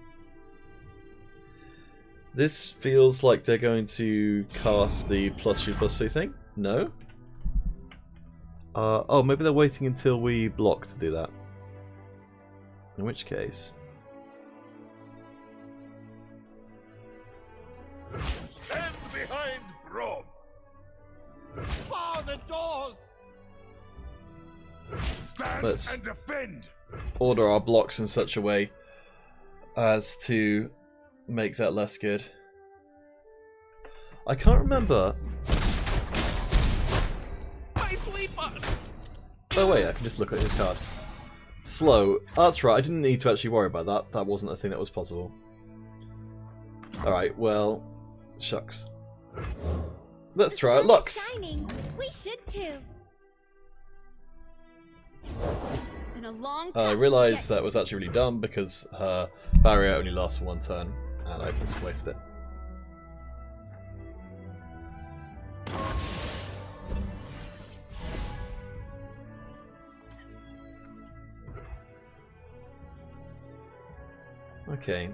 This feels like they're going to cast the +2/+2 thing? No? Oh, maybe they're waiting until we block to do that. In which case... Stand behind Braum. Bar the doors. Stand Let's and defend. order our blocks in such a way as to make that less good. I can't remember. My sleeper. Oh wait, I can just look at his card. Slow. Oh, that's right, I didn't need to actually worry about that. That wasn't a thing that was possible. Alright, well, shucks. Let's try out Lux. Shining. We should too. Been a long I realised that was actually really dumb because her barrier only lasts for one turn, and I just wasted it. Okay.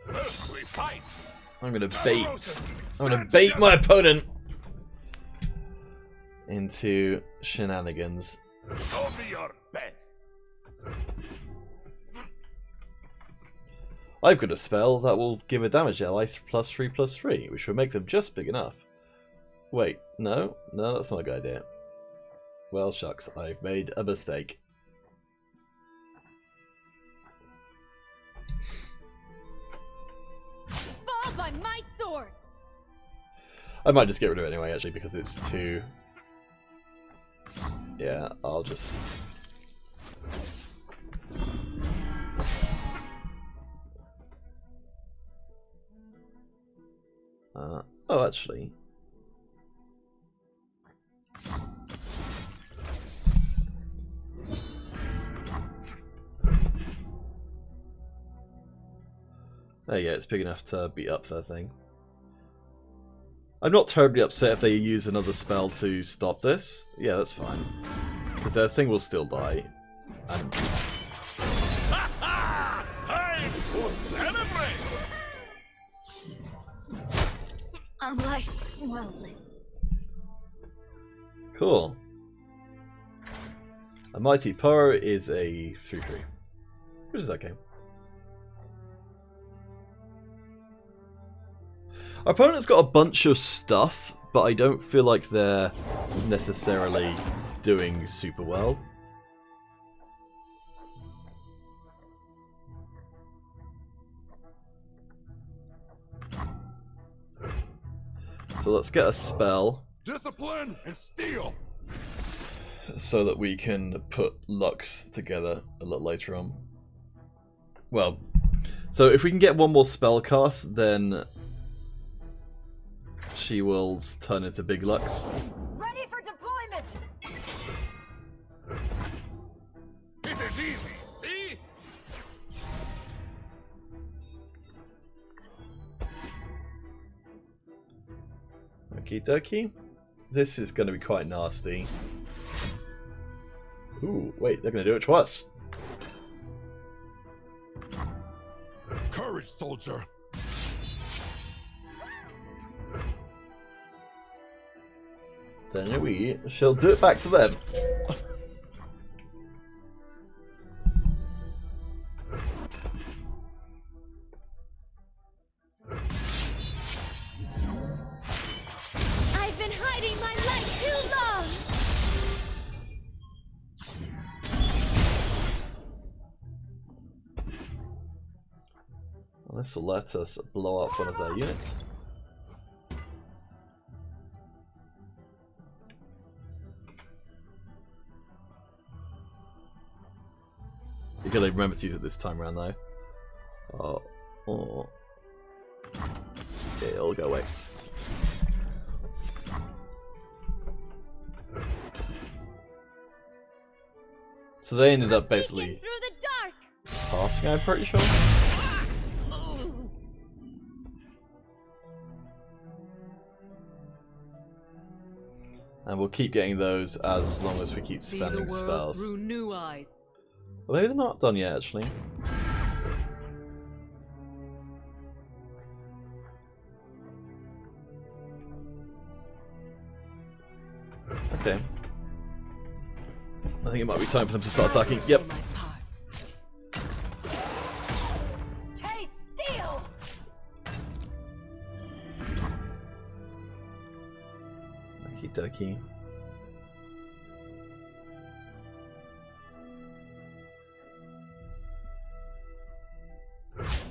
First we fight. I'm gonna bait my opponent into shenanigans. Show me your best. I've got a spell that will give a damage ally +3/+3, which will make them just big enough. Wait, no, that's not a good idea. Well, shucks, I've made a mistake. Fall by my sword! I might just get rid of it anyway, actually, because it's too... Yeah, I'll just... Oh, actually... Oh yeah, it's big enough to beat up that thing. I'm not terribly upset if they use another spell to stop this. Yeah, that's fine. Because their thing will still die. And... Ha ha! Time to celebrate! Unlike well lit. Cool. A Mighty Power is a 3/3. Which is okay. Our opponent's got a bunch of stuff, but I don't feel like they're necessarily doing super well. So let's get a spell. Discipline and steel! So that we can put Lux together a little later on. Well, so if we can get one more spell cast, then she will turn into Big Lux. Ready for deployment! It is easy, see? Okie dokie. This is going to be quite nasty. Ooh, wait, they're going to do it twice. Courage, soldier! Then we shall do it back to them. I've been hiding my light too long! Well, this will let us blow up one of their units. You gotta remember to use it this time around though. Oh. It'll go away. So they ended up basically Through the dark! passing, I'm pretty sure. And we'll keep getting those as long as we keep spending spells. Through new eyes. Well, maybe they're not done yet, actually. Okay. I think it might be time for them to start attacking. Yep. Taste steel! Okie dokie.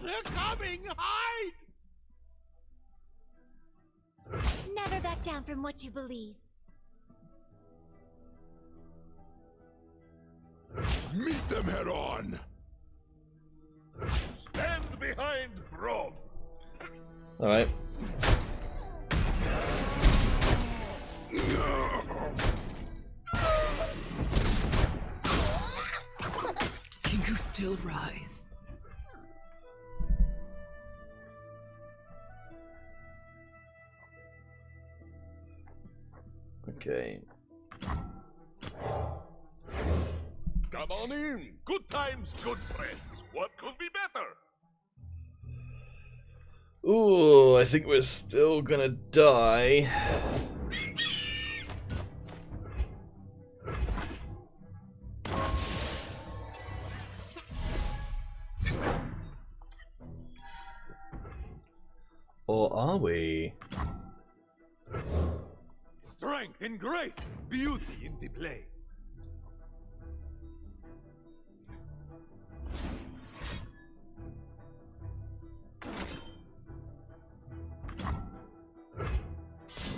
They're coming! Hide! Never back down from what you believe. Meet them head on! Stand behind Brom! Alright. Can you still rise? Okay. Come on in! Good times, good friends! What could be better? Ooh, I think we're still gonna die. and grace, beauty in the play.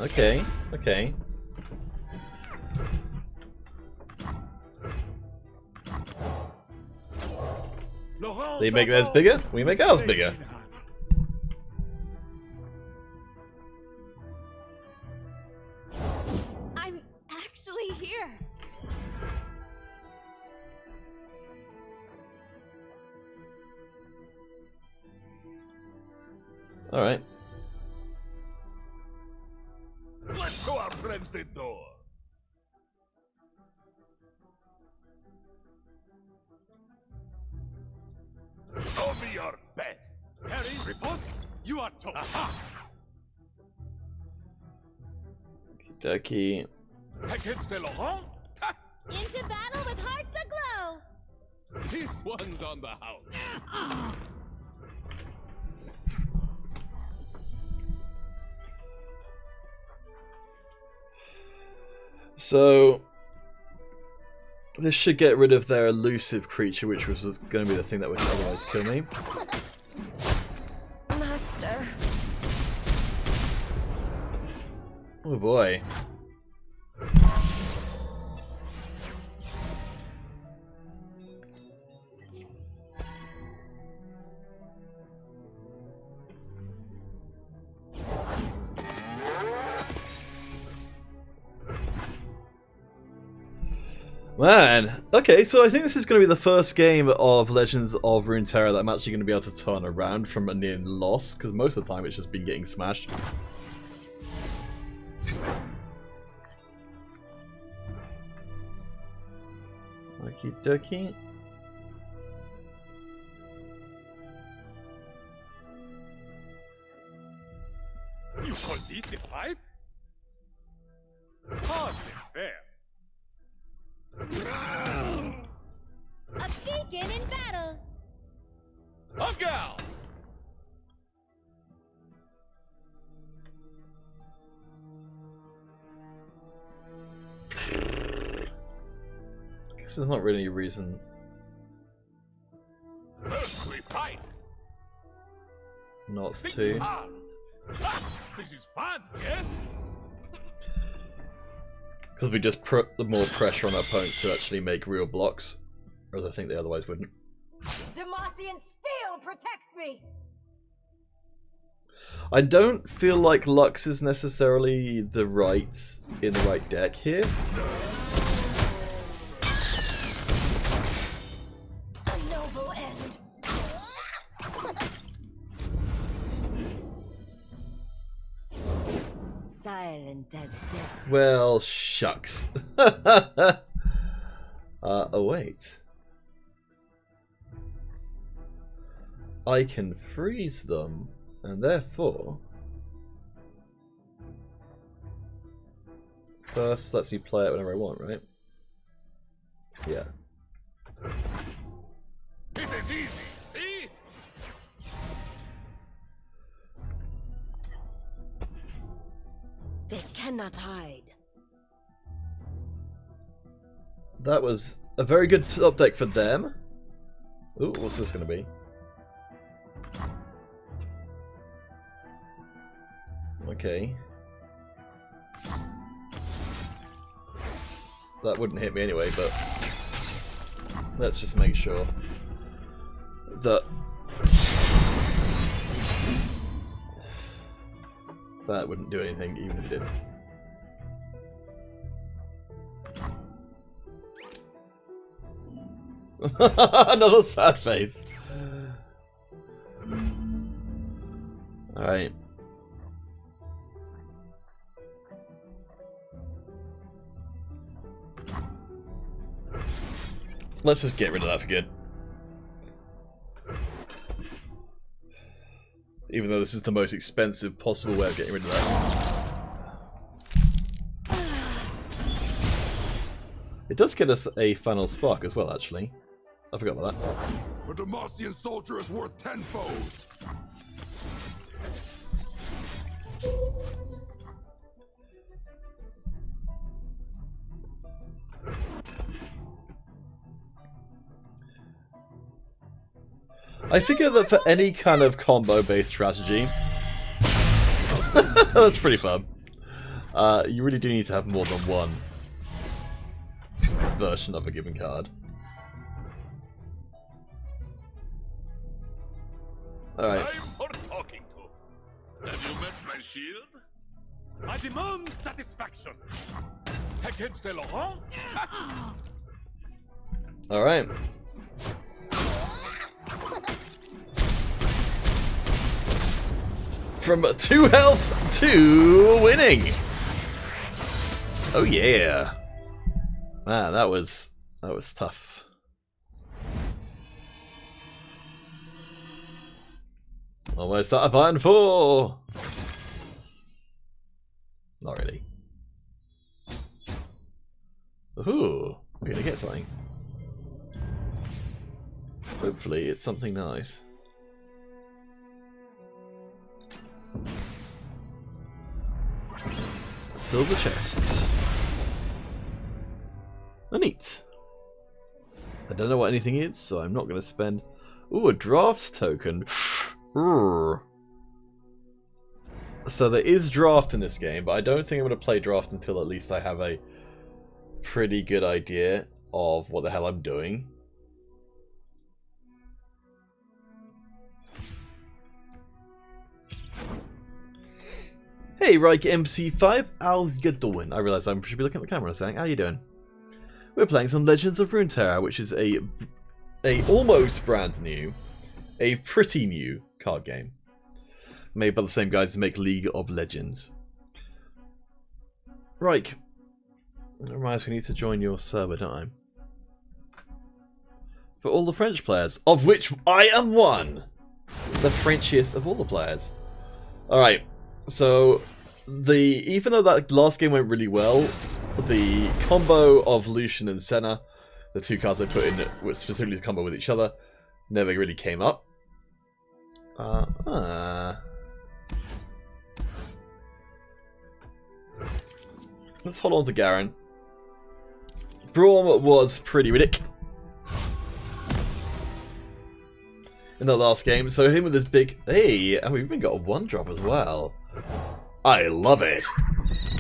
Okay, okay. They make theirs bigger, we make ours bigger. I'm actually here. Alright. Let's show our friends the door. Show me your best. Harry, riposte. You are toast. Aha! Okie Against the Laurent? Into battle with hearts aglow. This one's on the house. So this should get rid of their elusive creature, which was going to be the thing that would otherwise kill me. Master. Oh boy. Man, okay, so I think this is going to be the first game of Legends of Runeterra that I'm actually going to be able to turn around from a near loss, because most of the time it's just been getting smashed. Okie dokie. You call this a fight? Hardly fair. A beacon in battle. Up, gal! I guess there's not really a reason. First we fight. Not Think to. hard. This is fun, yes? Because we just put the more pressure on our opponent to actually make real blocks, whereas I think they otherwise wouldn't. Demacian steel protects me. I don't feel like Lux is necessarily in the right deck here. A noble end. Silent as death. Well, shucks. Oh wait. I can freeze them, and therefore first lets me play it whenever I want, right? Yeah. It is easy, see? They cannot hide. That was a very good top deck for them. Ooh, what's this going to be? Okay. That wouldn't hit me anyway, but let's just make sure that that wouldn't do anything even if it did. Another sad face. Alright. Let's just get rid of that for good. Even though this is the most expensive possible way of getting rid of that. It does get us a final spark as well, actually. I forgot about that. A Demacian soldier is worth 10 foes. I figure that for any kind of combo-based strategy, that's pretty fun. You really do need to have more than one version of a given card. Alright. Time for talking to. Have you met my shield? I demand satisfaction. Against the Laurent? Alright. From 2 health to winning! Oh yeah! Man, that was tough. Almost out of iron 4! Not really. Ooh, we're gonna get something. Hopefully it's something nice. Silver chests. Oh, neat. I don't know what anything is, so I'm not going to spend... Ooh, a drafts token. So there is draft in this game, but I don't think I'm going to play draft until at least I have a pretty good idea of what the hell I'm doing. Hey, Reich MC5, how's you doing? I realise I should be looking at the camera and saying, how you doing? We're playing some Legends of Runeterra, which is a almost brand new, a pretty new card game. Made by the same guys who make League of Legends. Reich, that reminds me, we need to join your server, don't I? For all the French players, of which I am one! The Frenchiest of all the players. Alright. So, even though that last game went really well, the combo of Lucian and Senna, the two cards they put in specifically to combo with each other, never really came up. Let's hold on to Garen. Braum was pretty ridiculous in the last game, so him with his big... Hey, and we've even got a 1-drop as well. I love it.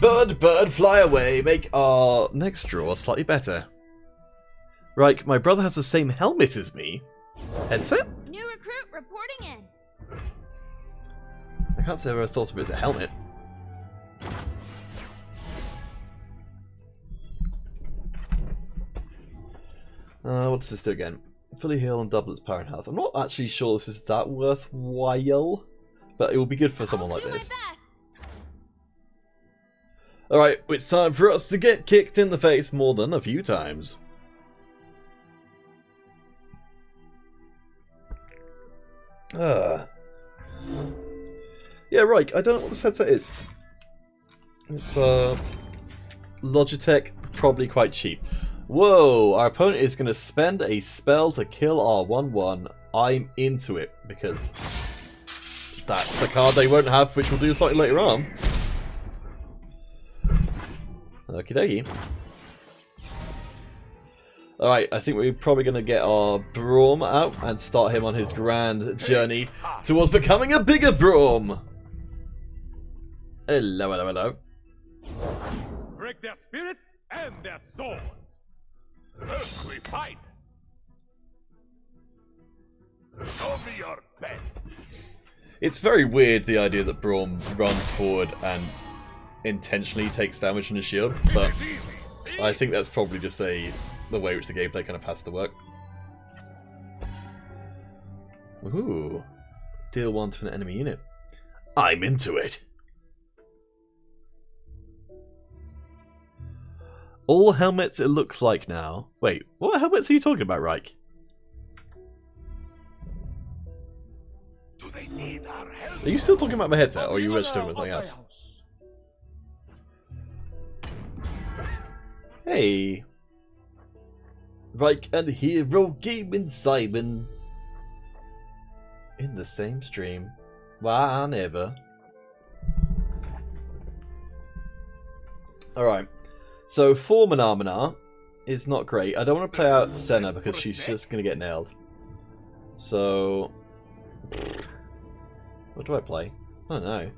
Bird, bird, fly away. Make our next draw slightly better. Right, my brother has the same helmet as me. Headset? New recruit reporting in. I can't say I've ever thought of it as a helmet. What does this do again? Fully heal and double its power and health. I'm not actually sure this is that worthwhile, but it will be good for someone like this. Alright, it's time for us to get kicked in the face more than a few times. Yeah, right, I don't know what this headset is. It's Logitech, probably quite cheap. Whoa, our opponent is going to spend a spell to kill our 1-1. I'm into it, because that's the card they won't have, which we'll do slightly later on. Okie dokie. Alright, I think we're probably going to get our Braum out and start him on his grand journey towards becoming a bigger Braum. Hello, hello, hello. Break their spirits and their swords. First we fight. Show me your best. It's very weird, the idea that Braum runs forward and intentionally takes damage from his shield, but I think that's probably just the way which the gameplay kind of has to work. Ooh. Deal 1 to an enemy unit. I'm into it. All helmets it looks like now. Wait, what helmets are you talking about, Reich? Do they need our help? Are you still talking about my headset, or are you just talking about something else? Hey. Reich and Hero Gaming Simon. In the same stream. Whenever. Alright. So, 4 Mana is not great. I don't want to play out Senna because she's just going to get nailed. So, what do I play? I don't know.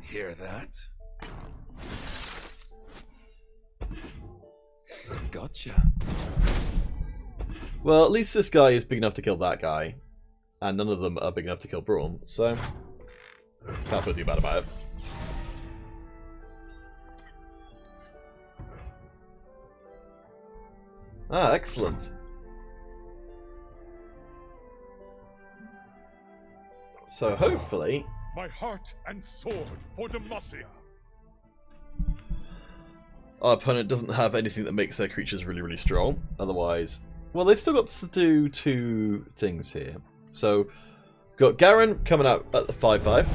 Hear that? Gotcha. Well, at least this guy is big enough to kill that guy, and none of them are big enough to kill Braum, so can't feel too bad about it. Ah, excellent. So hopefully... My heart and sword for Demacia. Our opponent doesn't have anything that makes their creatures really, really strong. Otherwise... Well, they've still got to do 2 things here. So, we've got Garen coming out at the 5/5.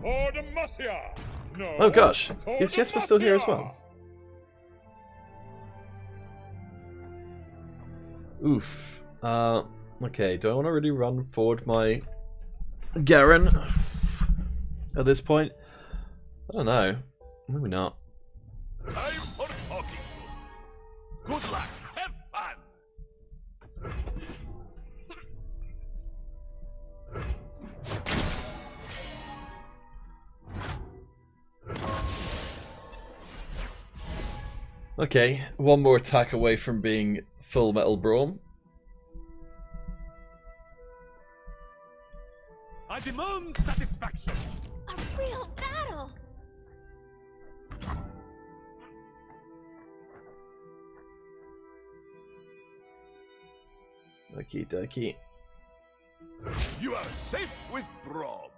For Demacia! No, Oh gosh, for is Jesper still here as Demacia! well? Oof. Okay, do I want to really run forward my Garen at this point? I don't know. Maybe not. Time for talking. Good luck. Have fun. Okay, one more attack away from being full metal Braum. I demand satisfaction. A real battle! Okie dokie. You are safe with Braum.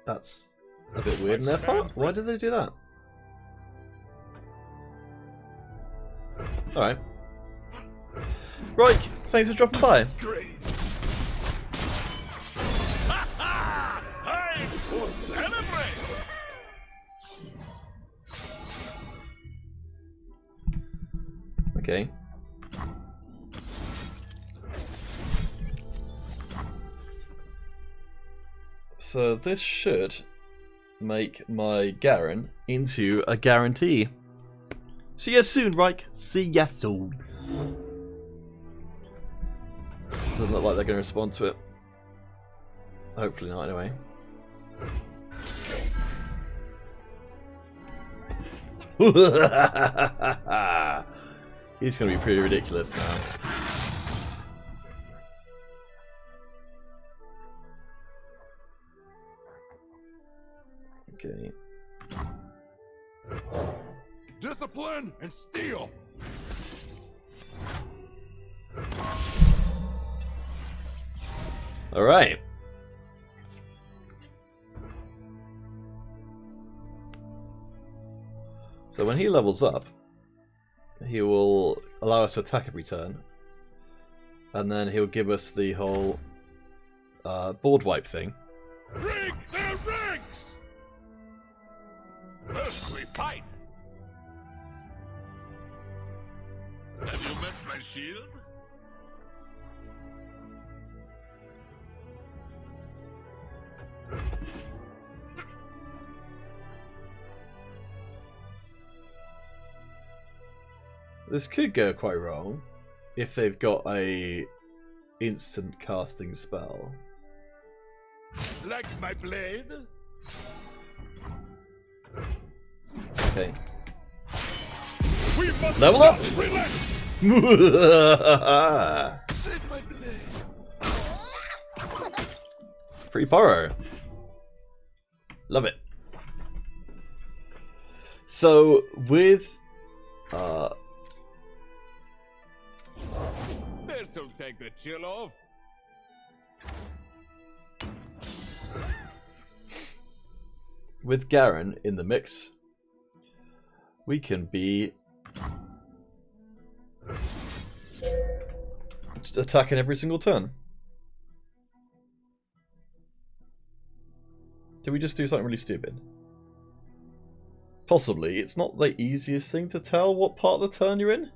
That's a bit weird in their part. Why did they do that? Alright. Right, thanks for dropping by. Great. Ha ha! Time to celebrate. Okay. So this should make my Garen into a guarantee. See you soon, Reich. See ya soon. Doesn't look like they're going to respond to it. Hopefully not, anyway. He's going to be pretty ridiculous now. Okay. Discipline and steel. All right. So when he levels up, he will allow us to attack every turn, and then he'll give us the whole board wipe thing. Break their ranks. First we fight. Have you met my shield? This could go quite wrong if they've got a instant casting spell. Like my blade? Okay. We must Level up! not relent. Save my blade. Free borrow. Love it. So with This'll take the chill off. with Garen in the mix, we can be just attacking every single turn. Did we just do something really stupid? Possibly. It's not the easiest thing to tell what part of the turn you're in.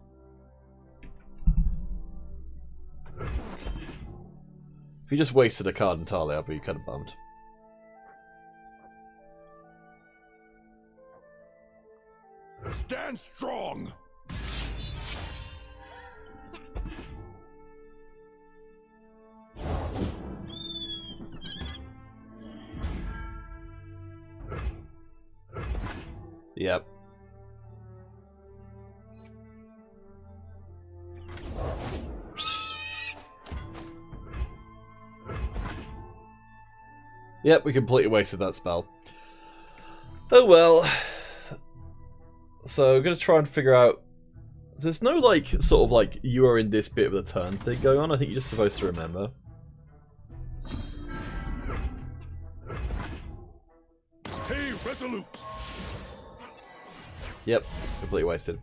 If you just wasted a card entirely, I'd be kind of bummed. Stand stand strong. Yep. Yep, we completely wasted that spell. Oh well. So I'm gonna try and figure out. There's no like sort of like you are in this bit of the turn thing going on. I think you're just supposed to remember. Stay resolute. Yep, completely wasted.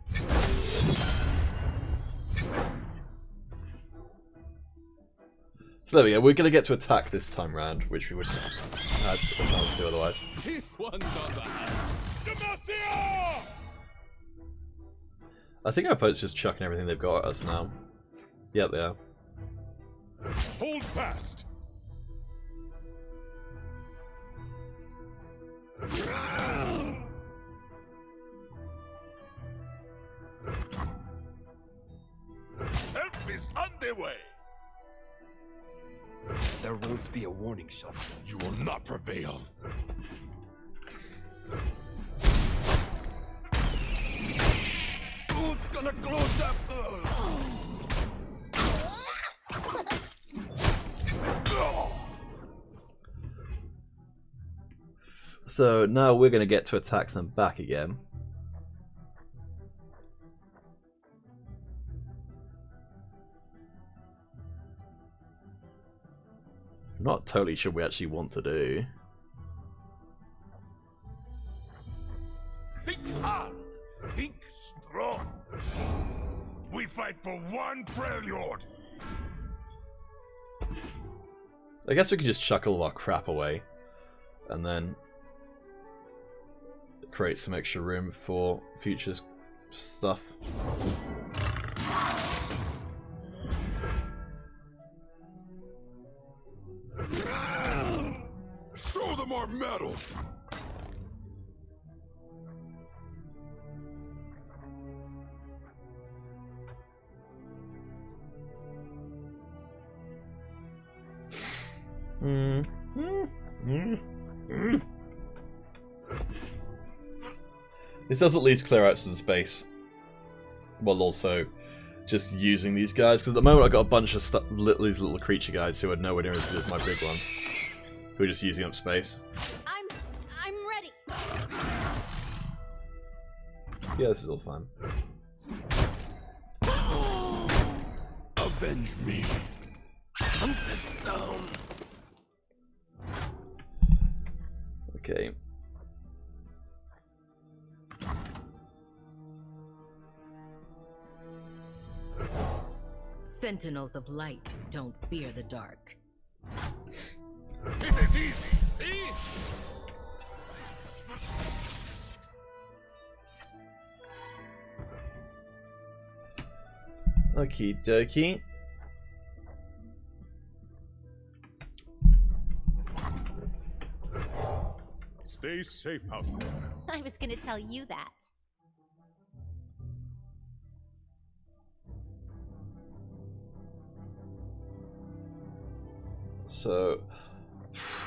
So there we go. We're gonna get to attack this time round, which we wouldn't have had a chance to do otherwise. This one's on the Demacia! I think our opponent's just chucking everything they've got at us now. Yep, they are. Hold fast. Help is underway. There won't be a warning shot. You will not prevail. Who's gonna close that? So now we're going to get to attack them back again. I'm not totally sure we actually want to do. Think hard. Think strong. We fight for one Freljord. I guess we could just chuck all of our crap away and then create some extra room for future stuff. Show them our metal. This does at least clear out some space, while also just using these guys. Because at the moment I've got a bunch of these little creature guys who are nowhere near as good as my big ones, who are just using up space. I'm ready. Yeah, this is all fun. Avenge me. Hunt it down. Okay. Sentinels of light don't fear the dark. It is easy, see? Okie dokie. Stay safe out there. I was gonna tell you that. So,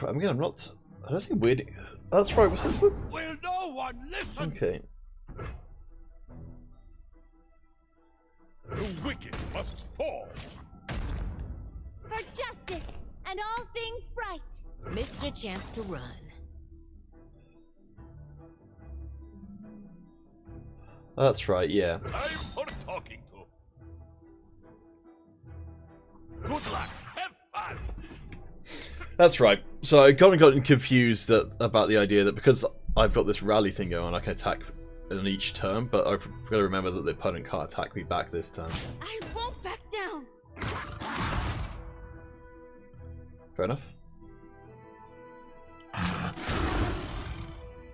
I mean, I don't think we're... That's right, was this the... Will no one listen? Okay. The wicked must fall. For justice and all things bright. Missed your chance to run. That's right, yeah. Time for talking to. Good luck. Have fun. That's right. So I kind of got confused about the idea that because I've got this rally thing going on, I can attack in each turn, but I've got to remember that the opponent can't attack me back this turn. I won't back down. Fair enough.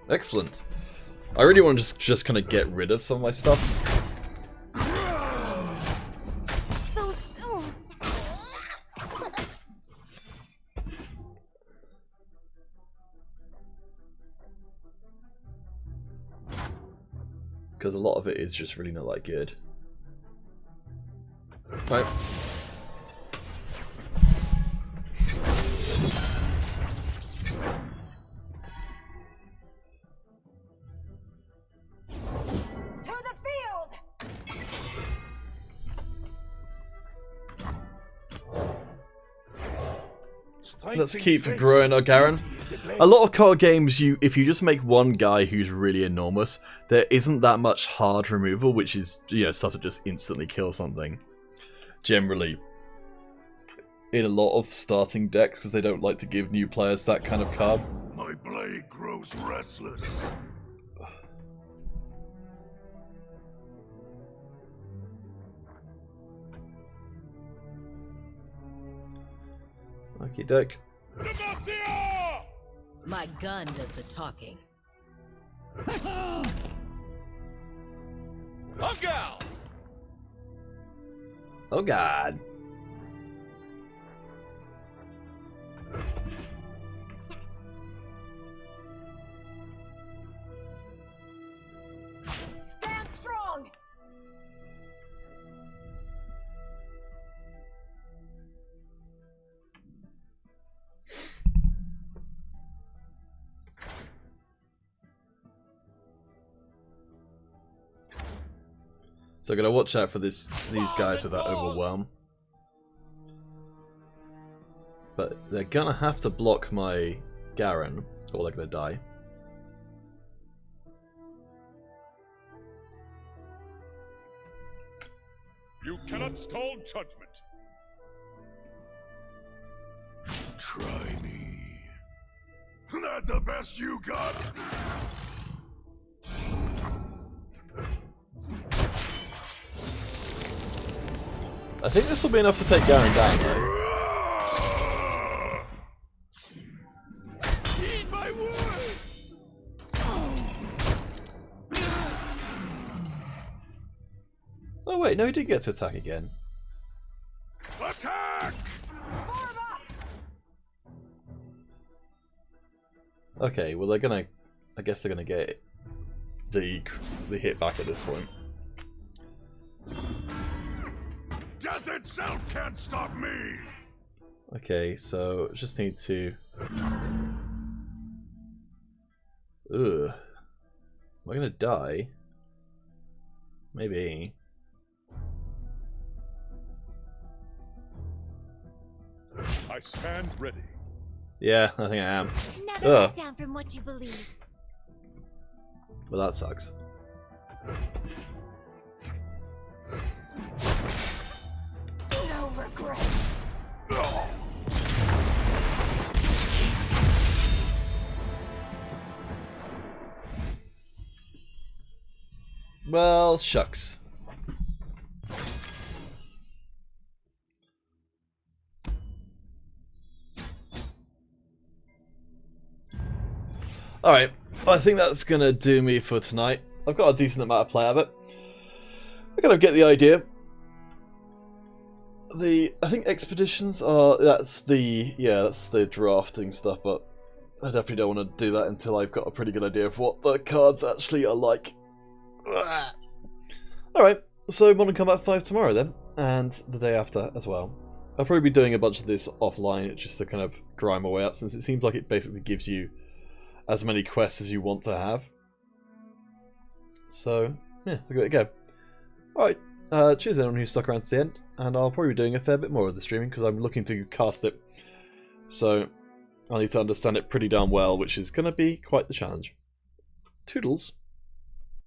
Excellent. I really want to just kind of get rid of some of my stuff. So soon. because a lot of it is just really not that good. Right. Let's keep growing our Garen. A lot of card games, if you just make one guy who's really enormous, there isn't that much hard removal, which is, you know, stuff that just instantly kills something. Generally, in a lot of starting decks, because they don't like to give new players that kind of card. My blade grows restless. Okie doke. My gun does the talking. Uncle! Oh god. Stand strong. So I'm gonna watch out for these guys with that overwhelm. But they're gonna have to block my Garen, or they're gonna die. You cannot stall judgment. Try me. That the best you got? I think this will be enough to take Garen down, though. Eat my wood! Oh wait, no, he did get to attack again. Attack! Okay, well they're gonna... I guess they're gonna get the hit back at this point. Death itself can't stop me! Okay, so just need to... Ugh. Am I gonna die? Maybe. I stand ready. Yeah, I think I am. Never back down from what you believe. Well, that sucks. No regret. Well, shucks. Alright, I think that's going to do me for tonight. I've got a decent amount of play of it. I kind of get the idea. I think expeditions are, that's the drafting stuff, but I definitely don't want to do that until I've got a pretty good idea of what the cards actually are like. Alright, so Modern Combat 5 tomorrow then, and the day after as well. I'll probably be doing a bunch of this offline just to kind of grind my way up, since it seems like it basically gives you as many quests as you want to have. So, yeah, we'll give it a go. Alright, cheers everyone who stuck around to the end, and I'll probably be doing a fair bit more of the streaming because I'm looking to cast it. So, I'll need to understand it pretty darn well, which is going to be quite the challenge. Toodles.